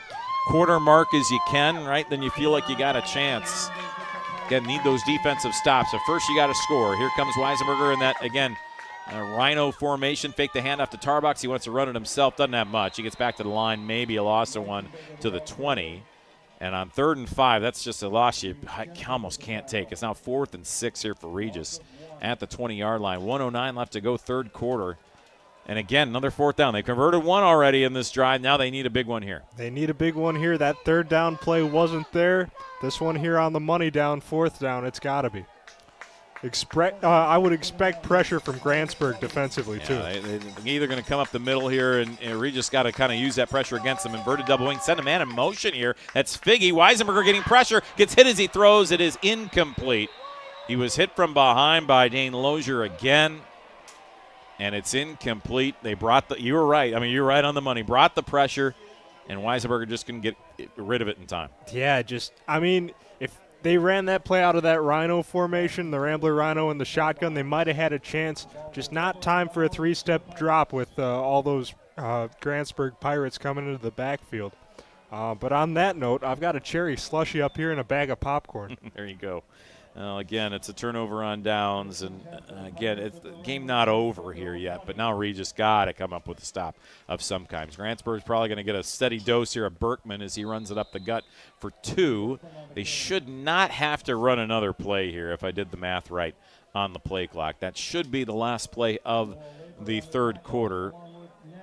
quarter mark as you can, right? Then you feel like you got a chance. Again, need those defensive stops. So first you got to score. Here comes Weisenberger in that, again, Rhino formation. Fake the handoff to Tarbox. He wants to run it himself. Doesn't have much. He gets back to the line. Maybe a loss of one to the 20. And on 3rd and 5, that's just a loss you almost can't take. It's now 4th and 6 here for Regis at the 20-yard line. 1:09 left to go, third quarter. And again, another 4th down. They converted one already in this drive. Now they need a big one here. They need a big one here. That 3rd down play wasn't there. This one here on the money down, 4th down, it's got to be. I would expect pressure from Grantsburg defensively, too. They're either going to come up the middle here, and Regis got to kind of use that pressure against them. Inverted double wing, send a man in motion here. That's Figgy. Weisenberger getting pressure, gets hit as he throws. It is incomplete. He was hit from behind by Dane Lozier again, and it's incomplete. They brought you were right. I mean, you're right on the money. Brought the pressure, and Weisenberger just couldn't get rid of it in time. Yeah, if they ran that play out of that Rhino formation, the Rambler Rhino and the shotgun, they might have had a chance. Just not time for a 3-step drop with all those Grantsburg Pirates coming into the backfield. But on that note, I've got a cherry slushy up here and a bag of popcorn. There you go. Again, it's a turnover on downs, and again, it's the game not over here yet, but now Regis got to come up with a stop of some kind. Grantsburg's probably going to get a steady dose here of Berkman as he runs it up the gut for 2. They should not have to run another play here if I did the math right on the play clock. That should be the last play of the third quarter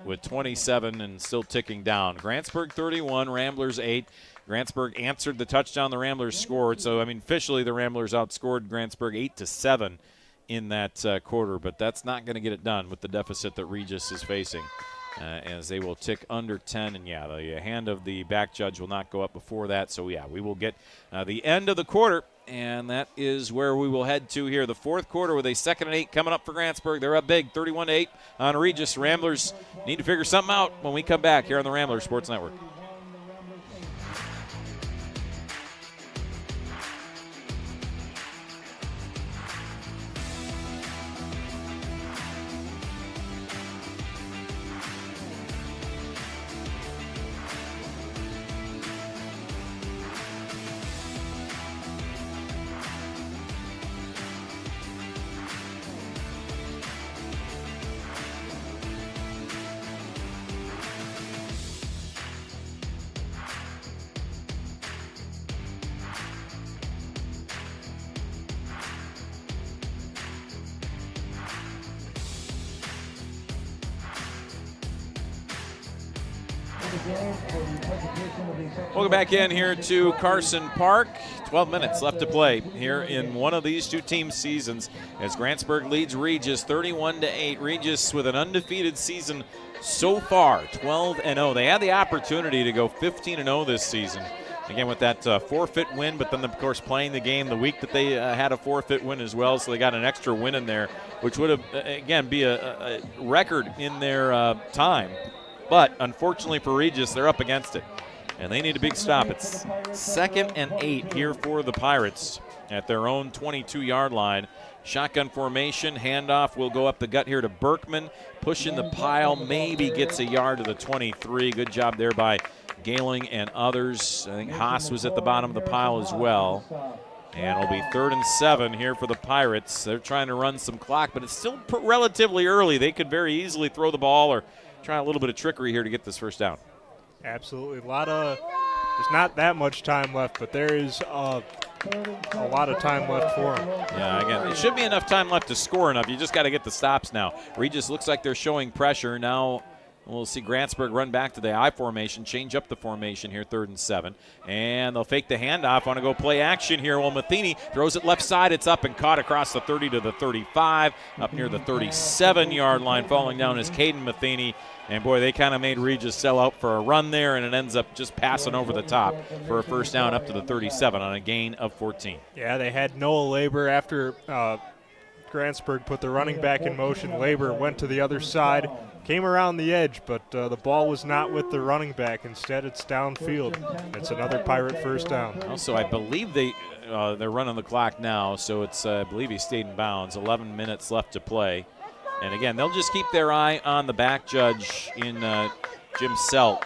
with 27 and still ticking down. Grantsburg 31, Ramblers 8. Grantsburg answered the touchdown the Ramblers scored. So, I mean, officially the Ramblers outscored Grantsburg 8-7 in that quarter. But that's not going to get it done with the deficit that Regis is facing as they will tick under 10. And, yeah, the hand of the back judge will not go up before that. So, yeah, we will get the end of the quarter. And that is where we will head to here. The fourth quarter with a 2nd and 8 coming up for Grantsburg. They're up big, 31-8 on Regis. Ramblers need to figure something out when we come back here on the Ramblers Sports Network. Welcome back in here to Carson Park. 12 minutes left to play here in one of these two teams' seasons as Grantsburg leads Regis 31-8. Regis with an undefeated season so far, 12-0. They had the opportunity to go 15-0 this season. Again, with that forfeit win, but then, of course, playing the game the week that they had a forfeit win as well, so they got an extra win in there, which would have, again, be a record in their time. But, unfortunately for Regis, they're up against it, and they need a big stop. It's 2nd and 8 here for the Pirates at their own 22-yard line. Shotgun formation, handoff will go up the gut here to Berkman, pushing the pile, maybe gets a yard to the 23. Good job there by Gailing and others. I think Haas was at the bottom of the pile as well. And it'll be 3rd and 7 here for the Pirates. They're trying to run some clock, but it's still relatively early. They could very easily throw the ball or try a little bit of trickery here to get this first down. Absolutely. There's not that much time left, but there is a lot of time left for them. Yeah, again, it should be enough time left to score enough. You just got to get the stops now. Regis looks like they're showing pressure. Now we'll see Grantsburg run back to the I formation, change up the formation here, 3rd and 7. And they'll fake the handoff, want to go play action here. Well, Matheny throws it left side. It's up and caught across the 30 to the 35, up near the 37-yard line. Falling down is Caden Matheny. And, boy, they kind of made Regis sell out for a run there, and it ends up just passing over the top for a first down up to the 37 on a gain of 14. Yeah, they had Noah Labor after Grantsburg put the running back in motion. Labor went to the other side, came around the edge, but the ball was not with the running back. Instead, it's downfield. It's another Pirate first down. Also, I believe they're running the clock now, so it's I believe he stayed in bounds. 11 minutes left to play. And, again, they'll just keep their eye on the back judge in Jim Selt.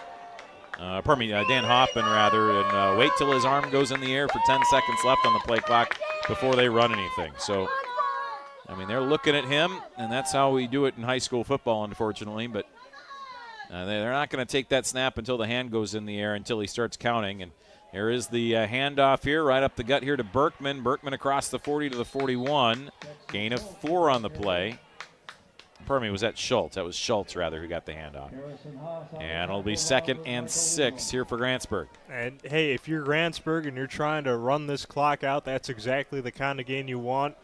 Dan Hoffman, rather, and wait till his arm goes in the air for 10 seconds left on the play clock before they run anything. So, I mean, they're looking at him, and that's how we do it in high school football, unfortunately. But they're not going to take that snap until the hand goes in the air, until he starts counting. And there is the handoff here, right up the gut here to Berkman. Berkman across the 40 to the 41. Gain of 4 on the play. Pardon me, was that Schultz? That was Schultz, rather, who got the handoff. And it'll be 2nd and 6 here for Grantsburg. And, hey, if you're Grantsburg and you're trying to run this clock out, that's exactly the kind of game you want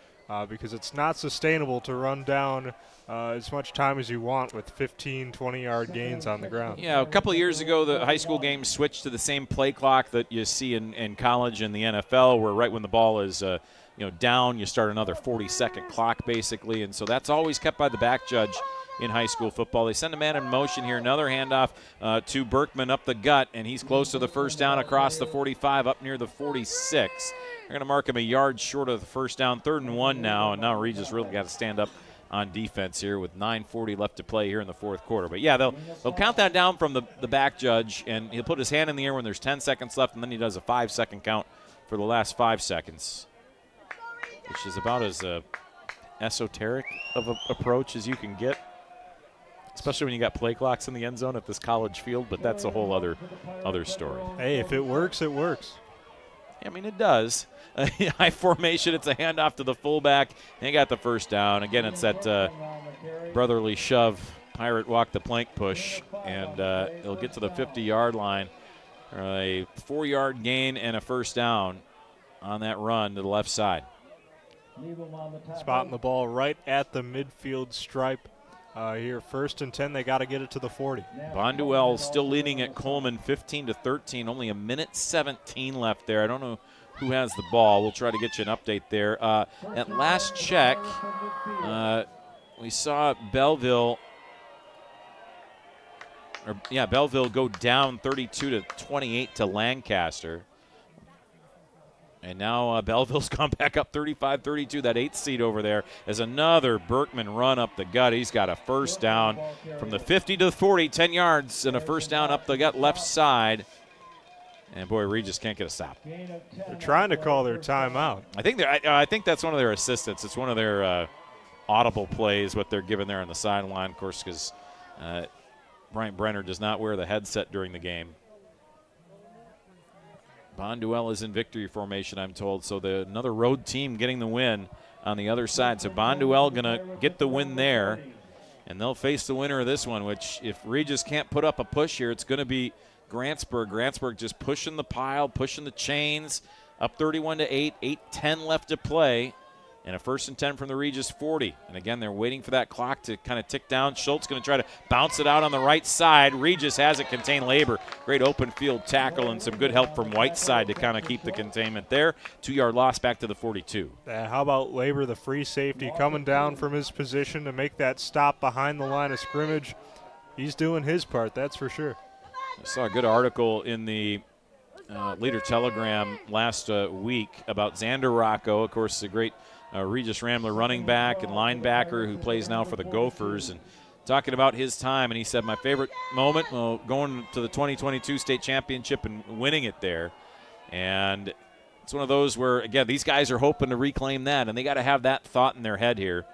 because it's not sustainable to run down as much time as you want with 15, 20-yard gains on the ground. Yeah, a couple of years ago, the high school games switched to the same play clock that you see in college and the NFL, where right when the ball is down, you start another 40-second clock, basically. And so that's always kept by the back judge in high school football. They send a man in motion here. Another handoff to Berkman up the gut, and he's close to the first down across the 45, up near the 46. They're going to mark him a yard short of the first down. 3rd and 1 now, and now Regis really got to stand up on defense here with 9:40 left to play here in the 4th quarter. But, yeah, they'll count that down from the back judge, and he'll put his hand in the air when there's 10 seconds left, and then he does a 5-second count for the last 5 seconds. Which is about as esoteric of an approach as you can get, especially when you got play clocks in the end zone at this college field, but that's a whole other story. Hey, if it works, it works. I mean, it does. High formation, it's a handoff to the fullback. They got the first down. Again, it's that brotherly shove, Pirate walk the plank push, and they'll get to the 50-yard line. A 4-yard gain and a first down on that run to the left side. Spotting the ball right at the midfield stripe here. 1st and 10, they got to get it to the 40. Bonduel still leading at Coleman 15-13. Only a minute 17 left there. I don't know who has the ball. We'll try to get you an update there. At last check, we saw Belleville go down 32-28 to Lancaster. And now Belleville's gone back up 35-32. That 8th seed over there is another Berkman run up the gut. He's got a first down from the 50 to the 40, 10 yards, and a first down up the gut left side. And, boy, Regis can't get a stop. They're trying to call their timeout. I think that's one of their assistants. It's one of their audible plays, what they're giving there on the sideline, of course, because Bryant Brenner does not wear the headset during the game. Bonduel is in victory formation, I'm told, so another road team getting the win on the other side. So Bonduel going to get the win there, and they'll face the winner of this one, which if Regis can't put up a push here, it's going to be Grantsburg. Grantsburg just pushing the pile, pushing the chains, up 31-8, 8:10 left to play. And a 1st and 10 from the Regis 40. And again, they're waiting for that clock to kind of tick down. Schultz going to try to bounce it out on the right side. Regis has it contained. Labor. Great open field tackle and some good help from Whiteside to kind of keep the containment there. 2-yard loss back to the 42. How about Labor, the free safety, coming down from his position to make that stop behind the line of scrimmage? He's doing his part, that's for sure. I saw a good article in the Leader Telegram last week about Xander Rocco, of course, a great Regis Rambler running back and linebacker who plays now for the Gophers, and talking about his time. And he said, my favorite moment, well, going to the 2022 state championship and winning it there. And it's one of those where, again, these guys are hoping to reclaim that, and they got to have that thought in their head here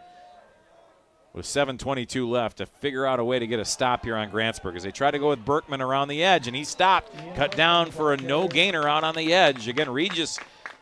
with 7:22 left to figure out a way to get a stop here on Grantsburg as they try to go with Berkman around the edge, and he stopped, cut down for a no-gainer out on the edge. Again, Regis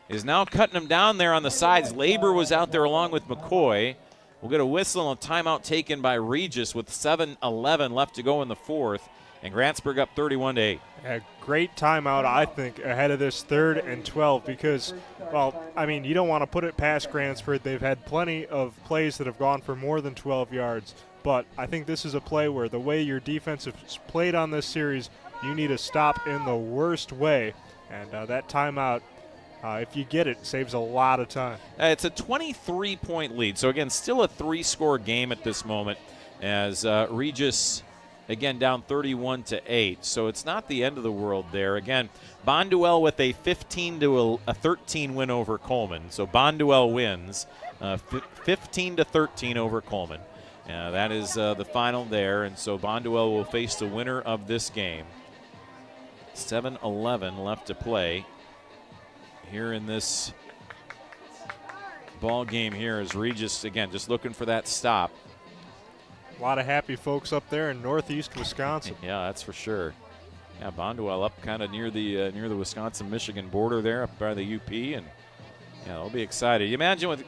is now cutting him down there on the sides. Labor was out there along with McCoy. We'll get a whistle and a timeout taken by Regis with 7:11 left to go in the 4th, and Grantsburg up 31-8. A great timeout, I think, ahead of this 3rd and 12 because, well, I mean, you don't want to put it past Grantsburg. They've had plenty of plays that have gone for more than 12 yards, but I think this is a play where the way your defense has played on this series, you need to stop in the worst way, and that timeout, if you get it, saves a lot of time. It's a 23-point lead, so again, still a 3-score game at this moment as Regis – again, down 31-8, so it's not the end of the world there. Again, Bonduel with a 15-13 win over Coleman. So Bonduel wins 15-13 over Coleman. That is the final there, and so Bonduel will face the winner of this game. 7:11 left to play here in this ball game here as Regis, again, just looking for that stop. A lot of happy folks up there in northeast Wisconsin. Yeah, that's for sure. Yeah, Bonduel up kind of near the Wisconsin-Michigan border there, up by the UP, and yeah, they'll be excited. You imagine with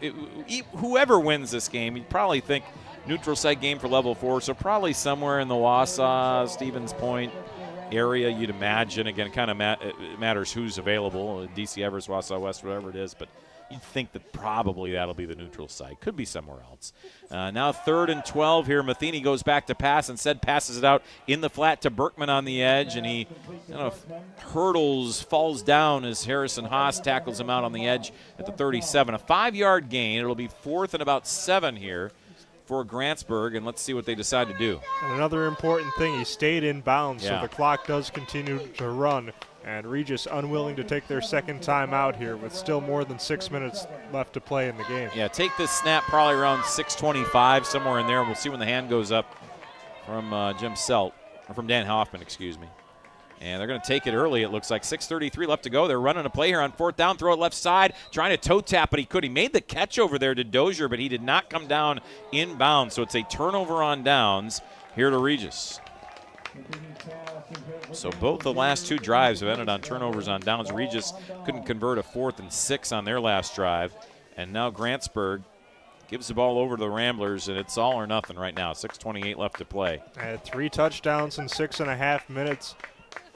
whoever wins this game, you'd probably think neutral site game for level 4, so probably somewhere in the Wausau, Stevens Point area, you'd imagine. Again, kind of it matters who's available, DC Everest, Wausau West, whatever it is, but you'd think that probably that'll be the neutral site. Could be somewhere else. Now 3rd and 12 here. Matheny goes back to pass, and said passes it out in the flat to Berkman on the edge, and he hurdles, falls down as Harrison Haas tackles him out on the edge at the 37. A 5-yard gain. It'll be 4th and about 7 here for Grantsburg, and let's see what they decide to do. And another important thing, he stayed in bounds, Yeah. so the clock does continue to run. And Regis unwilling to take their second time out here with still more than 6 minutes left to play in the game. Yeah, take this snap probably around 6:25, somewhere in there. We'll see when the hand goes up from Jim Selt, or from Dan Hoffman, excuse me. And they're going to take it early, it looks like. 6:33 left to go. They're running a play here on 4th down, throw it left side, trying to toe tap, but he could. He made the catch over there to Dozier, but he did not come down inbounds. So it's a turnover on downs here to Regis. So both the last 2 drives have ended on turnovers on downs. Regis couldn't convert a 4th and 6 on their last drive. And now Grantsburg gives the ball over to the Ramblers, and it's all or nothing right now. 6:28 left to play. 3 touchdowns in 6.5 minutes.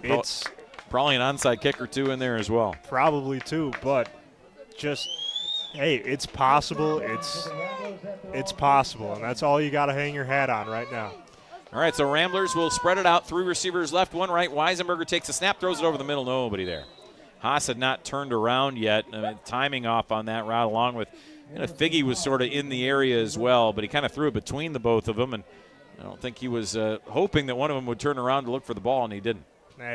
It's probably an onside kick or 2 in there as well. Probably 2, but just, hey, it's possible. It's possible, and that's all you got to hang your hat on right now. All right, so Ramblers will spread it out. 3 receivers left, 1 right. Weisenberger takes a snap, throws it over the middle. Nobody there. Haas had not turned around yet. Timing off on that route, along with Figgy was sort of in the area as well, but he kind of threw it between the both of them, and I don't think he was hoping that one of them would turn around to look for the ball, and he didn't.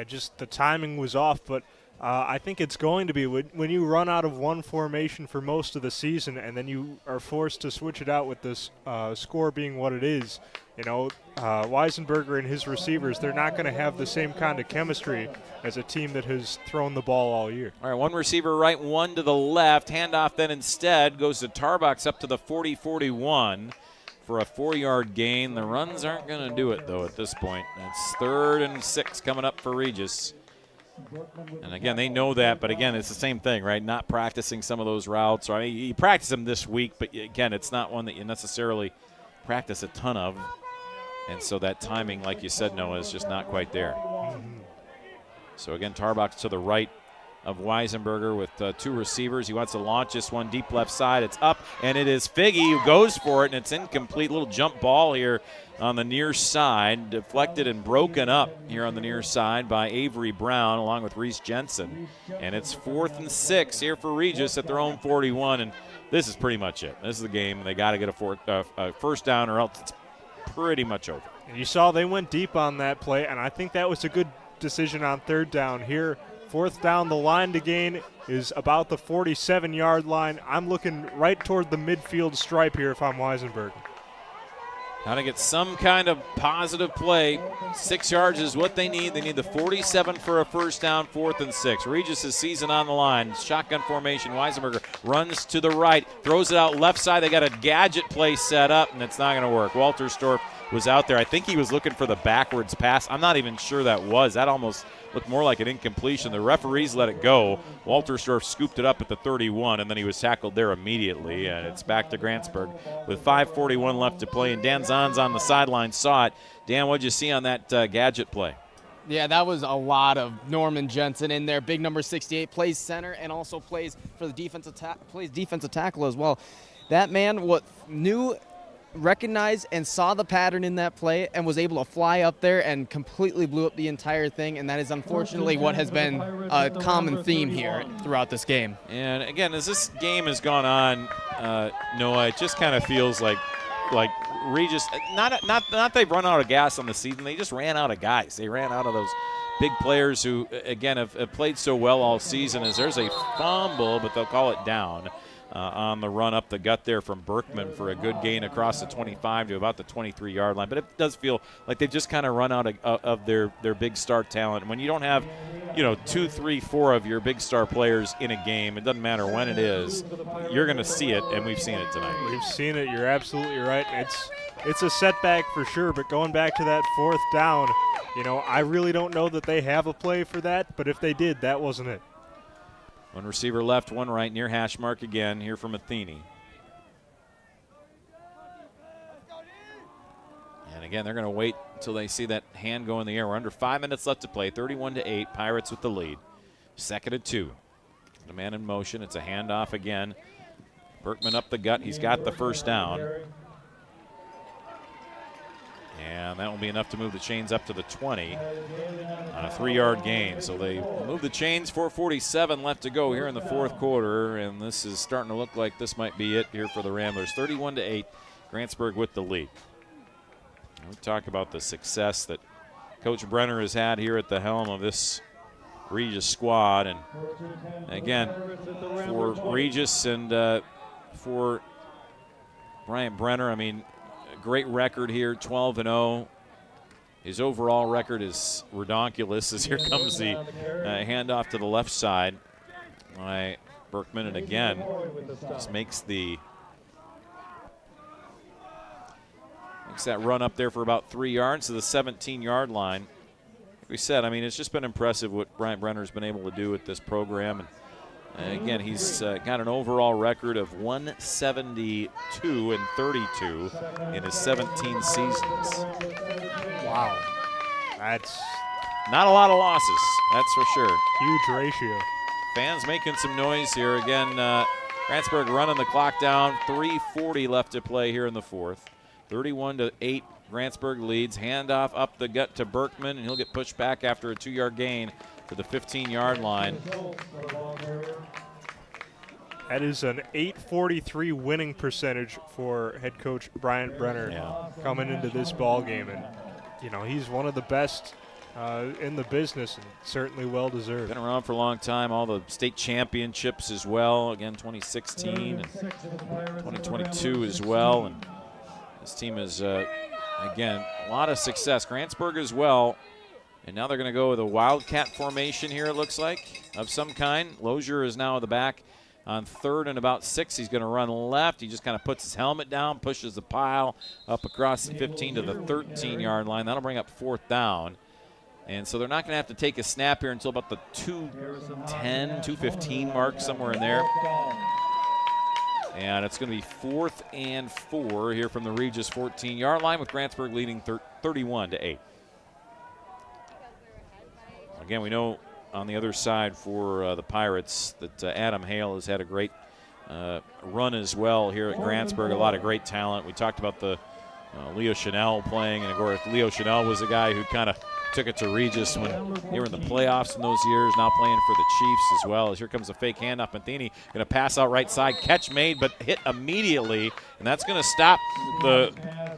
Just the timing was off, but I think it's going to be when you run out of one formation for most of the season and then you are forced to switch it out with this score being what it is. Weisenberger and his receivers, they're not going to have the same kind of chemistry as a team that has thrown the ball all year. All right, 1 receiver right, 1 to the left. Handoff then instead goes to Tarbox up to the 40-41 for a 4-yard gain. The runs aren't going to do it, though, at this point. That's 3rd and 6 coming up for Regis. And, again, they know that, but, again, it's the same thing, right? Not practicing some of those routes. I mean, you practice them this week, but, again, it's not one that you necessarily practice a ton of. And so that timing, like you said, Noah, is just not quite there. So again, Tarbox to the right of Weisenberger with two receivers. He wants to launch this one deep left side. It's up, and it is Figge who goes for it, and it's incomplete. Little jump ball here on the near side, deflected and broken up here on the near side by Avery Brown along with Reese Jensen. And it's 4th and 6 here for Regis at their own 41, and this is pretty much it. This is the game. They got to get a first down or else it's pretty much over. And you saw they went deep on that play, and I think that was a good decision on 3rd down here. 4th down, the line to gain is about the 47-yard line. I'm looking right toward the midfield stripe here if I'm Weisenberg. Got to get some kind of positive play. 6 yards is what they need. They need the 47 for a first down, 4th and 6. Regis' season on the line. Shotgun formation. Weisenberger runs to the right, throws it out left side. They got a gadget play set up, and it's not going to work. Walterstorff was out there. I think he was looking for the backwards pass. I'm not even sure that was. That almost looked more like an incompletion. The referees let it go. Walterstorff scooped it up at the 31, and then he was tackled there immediately. And it's back to Grantsburg with 5:41 left to play. And Dan Zahn's on the sideline saw it. Dan, what did you see on that gadget play? Yeah, that was a lot of Norman Jensen in there. Big number 68, plays center and also plays for the defensive tackle as well. That man recognized and saw the pattern in that play and was able to fly up there and completely blew up the entire thing, and that is unfortunately what has been a common theme here throughout this game. And again, as this game has gone on, Noah, it just kind of feels like Regis, not they've run out of gas on the season, they just ran out of guys. They ran out of those big players who, again, have played so well all season. As there's a fumble, but they'll call it down. On the run up the gut there from Berkman for a good gain across the 25 to about the 23-yard line. But it does feel like they've just kind of run out of their big star talent. And when you don't have, 2, 3, 4 of your big star players in a game, it doesn't matter when it is, you're going to see it, and we've seen it tonight. We've seen it. You're absolutely right. It's a setback for sure, but going back to that 4th down, I really don't know that they have a play for that, but if they did, that wasn't it. One receiver left, one right, near hash mark again here from Matheny. And again, they're going to wait until they see that hand go in the air. We're under 5 minutes left to play, 31-8, Pirates with the lead. 2nd and 2. The man in motion, it's a handoff again. Berkman up the gut, he's got the first down. And that will be enough to move the chains up to the 20 on a 3-yard gain. So they move the chains, 4:47 left to go here in the 4th quarter, and this is starting to look like this might be it here for the Ramblers. 31-8, Grantsburg with the lead. And we talk about the success that Coach Brenner has had here at the helm of this Regis squad. And again, for Regis and for Brian Brenner, great record here, 12-0. His overall record is redonkulous as here comes the handoff to the left side by Berkman, and again just makes that run up there for about 3 yards to the 17-yard line. Like we said, it's just been impressive what Brian Brenner's been able to do with this program. And again, he's got an overall record of 172-32 in his 17 seasons. Wow. That's not a lot of losses, that's for sure. Huge ratio. Fans making some noise here. Again, Grantsburg running the clock down. 3:40 left to play here in the 4th. 31-8, Grantsburg leads. Handoff up the gut to Berkman, and he'll get pushed back after a 2-yard gain to the 15-yard line. That is an .843 winning percentage for head coach Brian Brenner coming into this ball game, and he's one of the best in the business, and certainly well deserved. Been around for a long time. All the state championships as well. Again, 2016 and 2022 as well. And this team is again a lot of success. Grantsburg as well. And now they're going to go with a wildcat formation here, it looks like, of some kind. Lozier is now at the back on 3rd and about 6. He's going to run left. He just kind of puts his helmet down, pushes the pile up across the 15 to the 13-yard line. That'll bring up 4th down. And so they're not going to have to take a snap here until about the 2:10, 2:15 mark, somewhere in there. And it's going to be 4th and 4 here from the Regis 14-yard line with Grantsburg leading 31-8. Again, we know on the other side for the Pirates that Adam Hale has had a great run as well here at Grantsburg. A lot of great talent. We talked about the Leo Chanel playing, and of course Leo Chanel was the guy who kind of took it to Regis when they were in the playoffs in those years, now playing for the Chiefs as well. As here comes a fake handoff. Matheny going to pass out right side. Catch made, but hit immediately, and that's going to stop the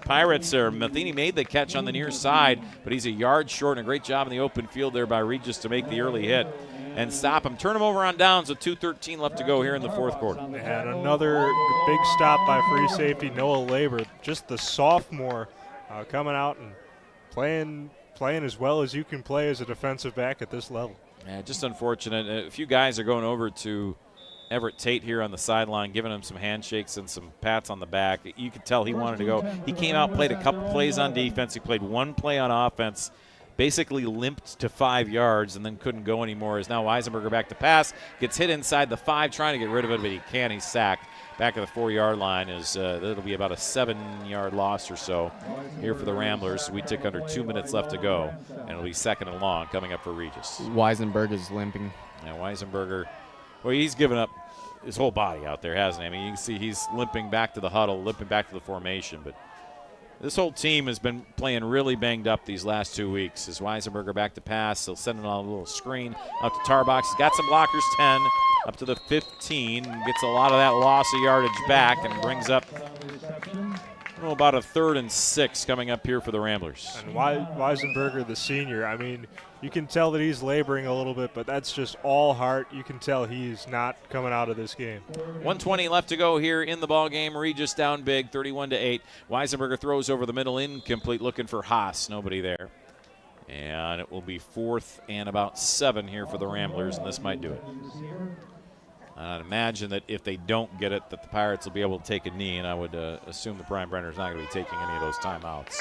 Pirates there. Matheny made the catch on the near side, but he's a yard short, and a great job in the open field there by Regis to make the early hit and stop him. Turn him over on downs with 2:13 left to go here in the fourth quarter. And another big stop by free safety Noah Labor, just the sophomore coming out and playing as well as you can play as a defensive back at this level. Yeah, just unfortunate. A few guys are going over to Everett Tate here on the sideline, giving him some handshakes and some pats on the back. You could tell he wanted to go. He came out, played a couple plays on defense. He played one play on offense, basically limped to 5 yards and then couldn't go anymore. As now Weisenberger back to pass, gets hit inside the 5, trying to get rid of it, but he can't. He's sacked. Back at the 4-yard line is that'll be about a 7-yard loss or so here for the Ramblers. We tick under 2 minutes left to go, and it'll be second and long coming up for Regis. Weisenberg is limping. Yeah, Weisenberger, well, he's given up his whole body out there, hasn't he? I mean, you can see he's limping back to the huddle, limping back to the formation, but this whole team has been playing really banged up these last 2 weeks. As Weisenberger back to pass, he'll send it on a little screen out to Tarbox. He's got some blockers, 10 up to the 15. Gets a lot of that loss of yardage back and brings up about a 3rd and 6 coming up here for the Ramblers. And Weisenberger, the senior, I mean, you can tell that he's laboring a little bit, but that's just all heart. You can tell he's not coming out of this game. 1:20 left to go here in the ball game. Regis down big, 31-8. Weisenberger throws over the middle, incomplete, looking for Haas. Nobody there. And it will be 4th and about 7 here for the Ramblers, and this might do it. I'd imagine that if they don't get it, that the Pirates will be able to take a knee, and I would assume that Brian Brenner's not going to be taking any of those timeouts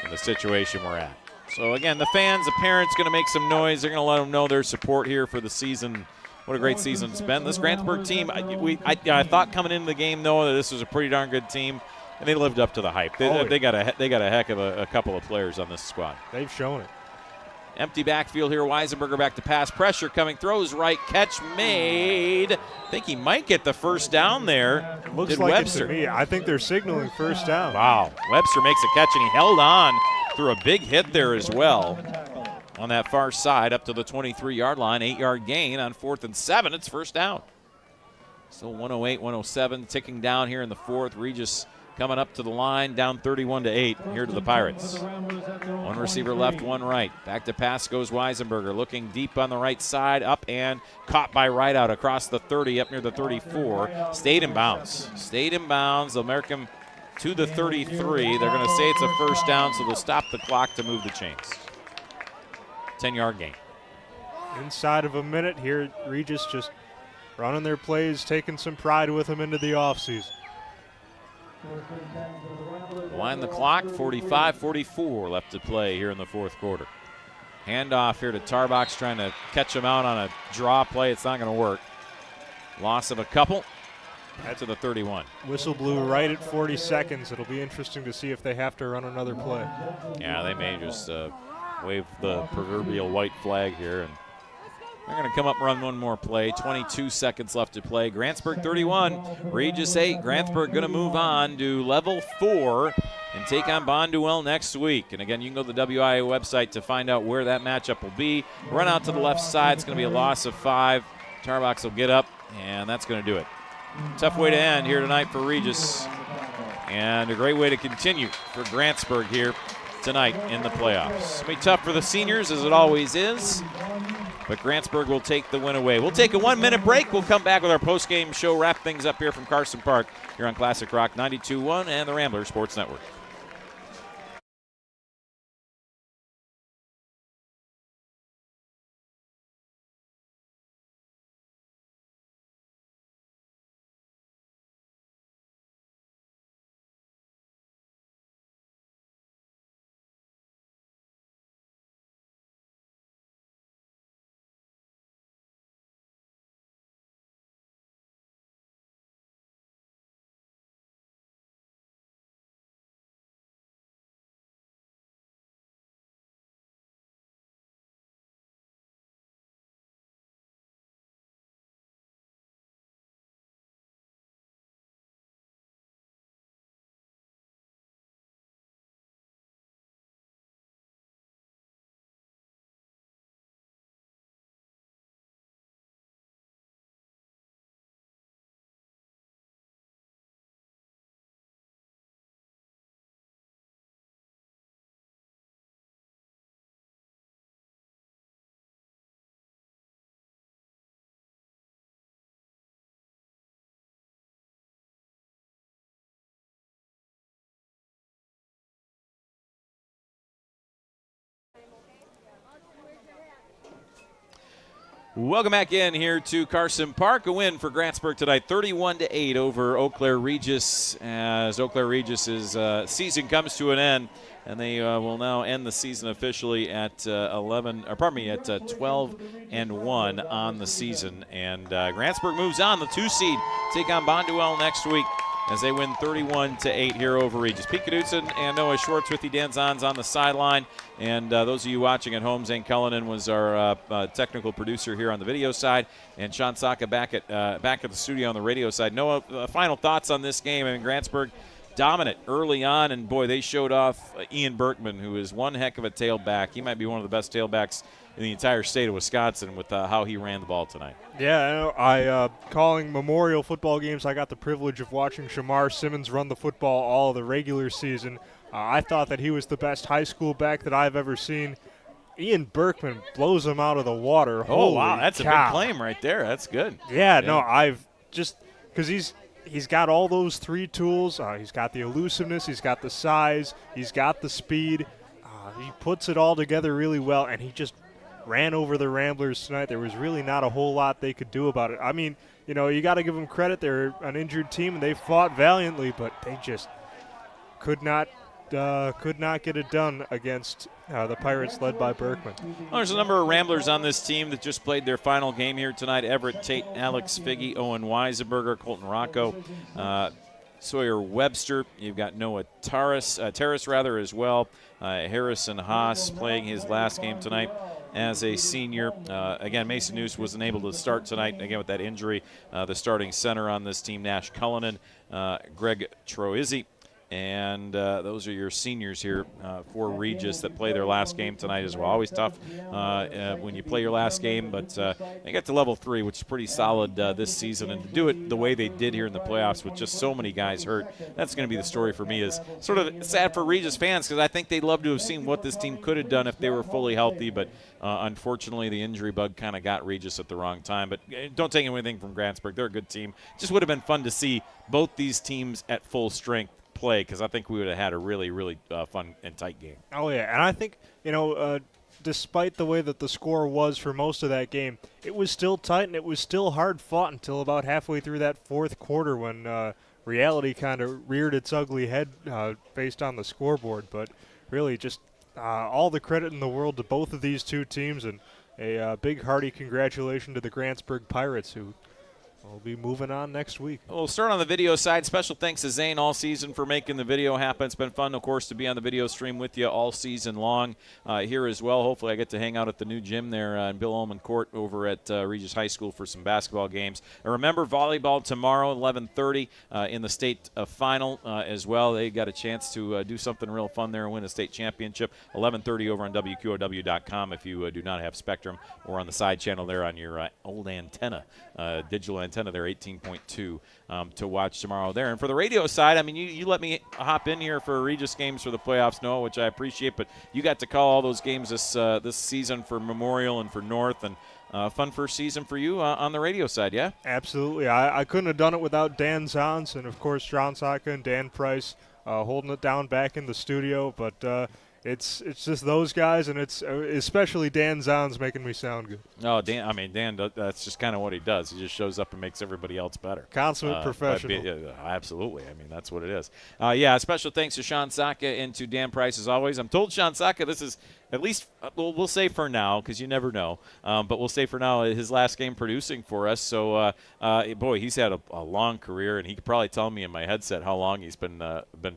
in the situation we're at. So, again, the fans, the parents going to make some noise. They're going to let them know their support here for the season. What a great season it's been. This Grantsburg team, I thought coming into the game, though, that this was a pretty darn good team, and they lived up to the hype. They got a heck of a couple of players on this squad. They've shown it. Empty backfield here. Weisenberger back to pass. Pressure coming. Throws right. Catch made. I think he might get the first down there. Looks Did like Webster. it to me. I think they're signaling first down. Wow. Webster makes a catch, and he held on through a big hit there as well on that far side up to the 23-yard line. 8-yard gain on 4th and 7. It's first down. Still 108, 107 ticking down here in the 4th. Regis coming up to the line, down 31-8 here to the Pirates. One receiver left, one right. Back to pass goes Weisenberger, looking deep on the right side, up and caught by Rideout across the 30, up near the 34. Stayed in bounds. Stayed in bounds. They'll mark him to the 33. They're going to say it's a first down, so they'll stop the clock to move the chains. 10-yard gain. Inside of a minute here, Regis just running their plays, taking some pride with them into the offseason. Wind the clock, 45-44 left to play here in the 4th quarter. Handoff here to Tarbox, trying to catch him out on a draw play. It's not going to work. Loss of a couple. That's to the 31. Whistle blew right at 40 seconds. It'll be interesting to see if they have to run another play. Yeah, they may just wave the proverbial white flag here, and they're going to come up and run one more play. 22 seconds left to play. Grantsburg 31, Regis 8. Grantsburg going to move on to level 4 and take on Bonduelle next week. And again, you can go to the WIA website to find out where that matchup will be. Run out to the left side. It's going to be a loss of 5. Tarbox will get up, and that's going to do it. Tough way to end here tonight for Regis, and a great way to continue for Grantsburg here tonight in the playoffs. It'll be tough for the seniors, as it always is, but Grantsburg will take the win away. We'll take a 1-minute break. We'll come back with our post-game show, wrap things up here from Carson Park here on Classic Rock 92.1 and the Ramblers Sports Network. Welcome back in here to Carson Park. A win for Grantsburg tonight, 31-8 over Eau Claire Regis, as Eau Claire Regis's season comes to an end, and they will now end the season officially at 12-1 on the season. And Grantsburg moves on, the 2 seed, take on Bonduelle next week as they win 31-8 here over Regis. Pete Knudsen and Noah Schwartz with you. Dan Zahn's on the sideline. And those of you watching at home, Zane Cullinan was our technical producer here on the video side, and Sean Saka back at the studio on the radio side. Noah, final thoughts on this game? I mean, Grantsburg dominant early on, and boy, they showed off Ian Berkman, who is one heck of a tailback. He might be one of the best tailbacks in the entire state of Wisconsin with how he ran the ball tonight. Yeah, I calling Memorial football games, I got the privilege of watching Shamar Simmons run the football all of the regular season. I thought that he was the best high school back that I've ever seen. Ian Berkman blows him out of the water. Oh, wow, that's cow. a big claim right there. That's good. Yeah, no, I've just – because he's got all those 3 tools. He's got the elusiveness. He's got the size. He's got the speed. He puts it all together really well, and he just ran over the Ramblers tonight. There was really not a whole lot they could do about it. I mean, you know, you got to give them credit. They're an injured team, and they fought valiantly, but they just could not get it done against the Pirates led by Berkman. Well, there's a number of Ramblers on this team that just played their final game here tonight. Everett Tate, Alex Figge, Owen Weisenberger, Colton Rocco, Sawyer Webster. You've got Noah Terrace as well. Harrison Haas playing his last game tonight as a senior. Again, Mason Noose wasn't able to start tonight, again, with that injury. The starting center on this team, Nash Cullinan, Greg Troizzi. And those are your seniors here for Regis that play their last game tonight as well. Always tough when you play your last game, but they got to level 3, which is pretty solid this season. And to do it the way they did here in the playoffs with just so many guys hurt, that's going to be the story for me. Is sort of sad for Regis fans because I think they'd love to have seen what this team could have done if they were fully healthy, but unfortunately the injury bug kind of got Regis at the wrong time. But don't take anything from Grantsburg. They're a good team. Just would have been fun to see both these teams at full strength play, because I think we would have had a really, really fun and tight game. Oh, yeah, and I think, you know, despite the way that the score was for most of that game, it was still tight and it was still hard fought until about halfway through that fourth quarter when reality kind of reared its ugly head based on the scoreboard. But really just all the credit in the world to both of these two teams, and a big hearty congratulations to the Grantsburg Pirates, who we'll be moving on next week. We'll start on the video side. Special thanks to Zane all season for making the video happen. It's been fun, of course, to be on the video stream with you all season long here as well. Hopefully I get to hang out at the new gym there in Bill Ullman Court over at Regis High School for some basketball games. And remember, volleyball tomorrow, 11:30 in the state final as well. They got a chance to do something real fun there and win a state championship. 11:30 over on WQOW.com if you do not have Spectrum, or on the side channel there on your old antenna, digital antenna there, 18.2 to watch tomorrow there. And for the radio side, I mean, you let me hop in here for Regis games for the playoffs, Noah, which I appreciate, but you got to call all those games this season for Memorial and for North, and fun first season for you on the radio side, yeah? Absolutely. I couldn't have done it without Dan Zahns and, of course, John Saka and Dan Price holding it down back in the studio, but it's just those guys, and it's especially Dan Zahns making me sound good. Oh, Dan, that's just kind of what he does. He just shows up and makes everybody else better. Consummate professional. Absolutely. I mean, that's what it is. Yeah, special thanks to Sean Saka and to Dan Price as always. I'm told Sean Saka, this is at least, we'll say for now, because you never know, but we'll say for now his last game producing for us. So, boy, he's had a long career, and he could probably tell me in my headset how long he's been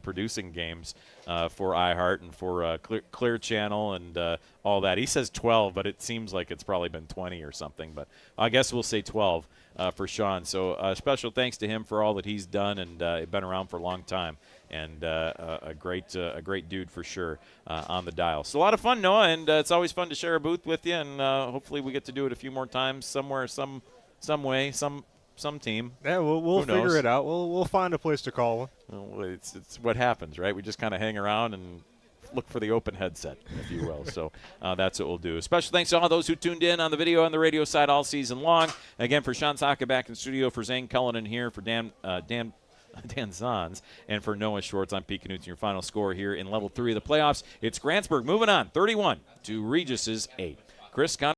producing games for iHeart and for Clear Channel and all that. He says 12, but it seems like it's probably been 20 or something. But I guess we'll say 12 for Sean. So special thanks to him for all that he's done, and been around for a long time. And a great dude for sure on the dial. So a lot of fun, Noah, and it's always fun to share a booth with you, and hopefully we get to do it a few more times somewhere, some way, some team. Yeah, we'll figure it out. We'll find a place to call one. Well, it's what happens, right? We just kind of hang around and look for the open headset, if you will. So that's what we'll do. Special thanks to all those who tuned in on the video and the radio side all season long. Again, for Sean Saka back in studio, for Zane Cullinan here, for Dan Zahns, and for Noah Schwartz. I'm Pete Knudsen. Your final score here in level 3 of the playoffs. It's Grantsburg moving on, 31 to Regis's 8. Chris Conn